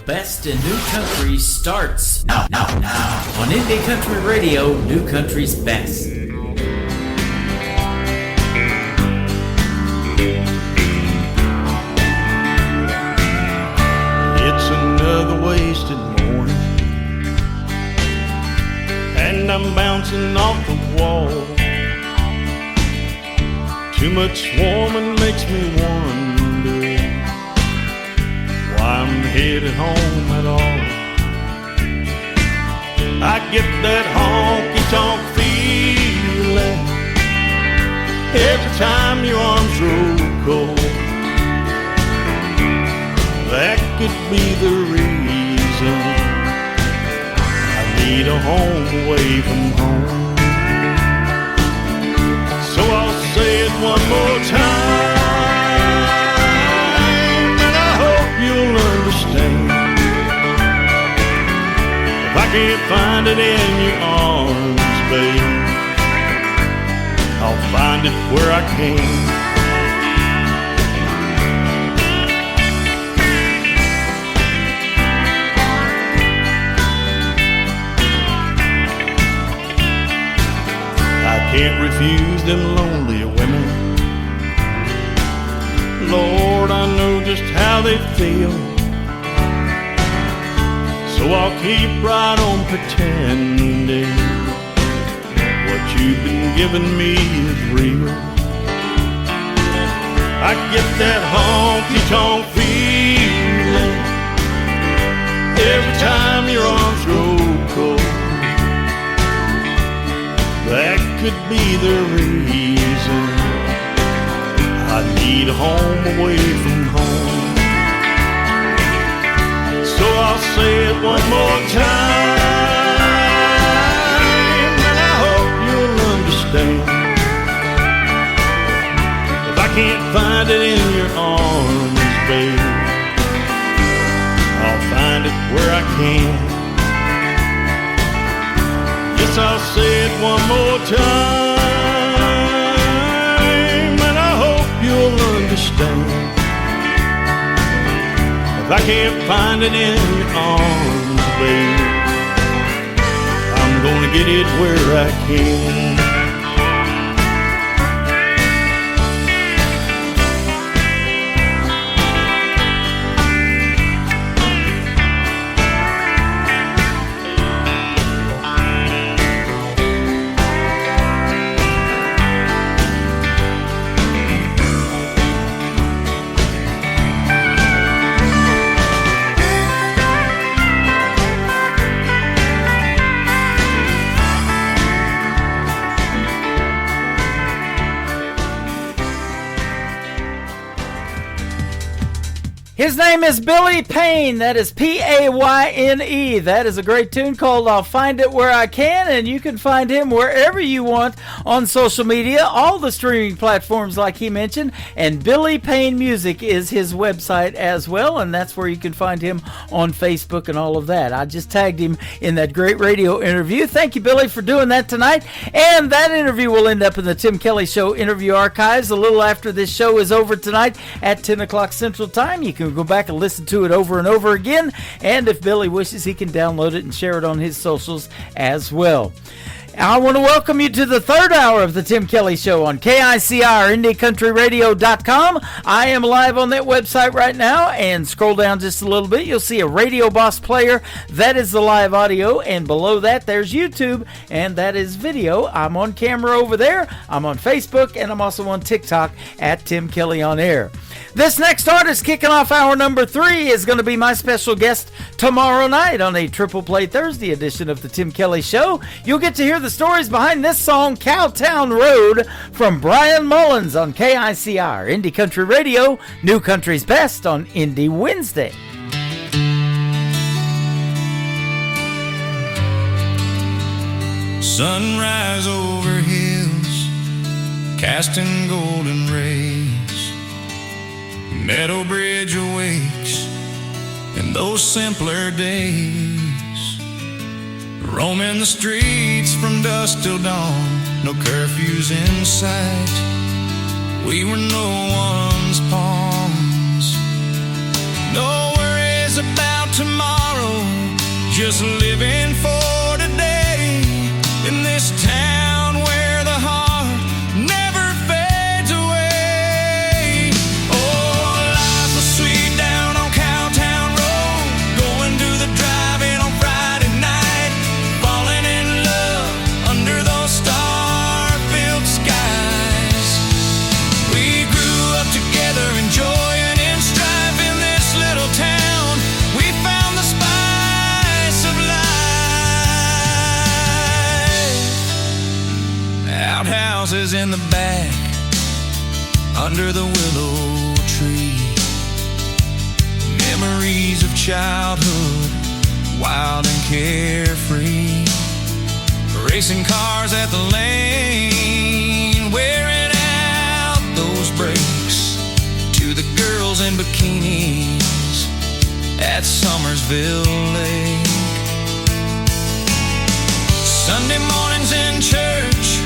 Best in New Country starts now on Indie Country Radio, New Country's Best. It's another wasted morning, and I'm bouncing off the wall. Too much swarming makes me wonder why I'm headed home at all. I get that honky-tonk feeling every time your arms roll cold. That could be the reason I need a home away from home. So I'll say it one more time, and I hope you'll understand. If I can't find it in your arms, babe, I'll find it where I can. Can't refuse them lonely women. Lord, I know just how they feel. So I'll keep right on pretending what you've been giving me is real. I get that honky-tonk feeling every time your arms roll cold. That could be the reason I need a home away from home. So I'll say it one more time, and I hope you'll understand. If I can't find it in your arms, babe, I'll find it where I can. Yes, I'll say it one more time, and I hope you'll understand. If I can't find it in your arms, babe, I'm gonna get it where I can. His name is Billy Payne. That is Payne. That is a great tune called I'll Find It Where I Can, and you can find him wherever you want on social media, all the streaming platforms like he mentioned, and Billy Payne Music is his website as well, and that's where you can find him on Facebook and all of that. I just tagged him in that great radio interview. Thank you, Billy, for doing that tonight, and that interview will end up in the Tim Kelly Show interview archives a little after this show is over tonight at 10 o'clock Central Time. You can go back and listen to it over and over again, and if Billy wishes, he can download it and share it on his socials as well. I want to welcome you to the third hour of the Tim Kelly Show on KICR, IndieCountryRadio.com. I am live on that website right now, and scroll down just a little bit. You'll see a Radio Boss player. That is the live audio, and below that, there's YouTube, and that is video. I'm on camera over there. I'm on Facebook, and I'm also on TikTok at Tim Kelly on Air. This next artist kicking off hour number 3 is going to be my special guest tomorrow night on a Triple Play Thursday edition of the Tim Kelly Show. You'll get to hear the stories behind this song, Cowtown Road, from Brian Mullins on KICR, Indie Country Radio, New Country's Best on Indie Wednesday. Sunrise over hills, casting golden rays. Meadow Bridge awakes in those simpler days. Roaming the streets from dusk till dawn, no curfews in sight. We were no one's pawns. No worries about tomorrow, just living for today. In this town where the heart never fades away. Oh, life was sweet down on Cowtown Road, going to the drive-in on Friday night, falling in love under those star-filled skies. We grew up together, enjoying in strife in this little town. We found the spice of life. Outhouses in the back, under the willow tree. Memories of childhood, wild and carefree. Racing cars at the lane, wearing out those brakes. To the girls in bikinis at Summersville Lake. Sunday mornings in church,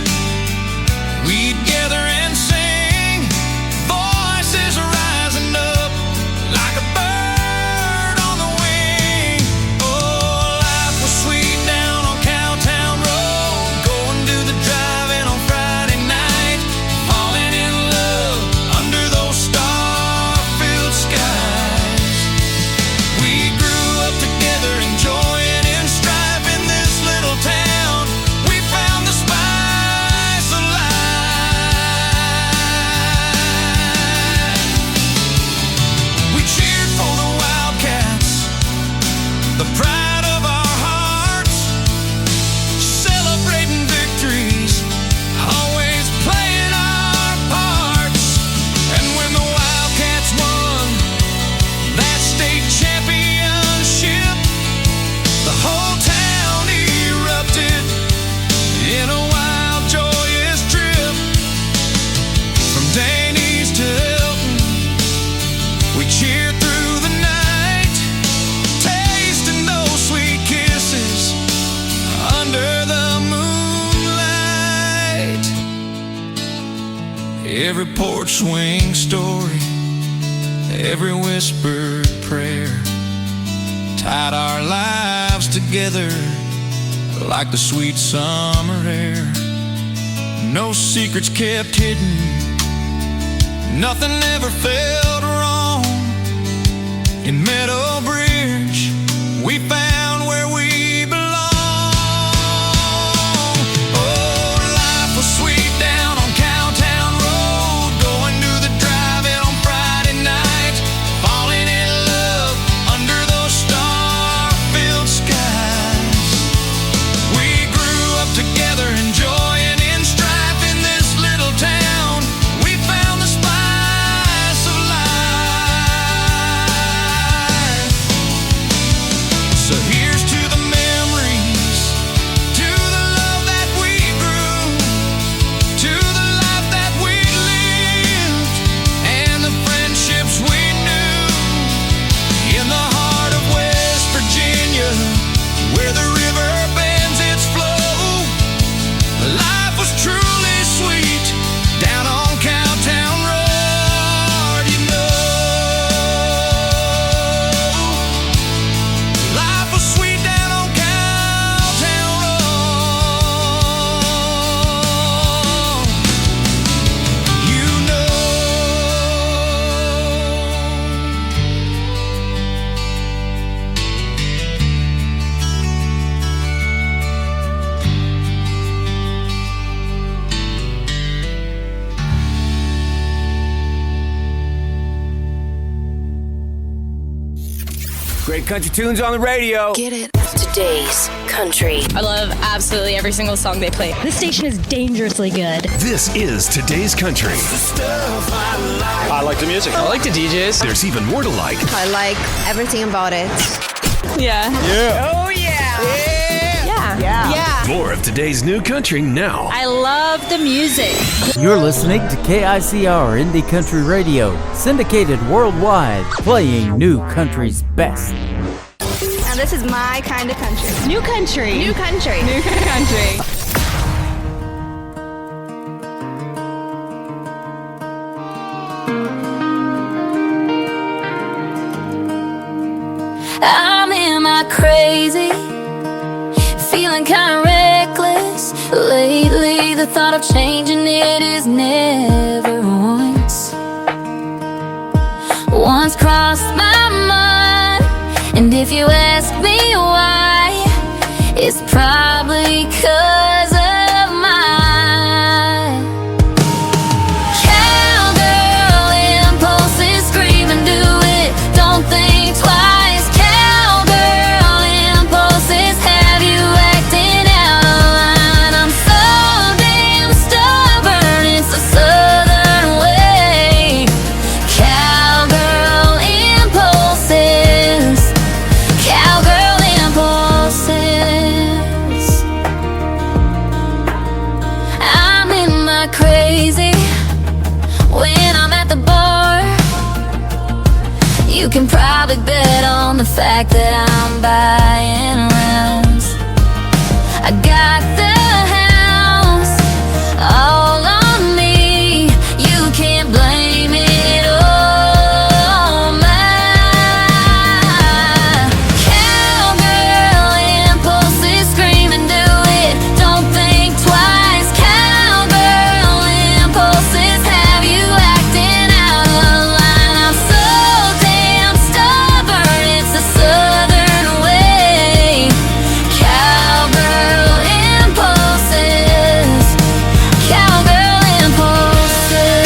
we'd gather and sing, voices rising up like a bird on the wing. Oh, life was sweet down on Cowtown Road, going to the drive-in on Friday night, falling in love under those star-filled skies. We grew up together, enjoying in strife in this little town. We found the spice of life. We cheered for the Wildcats, the pride of our hearts, celebrating victories, always playing our parts. And when the Wildcats won that state championship, the whole town erupted in a wild, joyous trip. From Danny's to Hilton, we cheered through the night, tasting those sweet kisses under the moonlight. Every porch swing story, every whispered prayer, tied our lives together like the sweet summer air. No secrets kept hidden, nothing ever felt wrong. In Meadow Bridge, we found where we belong. Oh, life was sweet down on Cowtown Road, going to the drive-in on Friday night, falling in love under those star-filled skies. We grew up together, enjoying in strife in this little town. We found the spice of life. Great country tunes on the radio. Get it. Today's country. I love absolutely every single song they play. This station is dangerously good. This is today's country. I like the music. I like the DJs. There's even more to like. I like everything about it. Yeah. Yeah. Oh, yeah. Yeah. More of today's new country now. I love the music. You're listening to KICR Indie Country Radio, syndicated worldwide, playing new country's best. Now this is my kind of country. New country. New country. New country. I'm in my crazy, feeling kinda reckless. Lately the thought of changing it is never once crossed my mind. And if you ask me why, it's probably 'cause of my cowgirl impulses. Scream and do it, don't think twice. Cowgirl impulses have you acting out of line. I'm so damn stubborn, it's a southern way. Cowgirl impulses. Cowgirl impulses. I'm in my crazy when I'm at the bar. You can probably bet on the fact that I'm buying rounds. I got the house all on me. You can't blame it on my cowgirl impulses. Scream and do it, don't think twice. Cowgirl impulses have you acting out of line. I'm so damn stubborn, it's a southern way. Cowgirl impulses. Cowgirl impulses.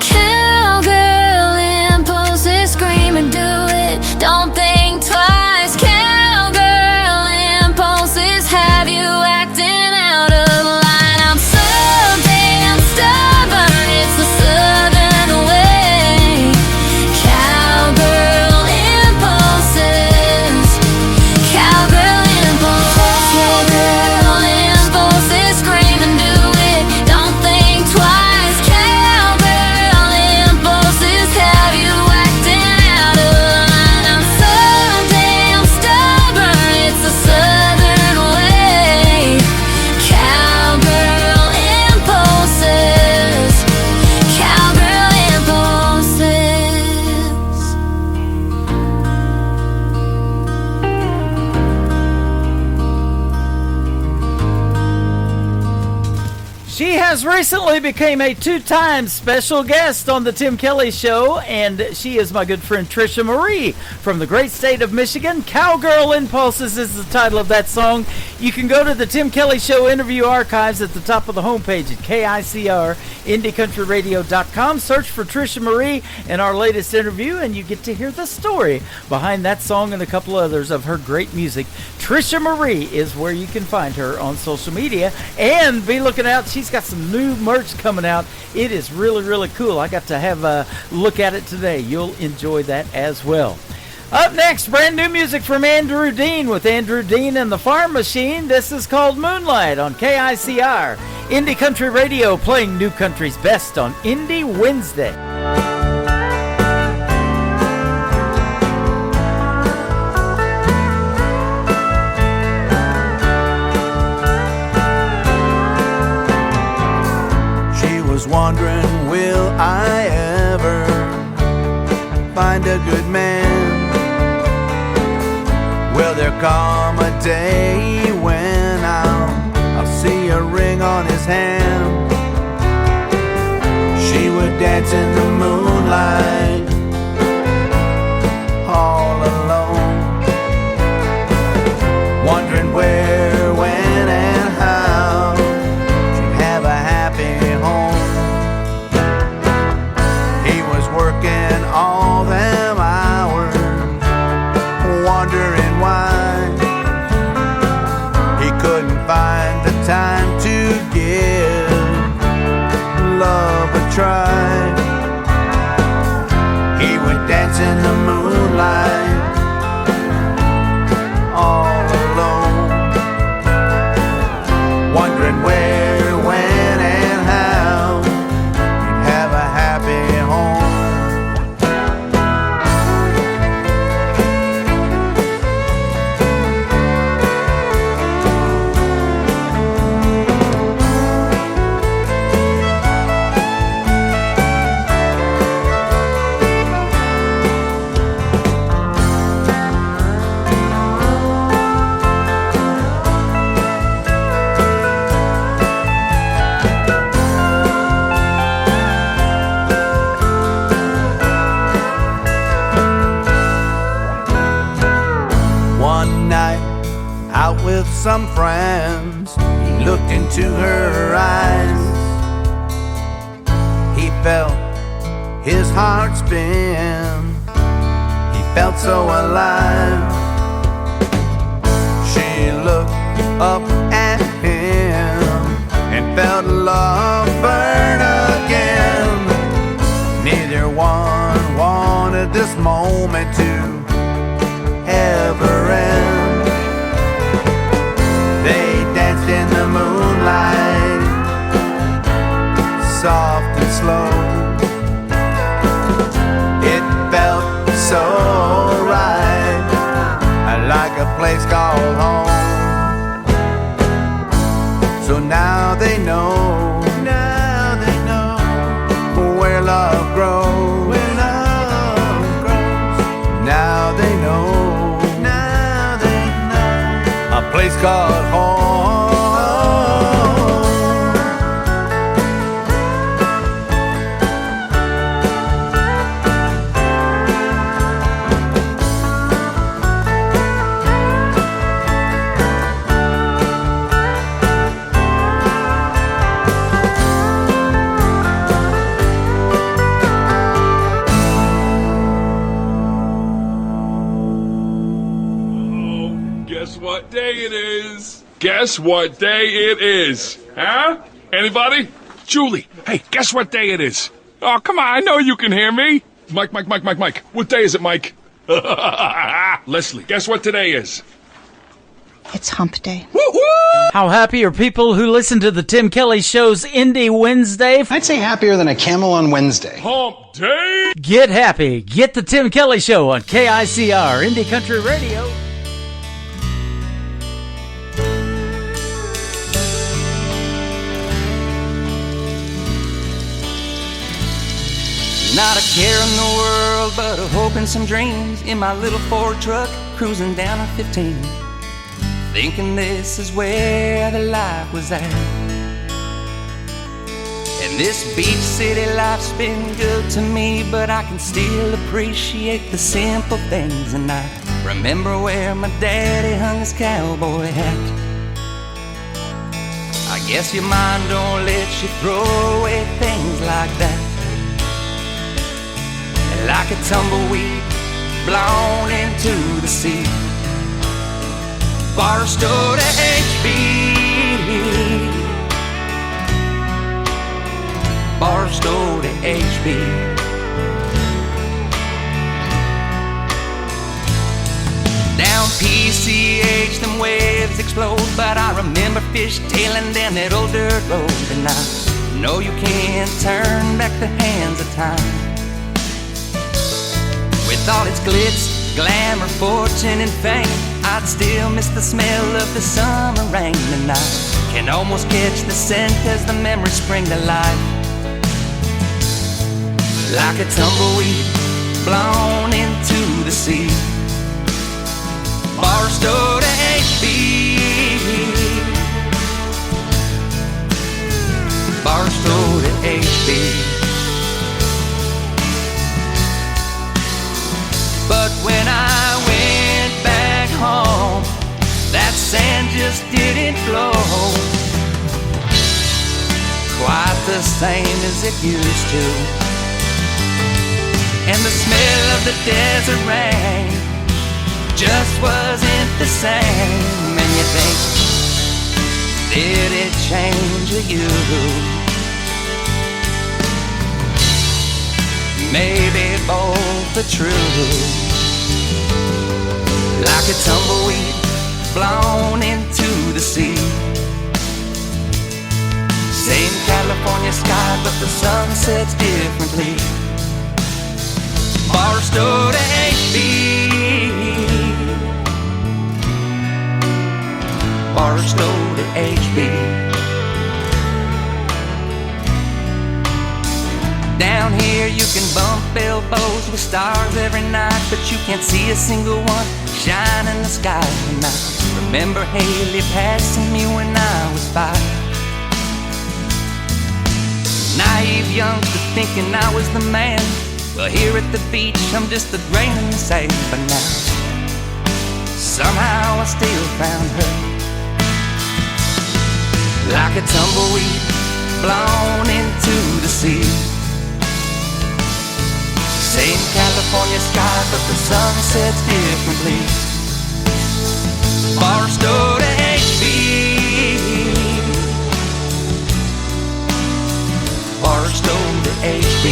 Cowgirl impulses. Scream and do it, don't think twice. Cowgirl impulses have you acting out of line. I'm so damn stubborn, it's the southern way. Cowgirl impulses. Cowgirl impulses. Cowgirl impulses. Scream and do it, don't think twice. Cowgirl impulses have you acting out of line. I'm so damn stubborn, it's the southern way. Cowgirl impulses. Cowgirl impulses. She has recently become a two-time special guest on the Tim Kelly Show, and she is my good friend Trisha Marie from the great state of Michigan. Cowgirl Impulses is the title of that song. You can go to the Tim Kelly Show interview archives at the top of the homepage at KICR-IndieCountryRadio.com. Search for Trisha Marie and our latest interview, and you get to hear the story behind that song and a couple others of her great music. Trisha Marie is where you can find her on social media, and be looking out. She's got some new merch coming out. It is really, really cool. I got to have a look at it today. You'll enjoy that as well. Up next, brand new music from Andrew Dean with Andrew Dean and the Farm Machine. This is called Moonlight on KICR Indie Country Radio, playing new country's best on Indie Wednesday. Wondering, will I ever find a good man? Will there come a day when I'll see a ring on his hand? dance in the moonlight, all alone, wondering where, when, and how she'd have a happy home. He was working all them hours, wondering why he couldn't find the time to give love a try. He would dance in the moonlight, all alone, wondering where, when, and how he'd have a happy home. One night, out with some friends, he looked into her eyes. He felt his heart spin, he felt so alive. She looked up at him and felt love burn again. Neither one wanted this moment to ever end. They danced in the moonlight, soft and slow. It felt so right, like a place called home. So now they know where love grows. Now they know a place called home. Guess what day it is? Guess what day it is? Huh? Anybody? Julie, hey, guess what day it is? Oh, come on, I know you can hear me. Mike. What day is it, Mike? Leslie, guess what today is? It's hump day. How happy are people who listen to the Tim Kelly Show's Indie Wednesday? I'd say happier than a camel on Wednesday. Hump day? Get happy. Get the Tim Kelly Show on KICR Indie Country Radio. Not a care in the world, but a hope and some dreams in my little Ford truck, cruising down on 15, thinking this is where the life was at. And this beach city life's been good to me, but I can still appreciate the simple things. And I remember where my daddy hung his cowboy hat. I guess your mind don't let you throw away things like that. Like a tumbleweed blown into the sea. Barstow to HB, Barstow to HB. Down PCH, them waves explode, but I remember fishtailing down that old dirt road. And I know you can't turn back the hands of time. With all its glitz, glamour, fortune, and fame, I'd still miss the smell of the summer rain. And I can almost catch the scent as the memories spring to life. Like a tumbleweed blown into the sea. Barstow to HB, Barstow to HB. sand just didn't flow quite the same as it used to. And the smell of the desert rain just wasn't the same. And you think, did it change you? Maybe both are true. Like a tumbleweed blown into the sea. Same California sky, but the sun sets differently. Barstow to HB, Barstow to HB. Down here you can bump elbows with stars every night, but you can't see a single one shine in the sky tonight. Remember Haley passing me when I was 5. Naive youngster thinking I was the man. Well, here at the beach I'm just a grain in the sand. But now, somehow I still found her. Like a tumbleweed blown into the sea. Same California sky, but the sun sets differently. Barstow to HB, Barstow to HB.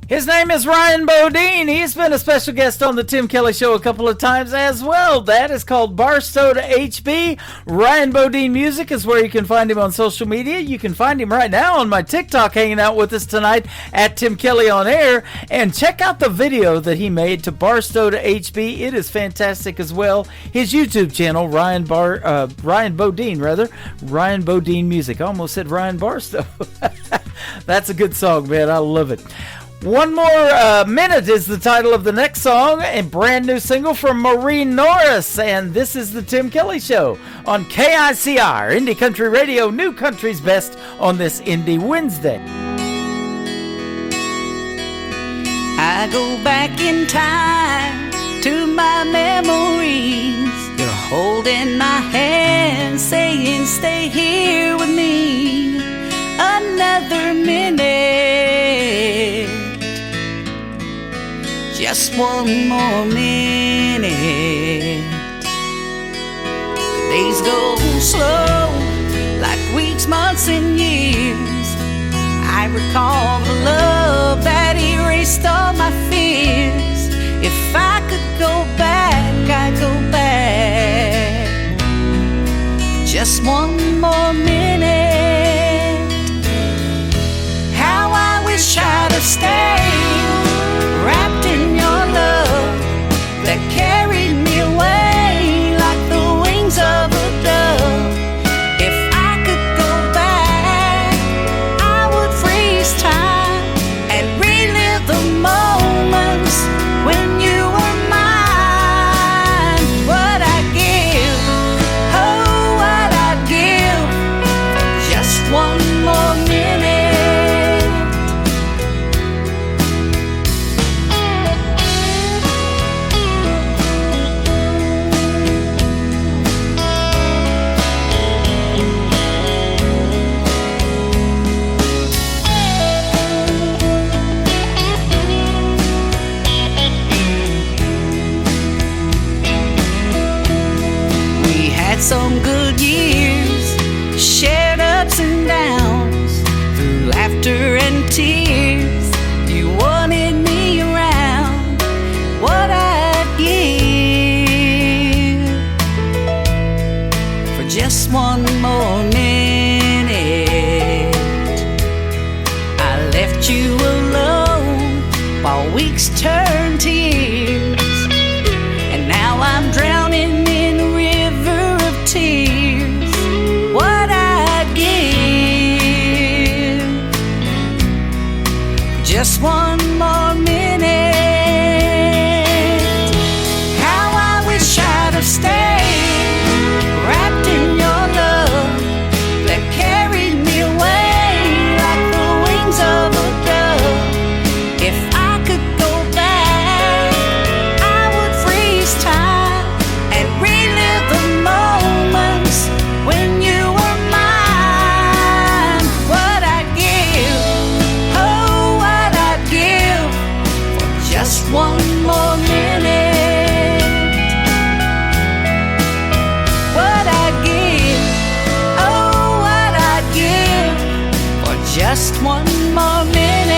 His name is Ryan Bodine. He's been a special guest on the Tim Kelly Show a couple of times as well. That is called Barstow to HB. Ryan Bodine Music is where you can find him on social media. You can find him right now on my TikTok hanging out with us tonight at Tim Kelly on Air. And check out the video that he made to Barstow to HB. It is fantastic as well. His YouTube channel, Ryan Bodine, Ryan Bodine Music. I almost said Ryan Barstow. That's a good song, man. I love it. One More Minute is the title of the next song, a brand new single from Marie Norris, and this is the Tim Kelly Show on KICR, Indie Country Radio, New Country's Best on this Indie Wednesday. I go back in time to my memories. You're holding my hand, saying stay here with me another minute. Just one more minute. The days go slow, like weeks, months, and years. I recall the love that erased all my fears. If I could go back, I'd go back. Just one more minute. How I wish I'd have stayed, wrapped in your love that carried me away like the wings of a dove. If I could go back, I would freeze time and relive the moments when you were mine. What I'd give, oh, what I'd give for just one more minute. Some good years, shared ups and downs, through laughter and tears. You wanted me around. What I'd give for just one more minute. I left you alone while weeks turned to years, and now I'm drowning in a river of tears. What I'd give for just one more minute. How I wish I'd have stayed, wrapped in your love that carried me away like the just one more minute.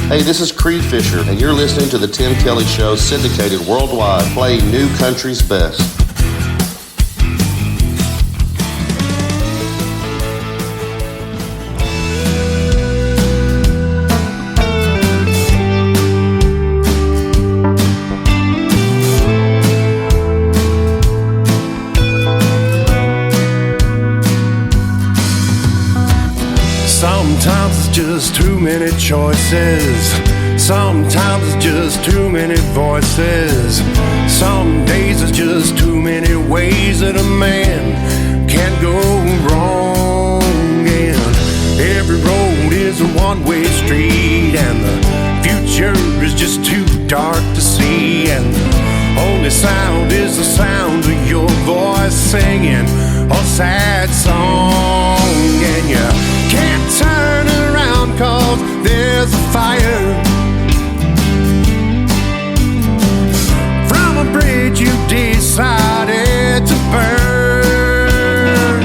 Hey, this is Creed Fisher, and you're listening to The Tim Kelly Show, syndicated worldwide, playing new country's best. Sometimes it's just too many choices. Sometimes it's just too many voices. Some days it's just too many ways that a man can go wrong. And every road is a one-way street, and the future is just too dark to see. And the only sound is the sound of your voice singing a sad song. And you can't turn around 'cause there's a fire from a bridge you decided to burn.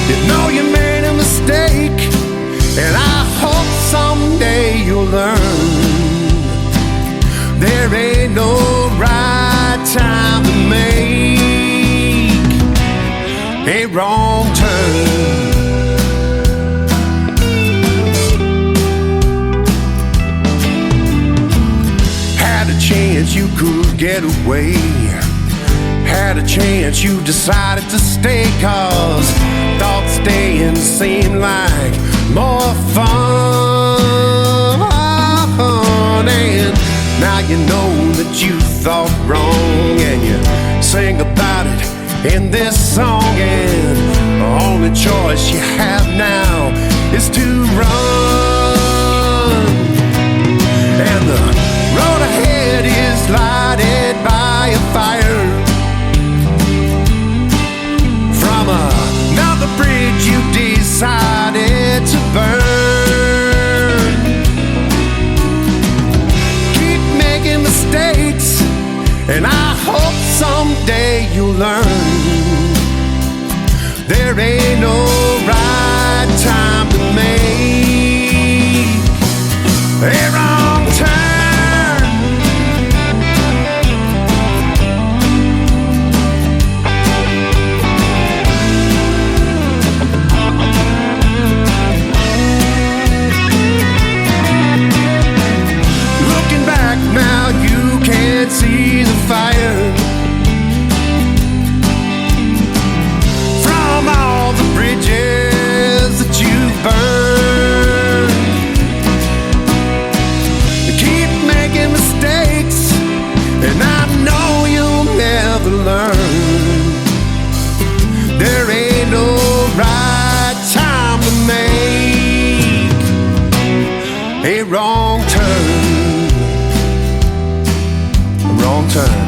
You know you made a mistake, and I hope someday you'll learn there ain't no right time to make a wrong turn. Had a chance you could get away. Had a chance you decided to stay, 'cause thought staying seemed like more fun. And now you know that you thought wrong, and you sing about it in this song. And the only choice you have now is to run. And the road ahead is lighted by a fire from another bridge you decided to burn. Keep making mistakes, and I hope someday you'll learn there ain't no right time to make a wrong turn. Looking back now, you can't see the fire from all the bridges that you've burned. You keep making mistakes, and I know you'll never learn there ain't no right time to make a wrong turn. A wrong turn.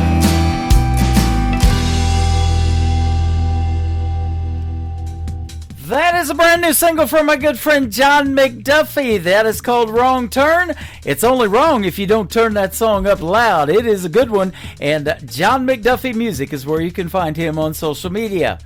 That is a brand new single from my good friend John McDuffie. That is called Wrong Turn. It's only wrong if you don't turn that song up loud. It is a good one, and John McDuffie Music is where you can find him on social media.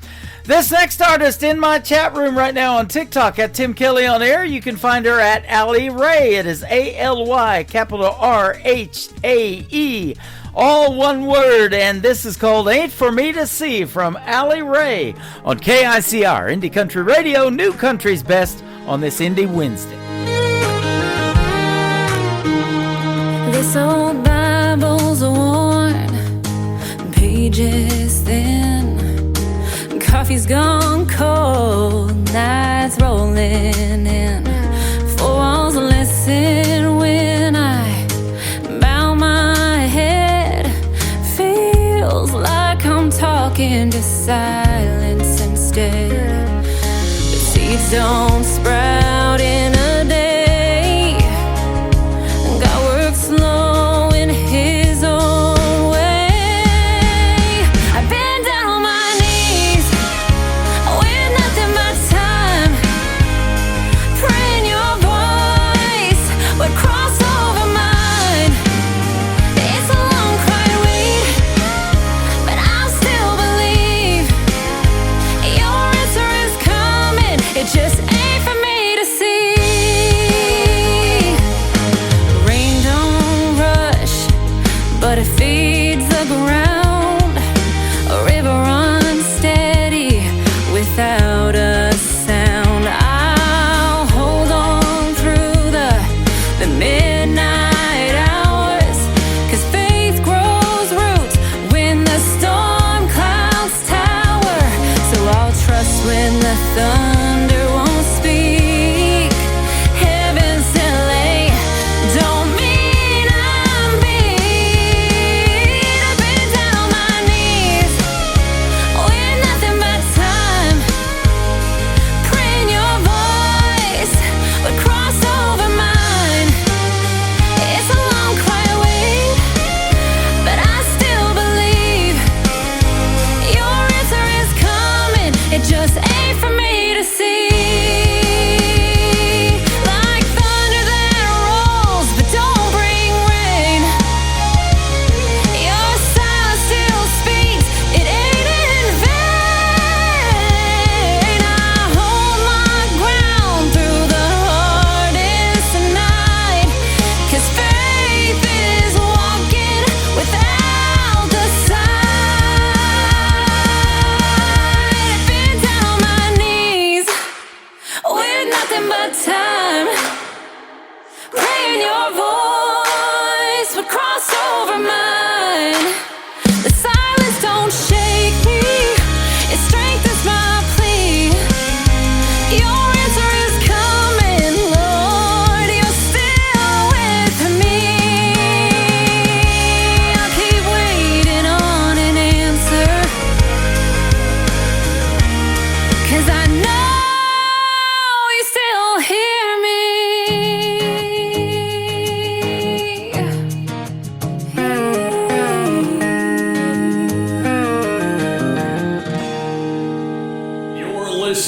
This next artist in my chat room right now on TikTok at Tim Kelly on Air, you can find her at Allie Ray. It is ALY, capital RHAE. All one word, and this is called Ain't For Me To See from Allie Ray on KICR, Indie Country Radio, New Country's Best on this Indie Wednesday. This old Bible's worn, pages thin, coffee's gone cold, nights rolling in, four walls listen when I bow my head, feels like I'm talking to silence instead. The seeds don't sprout in a day, God works slow in His own way. I've been down on my knees with nothing but time, praying Your voice would cross over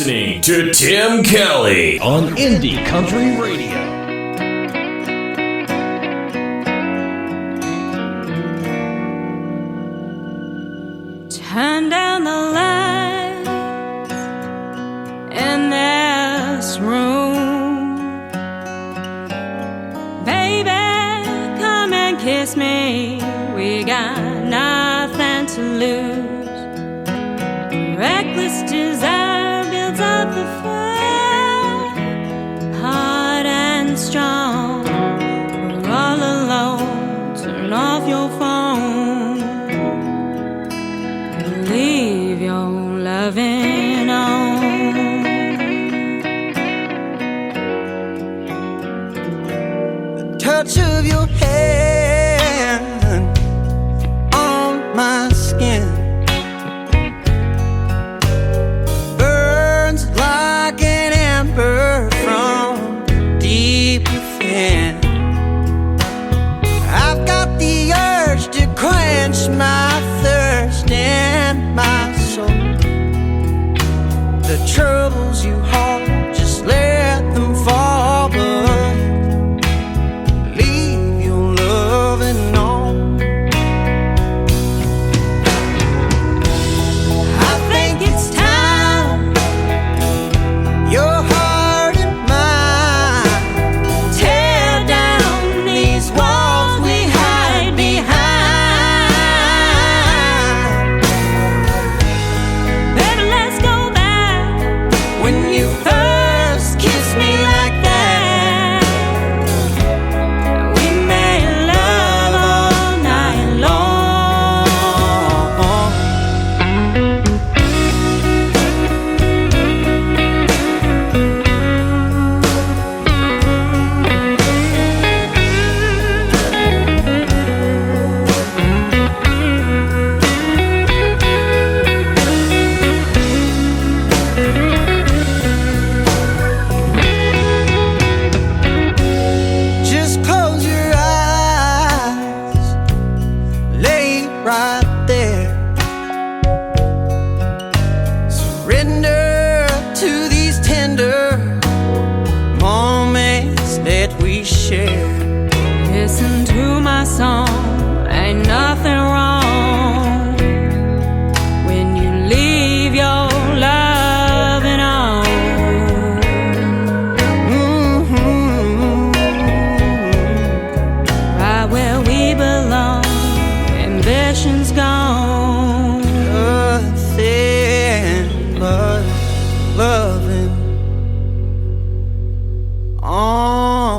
listening to Tim Kelly on Indie Country Radio. Turn down the lights in this room. Baby, come and kiss me. We got nothing to lose. Reckless desire builds up the fire, hard and strong. We're all alone. Turn off your phone. Leave your loving on. The touch of your hand on my skin burns like an ember from deep within. I've got the urge to quench my thirst and my soul. The troubles you hold, just let them fall, but leave your loving on. I think it's time your heart and mine tear down these walls we hide behind. Baby, let's go back when you first kissed me like that. We made love all night long. Just close your eyes, lay right there. Surrender to these tender moments that we share. Listen to my song, ain't nothing wrong when you leave your loving on. Right where we belong, ambition's gone. Nothing but loving on.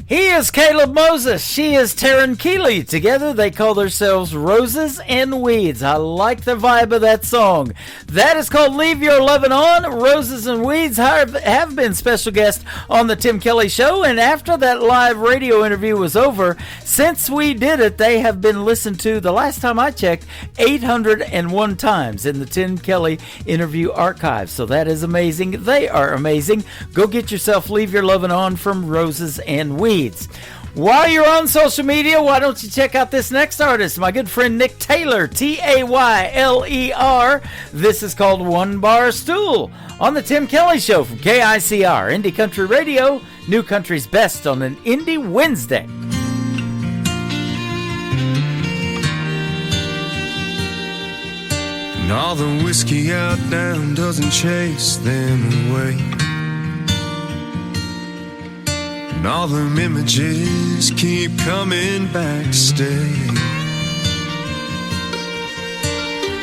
He is Caleb Moses. She is Taryn Keeley. Together they call themselves Roses and Weeds. I like the vibe of that song. That is called Leave Your Lovin' On. Roses and Weeds have been special guests on the Tim Kelly Show, and after that live radio interview was over, since we did it, they have been listened to, the last time I checked, 801 times in the Tim Kelly interview archive. So that is amazing. They are amazing. Go get yourself Leave Your Lovin' On from Roses and Weeds. While you're on social media, why don't you check out this next artist, my good friend Nick Taylor, Tayler. This is called One Bar Stool on the Tim Kelly Show from KICR, Indie Country Radio, New Country's best on an Indie Wednesday. And all the whiskey out down doesn't chase them away. And all them images keep coming back to stay.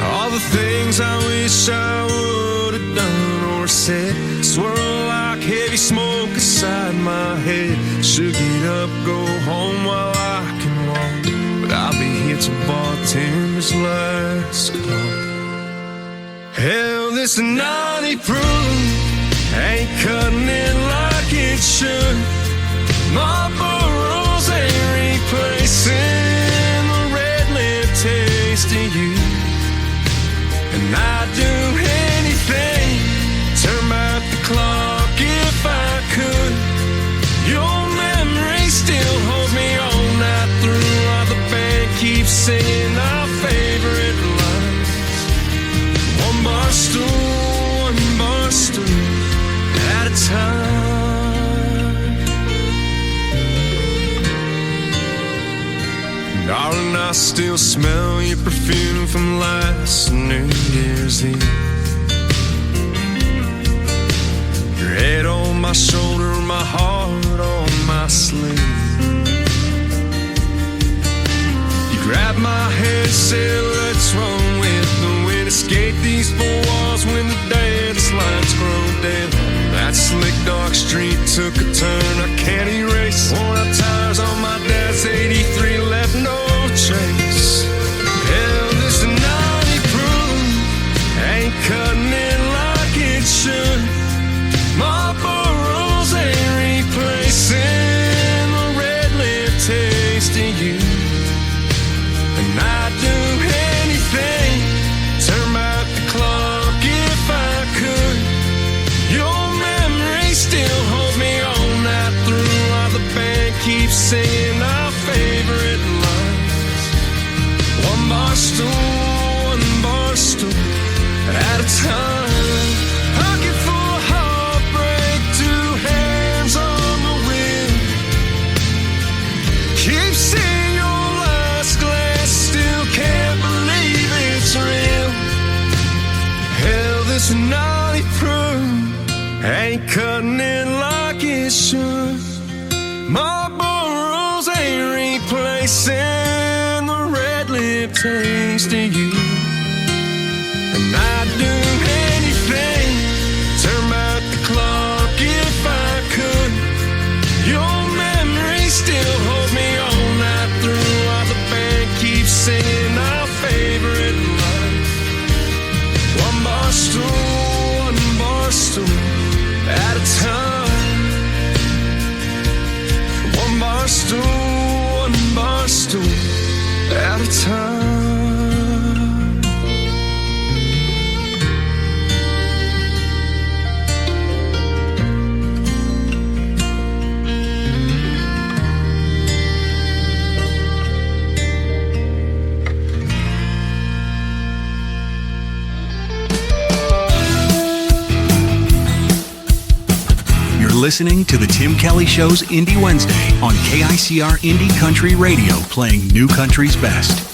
All the things I wish I would have done or said swirl like heavy smoke inside my head. Should get up, go home while I can walk, but I'll be here till bartender's last call. Hell, this naughty proof ain't cutting it like it should. Marlboro's ain't replacing the red lip taste of you. And I'd do anything singing our favorite lines. One bar stool at a time. Darling, I still smell your perfume from last New Year's Eve. Your head on my shoulder, my heart on my sleeve. You grabbed my hand, said let's run with the wind. Escape these four walls when the dance lights grow dim. That slick dark street took a turn I can't erase. Worn out tires on my dad's 83 left no trace. Hell, this 90 proof ain't cutting it like it should. Marlboro's ain't replacing the red lip taste of you. And I'd do anything, turn back the clock if I could. Your memory still holds me all night through, while the band keeps singing our favorite lines. One bar stool at a time. Pocket full of heartbreak, two hands on the wheel. Keep seeing your last glass, still can't believe it's real. Hell, this 90 proof ain't cutting it like it should. Marlboro's ain't replacing the red lip taste of you. And I'd do anything, turn back the clock if I could. Your memory still holds me all night through, while the band keeps singing our favorite line. One bar stool at a time. One bar stool at a time. Listening to the Tim Kelly Show's Indie Wednesday on KICR Indie Country Radio, playing new country's best.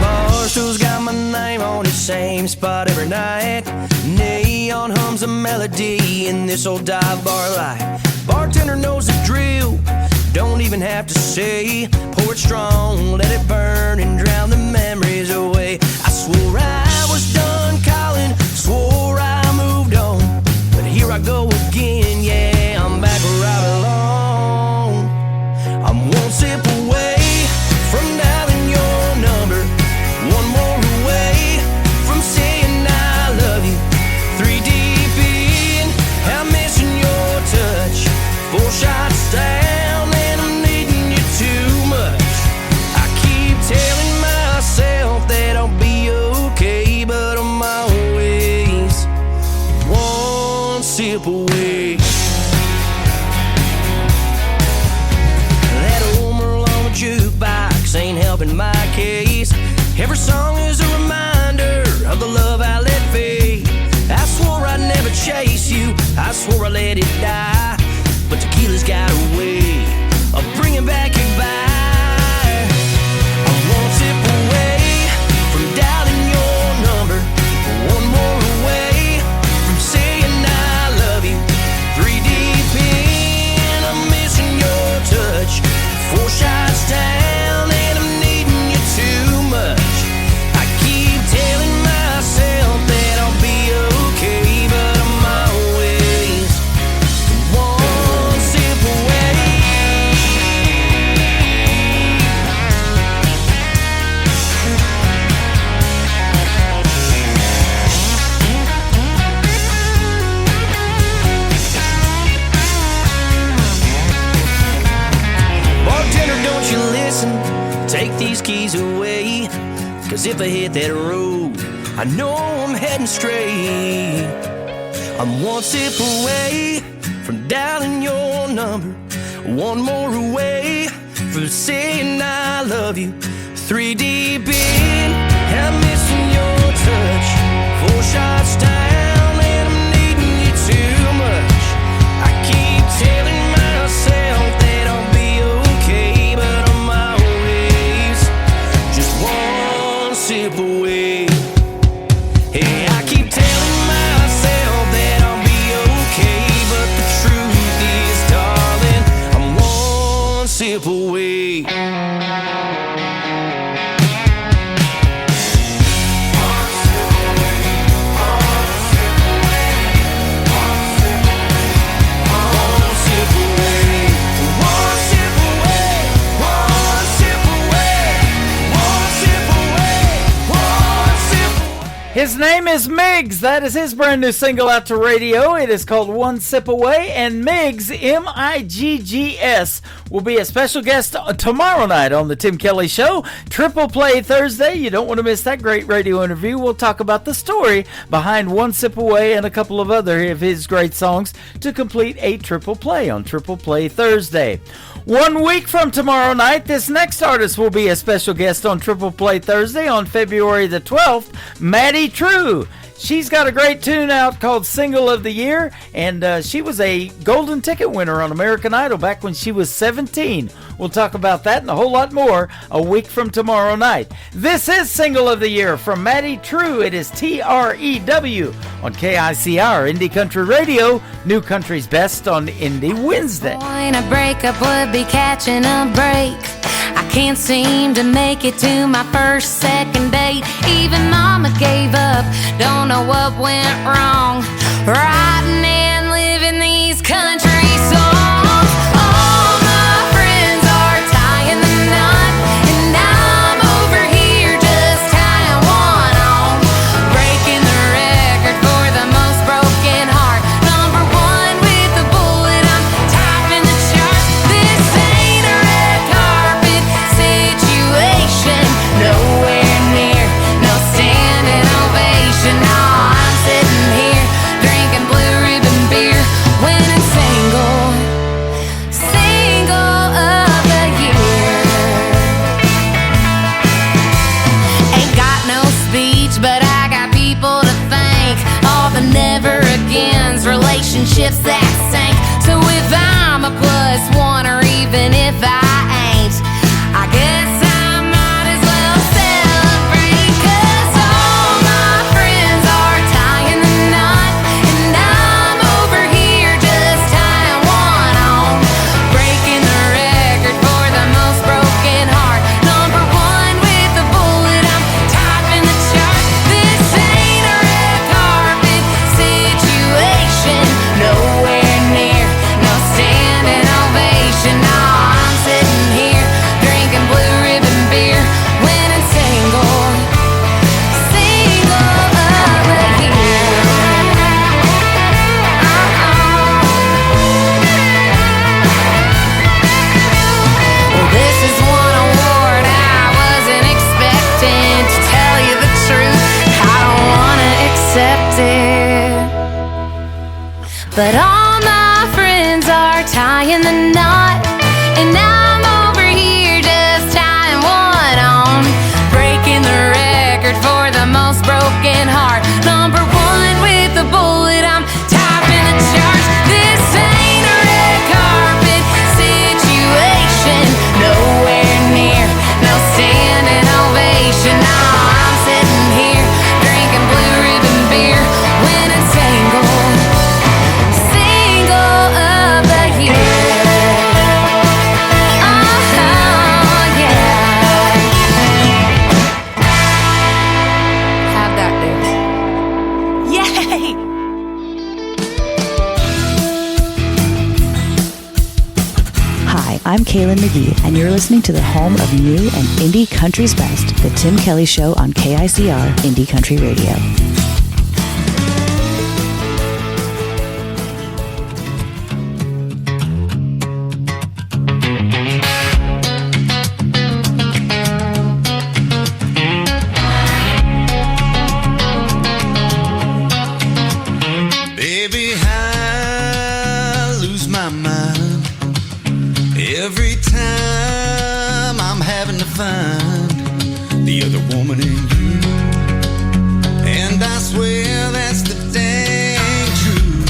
Barstool's got my name on the same spot every night. Neon hums a melody in this old dive bar light. Bartender knows the drill, don't even have to say. Pour it strong, let it burn and drown the memories away. I swore I was done calling, swore I moved on, but here I go again, yeah, I'm back where I belong. I'm one sip away from dialing your number, one more away from saying I love you. 3 deep in, I'm missing your touch. 4 shots down and I'm needing you too much. I keep telling myself that I'll be okay, but I'm always one sip away. That old Merlot jukebox ain't helping my case. Every song is a reminder of the love I let fade. I swore I'd never chase you, I swore I let it die, but tequila's got a way of bringing back your vibe. I won't sip away from dialing your number, one more away from saying I love you. 3 deep in, I'm missing your touch. 4 shots down and I'm needing you too much. I keep telling myself that I'll be okay, but I'm always these keys away. 'Cause if I hit that road, I know I'm heading straight. I'm one sip away from dialing your number, one more away from saying I love you. 3 deep in, I'm missing your touch. 4 shots down and I'm needing you too much. I keep telling myself that I'll be okay, but I'm always just one sip away. Hey, I keep telling myself that I'll be okay, but the truth is, darling, I'm one sip away. His name is Miggs. That is his brand new single out to radio. It is called One Sip Away, and Miggs, M-I-G-G-S, will be a special guest tomorrow night on the Tim Kelly Show. Triple Play Thursday. You don't want to miss that great radio interview. We'll talk about the story behind One Sip Away and a couple of other of his great songs to complete a triple play on Triple Play Thursday. 1 week from tomorrow night, this next artist will be a special guest on Triple Play Thursday on February the 12th, Maddie True. She's got a great tune out called Single of the Year, and she was a golden ticket winner on American Idol back when she was 17. We'll talk about that and a whole lot more a week from tomorrow night. This is Single of the Year from Maddie True. It is TREW on KICR, Indie Country Radio, New Country's Best on Indie Wednesday. Point a breakup would be catching a break. I can't seem to make it to my first, second date. Even mama gave up, don't know what went wrong. Writing and living these country songs. All my friends are tying the knot, and I'm over here just tying one on. Breaking the record for the most broken heart. Number 1 with the bullet, I'm topping the chart. This ain't a red carpet situation, nowhere near no standing ovation. No, I'm sitting here drinking blue ribbon beer, winning single of the year. Ain't got no speech, but I got people to thank. All the never agains, relationships that sank. So if I'm a +1 or even if I ain't, I guess I might as well celebrate. 'Cause all my friends are tying the knot, and I'm over here just tying one on. Breaking the record for the most broken heart. Number 1 with the bullet, I'm topping the chart. This ain't a red carpet situation, nowhere near no standing ovation. No, I'm sitting here drinking blue ribbon beer, winning single of the year. Well, this is one award I wasn't expecting. To tell you the truth, I don't wanna accept it. But all my friends are tying the knot, and I'm over here just tying one on. Breaking the record for the most broken heart. Number 1 with the bullet, I'm topping the charts. This ain't a red carpet situation, nowhere near no standing ovation. No, I'm sitting here drinking blue ribbon beer, winning single of the year. Oh, yeah. How'd that do? Yay! Hi, I'm Kaylin McGee, and you're listening to the home of new and indie country's best, The Tim Kelly Show on KICR Indie Country Radio. find the other woman in you. And I swear that's the dang truth.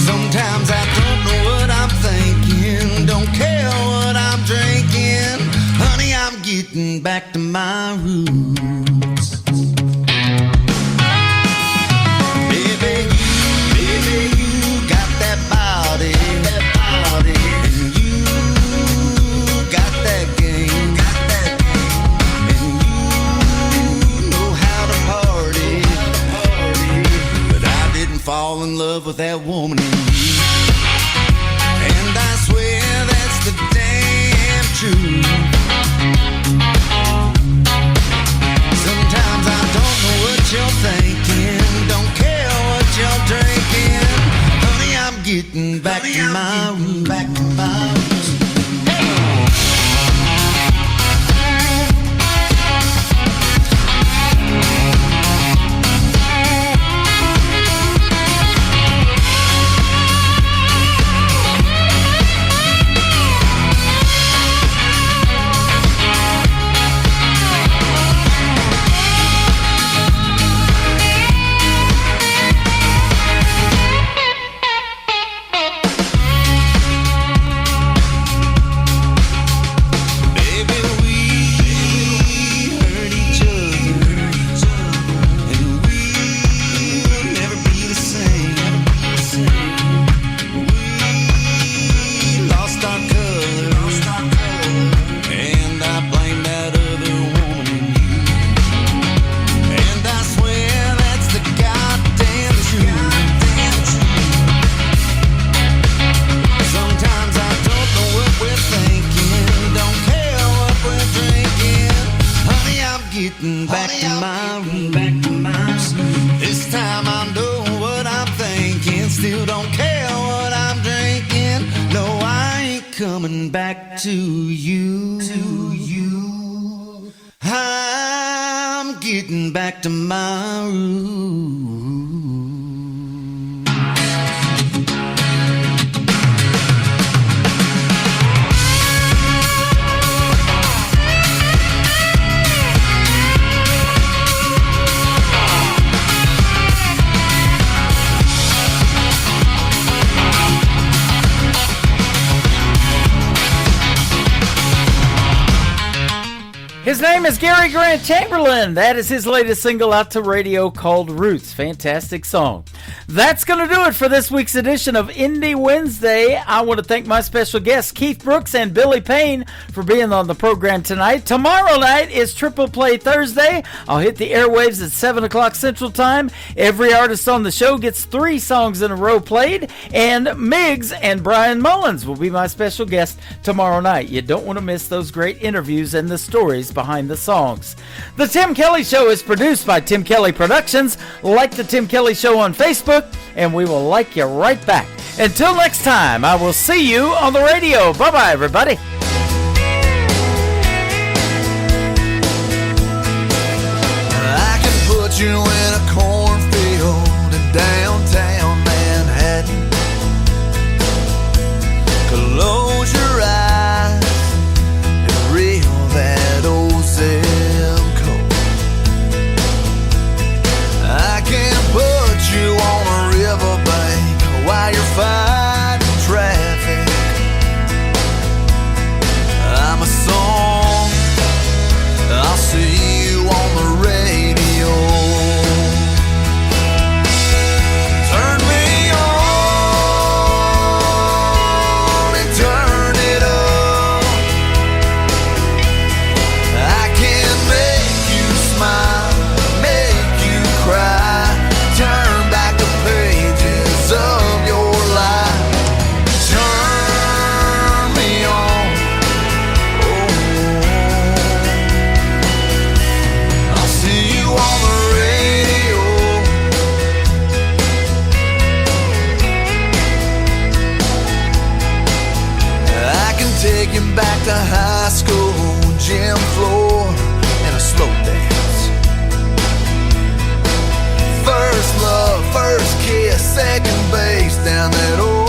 Sometimes I don't know what I'm thinking, don't care what I'm drinking. Honey, I'm getting back to my roots. Baby, you got that body, and you got that game, and you know how to party. But I didn't fall in love with that woman in you, and I swear that's the damn truth. Sometimes I don't know what you're thinking, don't care what you're drinking. Honey, I'm getting back to my roots. Back to my roots. Getting back to my roots. This time I know what I'm thinking. Still don't care what I'm drinking. No, I ain't coming back to you. I'm getting back to my roots. His name is Gary Grant Chamberlain. That is his latest single out to radio called Roots. Fantastic song. That's going to do it for this week's edition of Indie Wednesday. I want to thank my special guests, Keith Brooks and Billy Payne, for being on the program tonight. Tomorrow night is Triple Play Thursday. I'll hit the airwaves at 7 o'clock Central Time. Every artist on the show gets 3 songs in a row played, and Miggs and Brian Mullins will be my special guest tomorrow night. You don't want to miss those great interviews and the stories behind the songs. The Tim Kelly Show is produced by Tim Kelly Productions. Like the Tim Kelly Show on Facebook, and we will like you right back. Until next time, I will see you on the radio. Bye-bye, everybody. I can put you in a cornfield in downtown Manhattan. Close your eyes and reel that old zip code. I can put you on a riverbank while you're fighting traffic. I'm a song, I'll see you on the radio. Turn me on and turn it up. I can make you smile, make you cry, turn back the pages of your life. Turn me on, I'll see you on the radio. I can take you back to high school, gym floor, and a slow dance. First love, first kiss, second base down that old